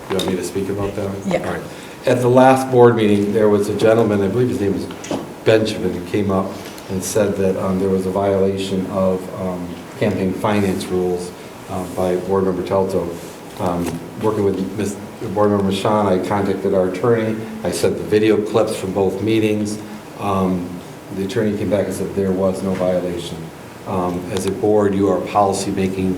want me to speak about that? Yeah. All right. At the last board meeting, there was a gentleman, I believe his name was Benjamin, who came up and said that there was a violation of campaign finance rules by Board Member Telto. Working with Board Member Sean, I contacted our attorney. I sent the video clips from both meetings. The attorney came back and said there was no violation. As a board, you are a policy-making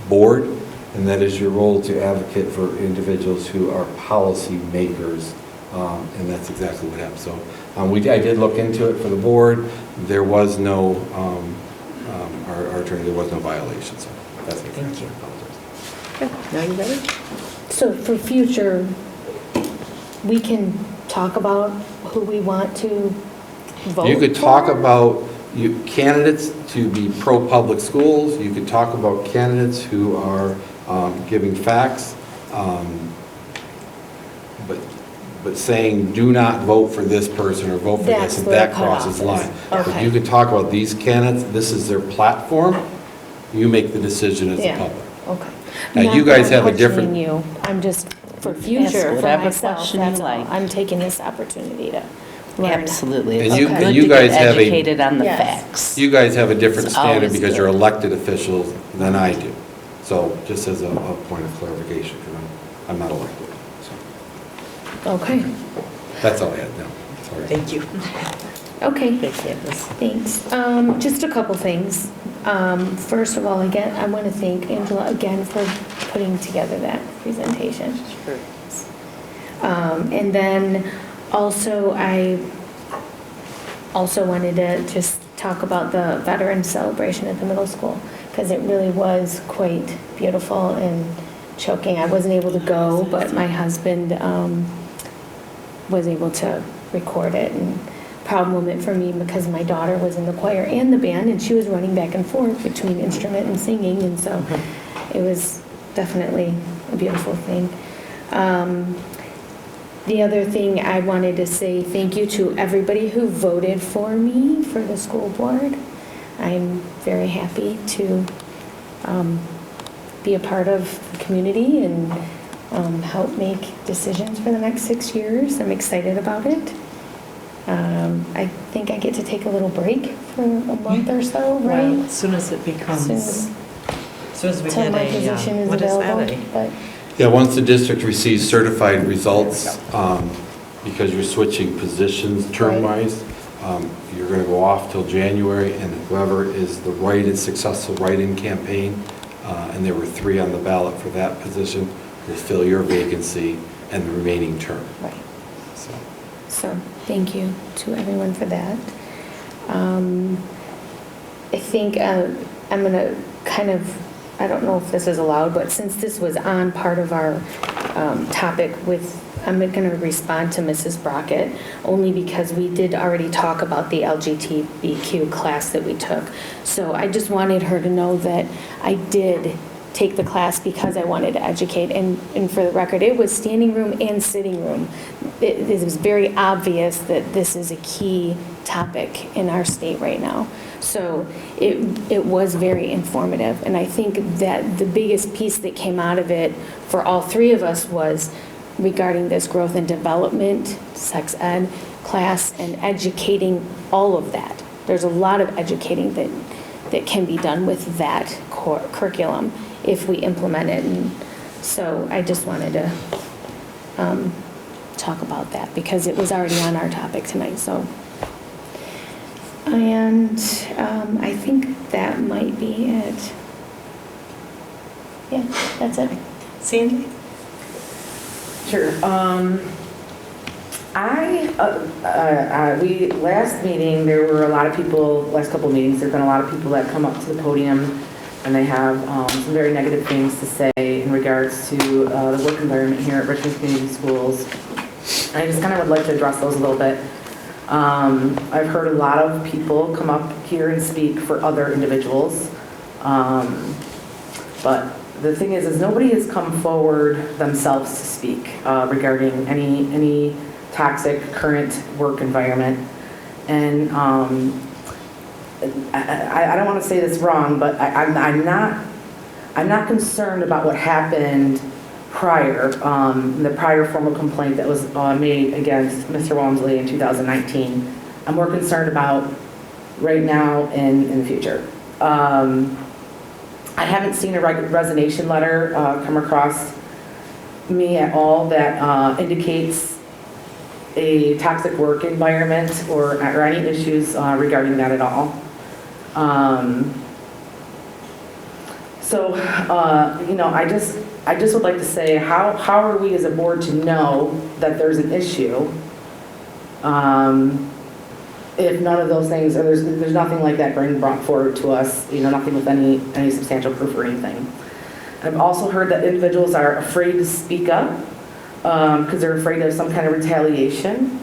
board, and that is your role to advocate for individuals who are policy makers, and that's exactly what happened. So I did look into it for the board. There was no, our attorney, there was no violation. So that's it. Thank you. Now you ready? So for future, we can talk about who we want to vote for? You could talk about candidates to be pro-public schools. You could talk about candidates who are giving facts, but saying do not vote for this person or vote for this, and that crosses the line. Okay. But you could talk about these candidates, this is their platform, you make the decision as the public. Okay. Now, you guys have a different... Questioning you. I'm just, for Ask future, for whatever myself, question you that's all. like. I'm taking this opportunity to learn. Absolutely. And It's you- good and you to guys get have a- educated on the Yes. facts. You guys have a different It's standard always because you're good. elected officials than I do. So just as a point of clarification, because I'm not elected. So Okay. that's all I had now. Sorry. Thank you. Okay. Candace. Thanks. Just a couple things. First of all, again, I want to thank Angela again for putting together that presentation. And then Also, I also wanted to just talk about the Veterans Celebration at the middle school, because it really was quite beautiful and choking. I wasn't able to go, but my husband was able to record it, and proud moment for me because my daughter was in the choir and the band, and she was running back and forth between instrument and singing, and so it was definitely a beautiful thing. The other thing I wanted to say thank you to everybody who voted for me for the school board. I'm very happy to be a part of the community and help make decisions for the next 6 years. I'm excited about it. I think I get to take a little break for a month or so, right? Well, as soon as it becomes, as soon as we till get my position is what is available, that? but Yeah, once the district receives certified results, because you're switching positions term-wise, you're going to go off till January, and whoever is the successful write-in campaign, and there were 3 on the ballot for that position, will fill your vacancy and the remaining term. Right. So thank you to everyone for that. I think I'm going to kind of, I don't know if this is allowed, but since this was on part of our topic with, I'm going to respond to Mrs. Brockett, only because we did already talk about the LGBTQ class that we took. So I just wanted her to know that I did take the class because I wanted to educate. And for the record, it was standing room and sitting room. It was very obvious that this is a key topic in our state right now. So it was very informative. And I think that the biggest piece that came out of it for all 3 of us was regarding this growth and development, sex ed class, and educating all of that. There's a lot of educating that can be done with that curriculum if we implement it. And so I just wanted to talk about that because it was already on our topic tonight. So, and I think that might be it. Yeah, that's it. Sandy? Sure. We, last meeting, there were a lot of people, last couple of meetings, there've been a lot of people that come up to the podium and they have some very negative things to say in regards to the work environment here at Richmond Community Schools. I just kind of would like to address those a little bit. I've heard a lot of people come up here and speak for other individuals. But the thing is nobody has come forward themselves to speak regarding any toxic current work environment. And I don't want to say this wrong, but I'm not concerned about what happened prior, the prior formal complaint that was made against Mr. Walmsley in 2019. I'm more concerned about right now and in the future. I haven't seen a resignation letter come across me at all that indicates a toxic work environment or any issues regarding that at all. I just would like to say, how are we as a board to know that there's an issue if none of those things, or there's nothing like that being brought forward to us, nothing with any substantial proof or anything. I've also heard that individuals are afraid to speak up because they're afraid of some kind of retaliation.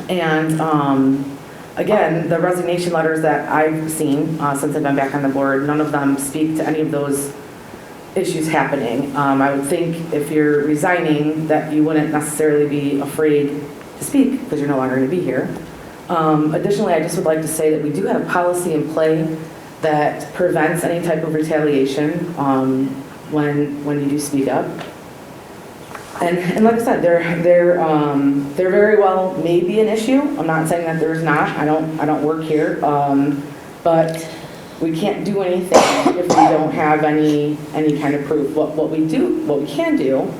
And again, the resignation letters that I've seen since I've been back on the board, none of them speak to any of those issues happening. I would think if you're resigning that you wouldn't necessarily be afraid to speak because you're no longer going to be here. Additionally, I just would like to say that we do have a policy in play that prevents any type of retaliation when you do speak up. And like I said, there very well may be an issue. I'm not saying that there's not. I don't work here, but we can't do anything if we don't have any kind of proof. What we can do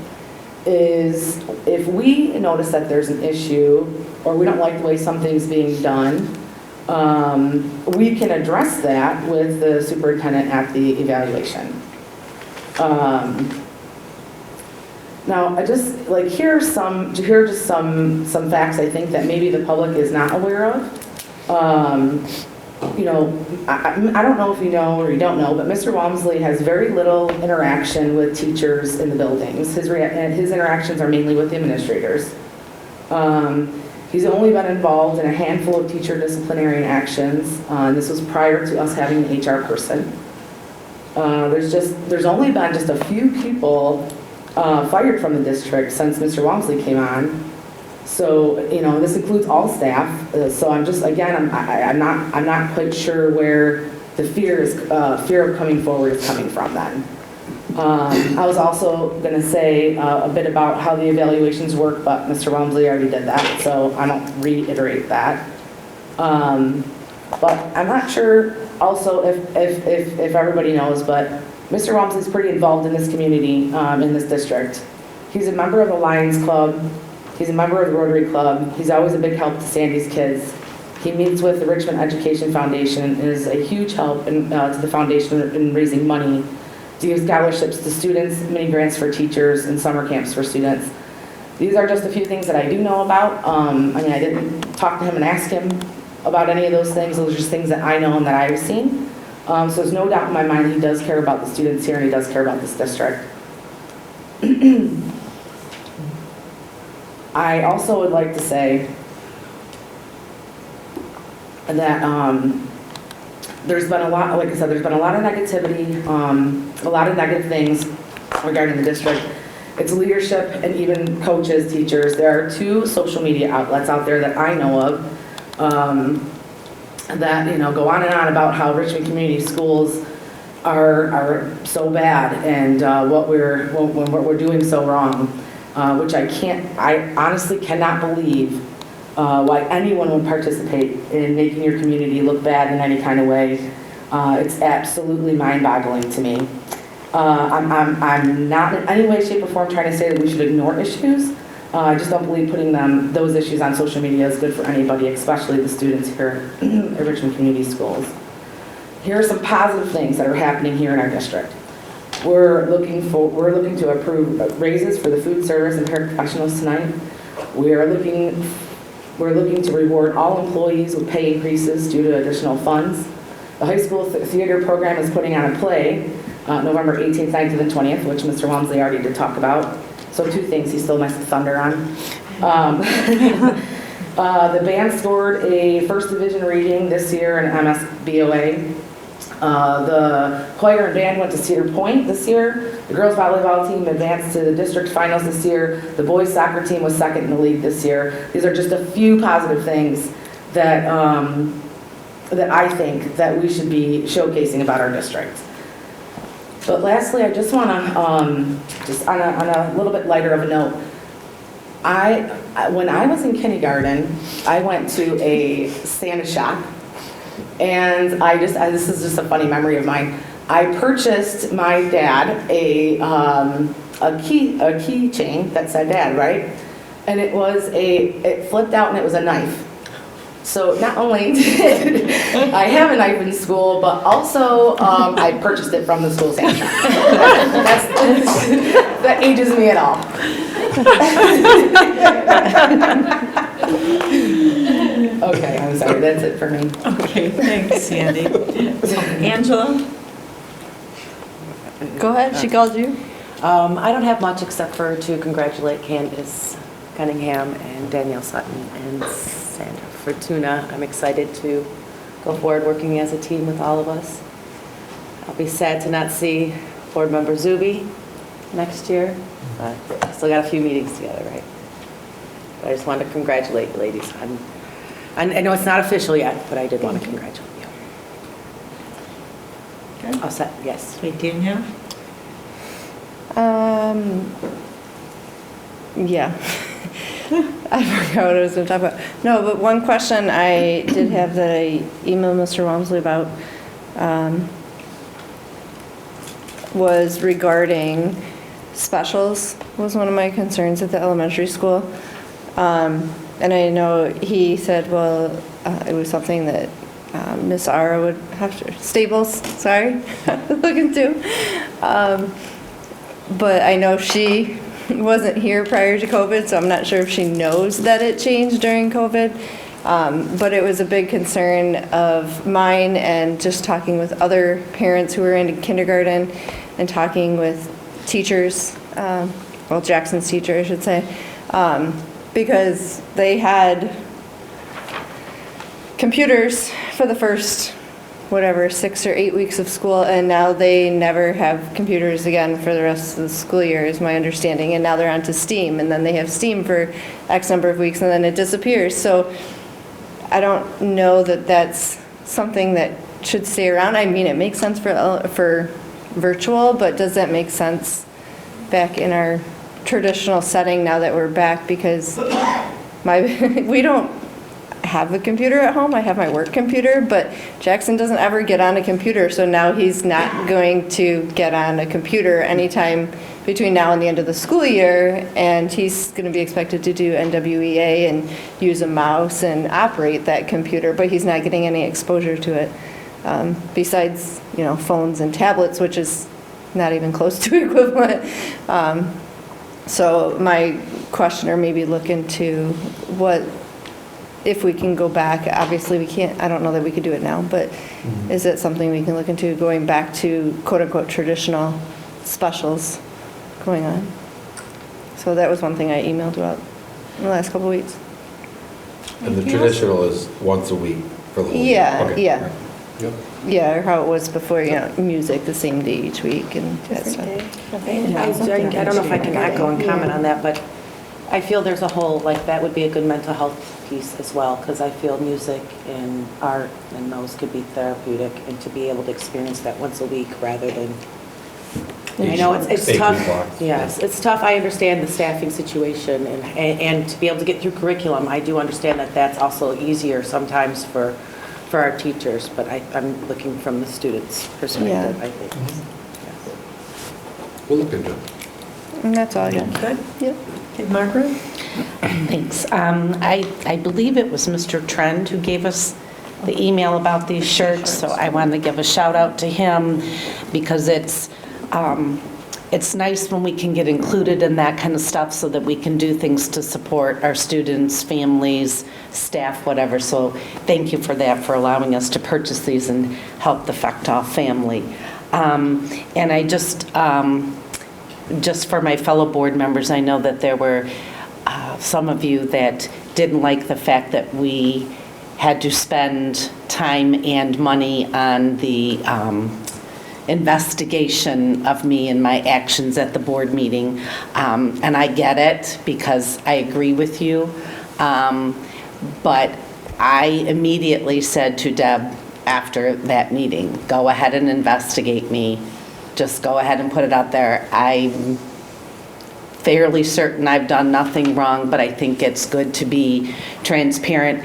is if we notice that there's an issue or we don't like the way something's being done, we can address that with the superintendent at the evaluation. Now, I just, like, here are just some facts I think that maybe the public is not aware of. You know, I don't know if you know or you don't know, but Mr. Walmsley has very little interaction with teachers in the buildings. His interactions are mainly with the administrators. He's only been involved in a handful of teacher disciplinary actions. This was prior to us having an HR person. There's only been just a few people fired from the district since Mr. Walmsley came on. So, you know, this includes all staff. So I'm just, again, I'm not quite sure where the fear of coming forward is coming from then. I was also going to say a bit about how the evaluations work, but Mr. Walmsley already did that, so I don't reiterate that. But I'm not sure also if everybody knows, but Mr. Walmsley's pretty involved in this community, in this district. He's a member of the Lions Club. He's a member of the Rotary Club. He's always a big help to Sandy's kids. He meets with the Richmond Education Foundation and is a huge help to the foundation in raising money to give scholarships to students, mini grants for teachers, and summer camps for students. These are just a few things that I do know about. I mean, I didn't talk to him and ask him about any of those things. Those are just things that I know and that I've seen. So there's no doubt in my mind he does care about the students here and he does care about this district. I also would like to say that there's been a lot, like I said, there's been a lot of negativity, a lot of negative things regarding the district. It's leadership and even coaches, teachers. There are 2 social media outlets out there that I know of that, you know, go on and on about how Richmond Community Schools are so bad and what we're doing so wrong, which I honestly cannot believe why anyone would participate in making your community look bad in any kind of way. It's absolutely mind-boggling to me. I'm not in any way, shape, or form trying to say that we should ignore issues. I just don't believe putting those issues on social media is good for anybody, especially the students here at Richmond Community Schools. Here are some positive things that are happening here in our district. We're looking to approve raises for the food service and paraprofessionals tonight. We're looking to reward all employees with pay increases due to additional funds. The high school theater program is putting on a play November 18th, 19th, and 20th, which Mr. Walmsley already did talk about. So 2 things he stole my thunder on. The band scored a first division reading this year in MSBOA. The choir and band went to Cedar Point this year. The girls volleyball team advanced to the district finals this year. The boys soccer team was second in the league this year. These are just a few positive things that that I think that we should be showcasing about our district. But lastly, I just want to, just on a little bit lighter of a note, when I was in kindergarten, I went to a Santa shop, and this is just a funny memory of mine. I purchased my dad a keychain that said Dad, right? And it flipped out and it was a knife. So not only did I have a knife in school, but also I purchased it from the school Santa shop. That ages me at all. Okay, I'm sorry, that's it for me. Okay, thanks, Sandy. Angela? Go ahead, she called you. I don't have much except for to congratulate Candace Cunningham and Danielle Sutton and Sandra Fortuna. I'm excited to go forward working as a team with all of us. I'll be sad to not see Board Member Zuby next year, but still got a few meetings together, right? But I just wanted to congratulate you ladies. I know it's not official yet, but I did want to congratulate you. Okay. All set, yes. Okay, Danielle? Yeah. I forgot what I was going to talk about. No, but one question I did have that I emailed Mr. Walmsley about was regarding specials, was one of my concerns at the elementary school. And I know he said, well, it was something that Miss Ara would have to, Stables, sorry, look into. But I know she wasn't here prior to COVID, so I'm not sure if she knows that it changed during COVID. But it was a big concern of mine and just talking with other parents who were in kindergarten and talking with teachers, well, Jackson's teacher, I should say, because they had computers for the first, 6 or 8 weeks of school, and now they never have computers again for the rest of the school year, is my understanding. And now they're onto STEAM, and then they have STEAM for X number of weeks, and then it disappears. So I don't know that that's something that should stay around. I mean, it makes sense for virtual, but does that make sense back in our traditional setting now that we're back? Because we don't have a computer at home. I have my work computer, but Jackson doesn't ever get on a computer, so now he's not going to get on a computer anytime between now and the end of the school year, and he's going to be expected to do NWEA and use a mouse and operate that computer, but he's not getting any exposure to it, besides, phones and tablets, which is not even close to equivalent. So my question, or maybe look into what, if we can go back. Obviously we can't, I don't know that we could do it now, but is it something we can look into, going back to quote-unquote traditional specials going on? So that was one thing I emailed about in the last couple of weeks. And the traditional is once a week for the whole year? Yeah, Okay. yeah. Yep. Yeah, or how it was before, music the same day each week and that stuff. I don't know if I can echo and comment on that, but I feel there's a whole, that would be a good mental health piece as well, because I feel music and art and those could be therapeutic, and to be able to experience that once a week rather than, I know it's tough. Yes, it's tough. I understand the staffing situation and to be able to get through curriculum, I do understand that that's also easier sometimes for our teachers, but I'm looking from the students' perspective, I think. We'll look into it. And that's all I got. Good. Yep. Okay, Margaret? Thanks. I believe it was Mr. Trend who gave us the email about these shirts, so I wanted to give a shout out to him because it's nice when we can get included in that kind of stuff so that we can do things to support our students, families, staff, whatever. So thank you for that, for allowing us to purchase these and help the Fechtoff family. And I just for my fellow board members, I know that there were some of you that didn't like the fact that we had to spend time and money on the investigation of me and my actions at the board meeting. And I get it because I agree with you. But I immediately said to Deb after that meeting, go ahead and investigate me. Just go ahead and put it out there. I'm fairly certain I've done nothing wrong, but I think it's good to be transparent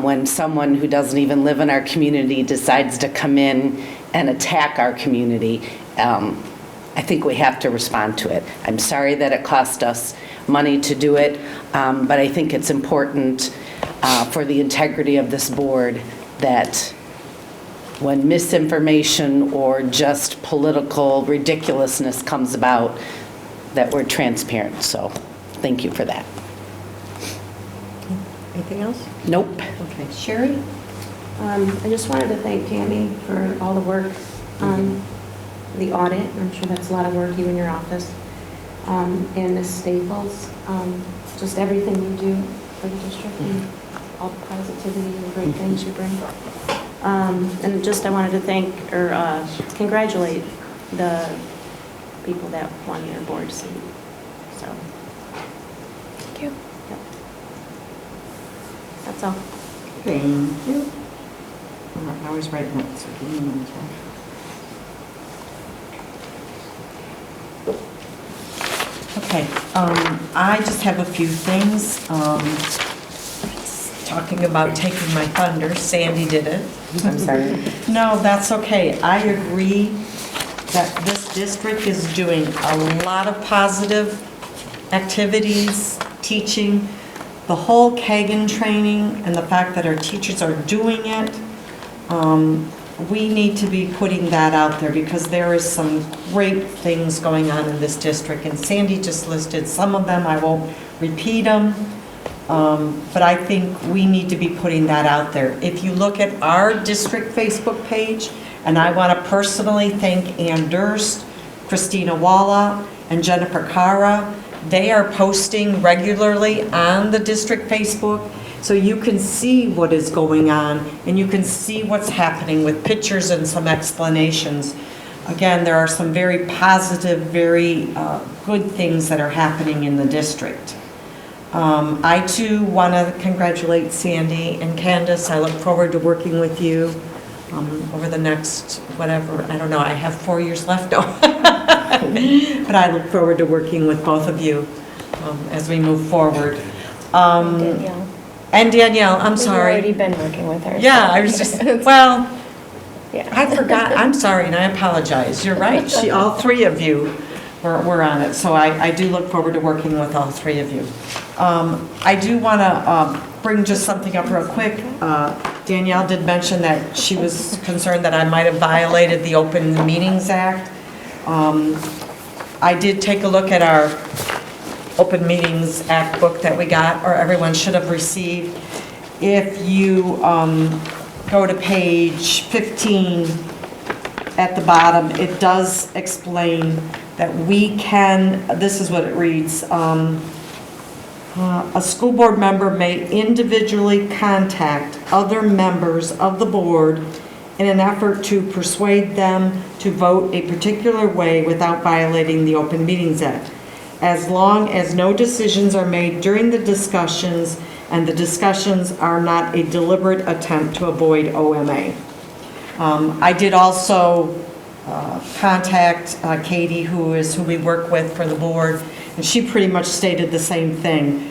when someone who doesn't even live in our community decides to come in and attack our community. I think we have to respond to it. I'm sorry that it cost us money to do it, but I think it's important for the integrity of this board that when misinformation or just political ridiculousness comes about, that we're transparent. So thank you for that. Anything else? Nope. Okay, Sherry? I just wanted to thank Tammy for all the work on the audit. I'm sure that's a lot of work, you and your office. And Ms. Staples, just everything you do for the district and all the positivity and great things you bring. And just I wanted to thank or congratulate the people that won your board seat. So, Thank you. Yep. That's all. Thank you. I always write notes, so give me a minute. Okay, I just have a few things. Talking about taking my thunder, Sandy did it. I'm sorry. No, that's okay. I agree that this district is doing a lot of positive activities, teaching, the whole Kagan training, and the fact that our teachers are doing it. we need to be putting that out there because there is some great things going on in this district. And Sandy just listed some of them. I won't repeat them. But I think we need to be putting that out there. If you look at our district Facebook page, and I want to personally thank Ann Durst, Christina Walla, and Jennifer Cara. They are posting regularly on the district Facebook, so you can see what is going on, and you can see what's happening with pictures and some explanations. Again, there are some very positive, very good things that are happening in the district. I too want to congratulate Sandy and Candace. I look forward to working with you over the next, whatever, I don't know, I have 4 years left now. But I look forward to working with both of you as we move forward. Danielle. And Danielle, I'm sorry. We've already been working with her. Yeah, so. I was just, well, Yeah. I forgot, I'm sorry, and I apologize. You're right, all three of you were on it, so I do look forward to working with all three of you. I do want to bring just something up real quick. Danielle did mention that she was concerned that I might have violated the Open Meetings Act. I did take a look at our Open Meetings Act book that we got, or everyone should have received. If you go to page 15 at the bottom, it does explain that we can, this is what it reads, a school board member may individually contact other members of the board in an effort to persuade them to vote a particular way without violating the Open Meetings Act, as long as no decisions are made during the discussions and the discussions are not a deliberate attempt to avoid OMA. I did also contact Katie, who we work with for the board, and she pretty much stated the same thing.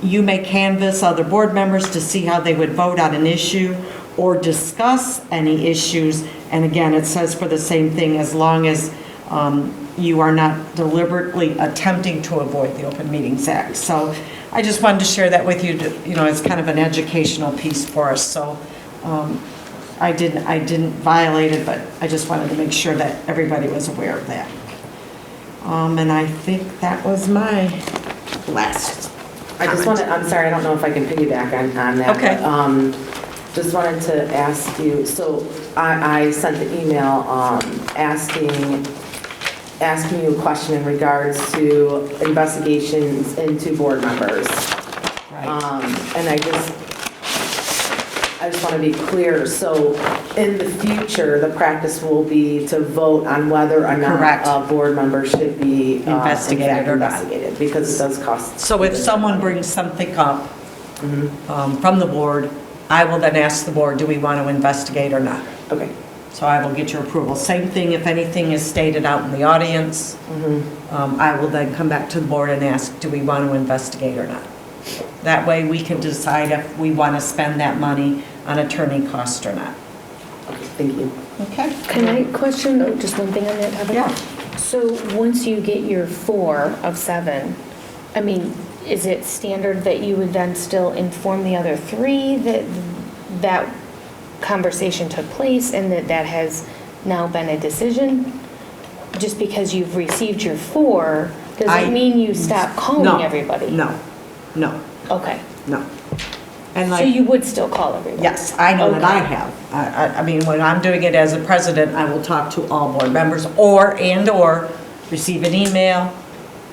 You may canvass other board members to see how they would vote on an issue or discuss any issues, and again, it says for the same thing, as long as you are not deliberately attempting to avoid the Open Meetings Act. So I just wanted to share that with you, as kind of an educational piece for us. So I didn't violate it, but I just wanted to make sure that everybody was aware of that. And I think that was my last. I just want to, I'm sorry, I don't know if I can piggyback on that. Okay. But, just wanted to ask you, so I sent the email asking you a question in regards to investigations into board members. Right. And I just want to be clear, so in the future, the practice will be to vote on whether or not Correct. a board member should be Investigated or not. investigated, because it does cost. So if someone brings something up from the board, I will then ask the board, do we want to investigate or not? Okay. So I will get your approval. Same thing if anything is stated out in the audience. I will then come back to the board and ask, do we want to investigate or not? That way we can decide if we want to spend that money on attorney costs or not. Okay, thank you. Okay. Can I question just one thing on that topic? Yeah. So once you get your 4 of 7, I mean, is it standard that you would then still inform the other 3 that that conversation took place and that has now been a decision? Just because you've received your 4, does it mean you stop calling everybody? No. Okay. No. And So you would still call everybody? Yes, I know that Okay. I have. I mean, when I'm doing it as a president, I will talk to all board members or receive an email.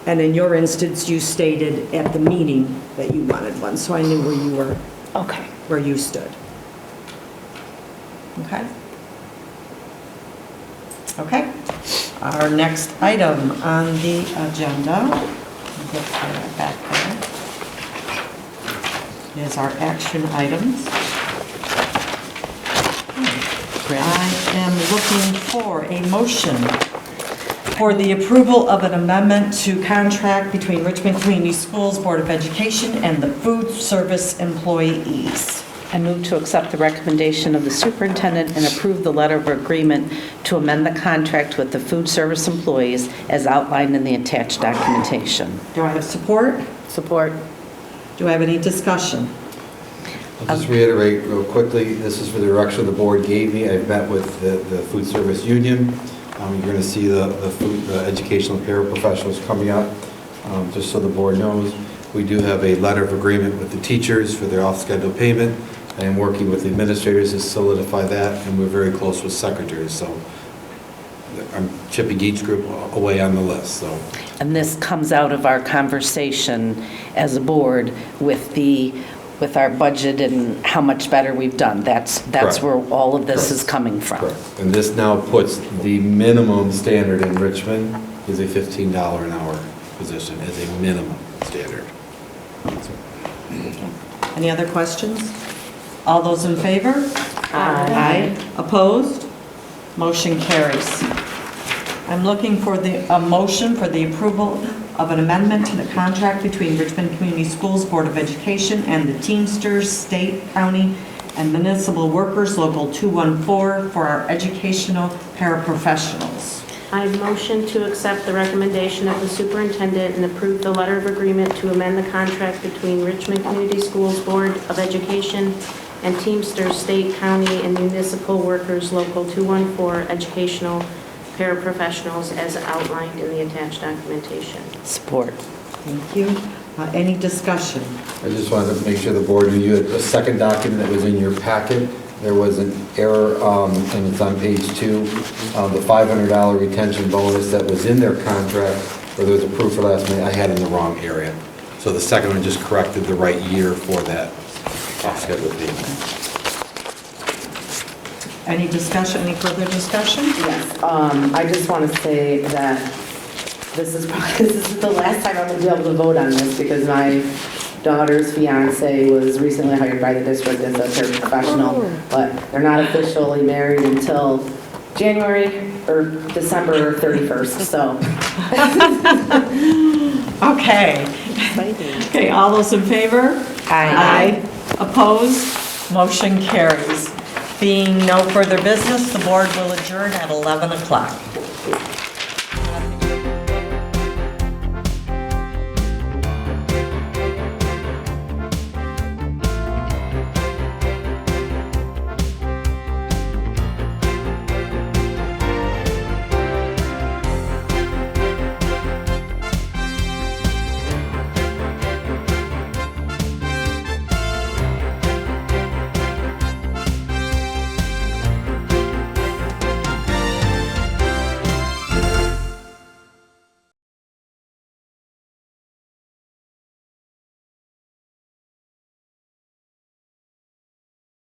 And in your instance, you stated at the meeting that you wanted one, so I knew where you were. Okay. Where you stood. Okay? Okay. Our next item on the agenda, get that back there, is our action items. I am looking for a motion for the approval of an amendment to contract between Richmond Community Schools Board of Education and the food service employees. I move to accept the recommendation of the superintendent and approve the letter of agreement to amend the contract with the food service employees as outlined in the attached documentation. Do I have support? Support. Do I have any discussion? I'll just reiterate real quickly, this is for the direction the board gave me. I've met with the food service union. You're going to see the educational paraprofessionals coming up, just so the board knows. We do have a letter of agreement with the teachers for their off-schedule payment. I am working with the administrators to solidify that, and we're very close with secretaries, so I'm chipping each group away on the list, so. And this comes out of our conversation as a board with our budget and how much better we've done. That's Correct. where all of this is Correct. coming from. Correct. And this now puts the minimum standard in Richmond is a $15 an hour position as a minimum standard. Any other questions? All those in favor? Aye. Opposed? Motion carries. I'm looking for a motion for the approval of an amendment to the contract between Richmond Community Schools Board of Education and the Teamsters State, County, and Municipal Workers Local 214 for our educational paraprofessionals. I motion to accept the recommendation of the superintendent and approve the letter of agreement to amend the contract between Richmond Community Schools Board of Education and Teamsters State, County, and Municipal Workers Local 214 educational paraprofessionals as outlined in the attached documentation. Support. Thank you. Any discussion? I just wanted to make sure the board knew you had a second document that was in your packet. There was an error, and it's on page 2, the $500 retention bonus that was in their contract, where there was approved for last minute, I had in the wrong area. So the second one just corrected the right year for that off-schedule payment. Any discussion, any further discussion? Yes, I just want to say that this is the last time I'm going to be able to vote on this because my daughter's fiance was recently hired by the district as a paraprofessional, but they're not officially married until January or December 31st, so. Okay. Okay, all those in favor? Aye. Opposed? Motion carries. Being no further business, the board will adjourn at 11 o'clock.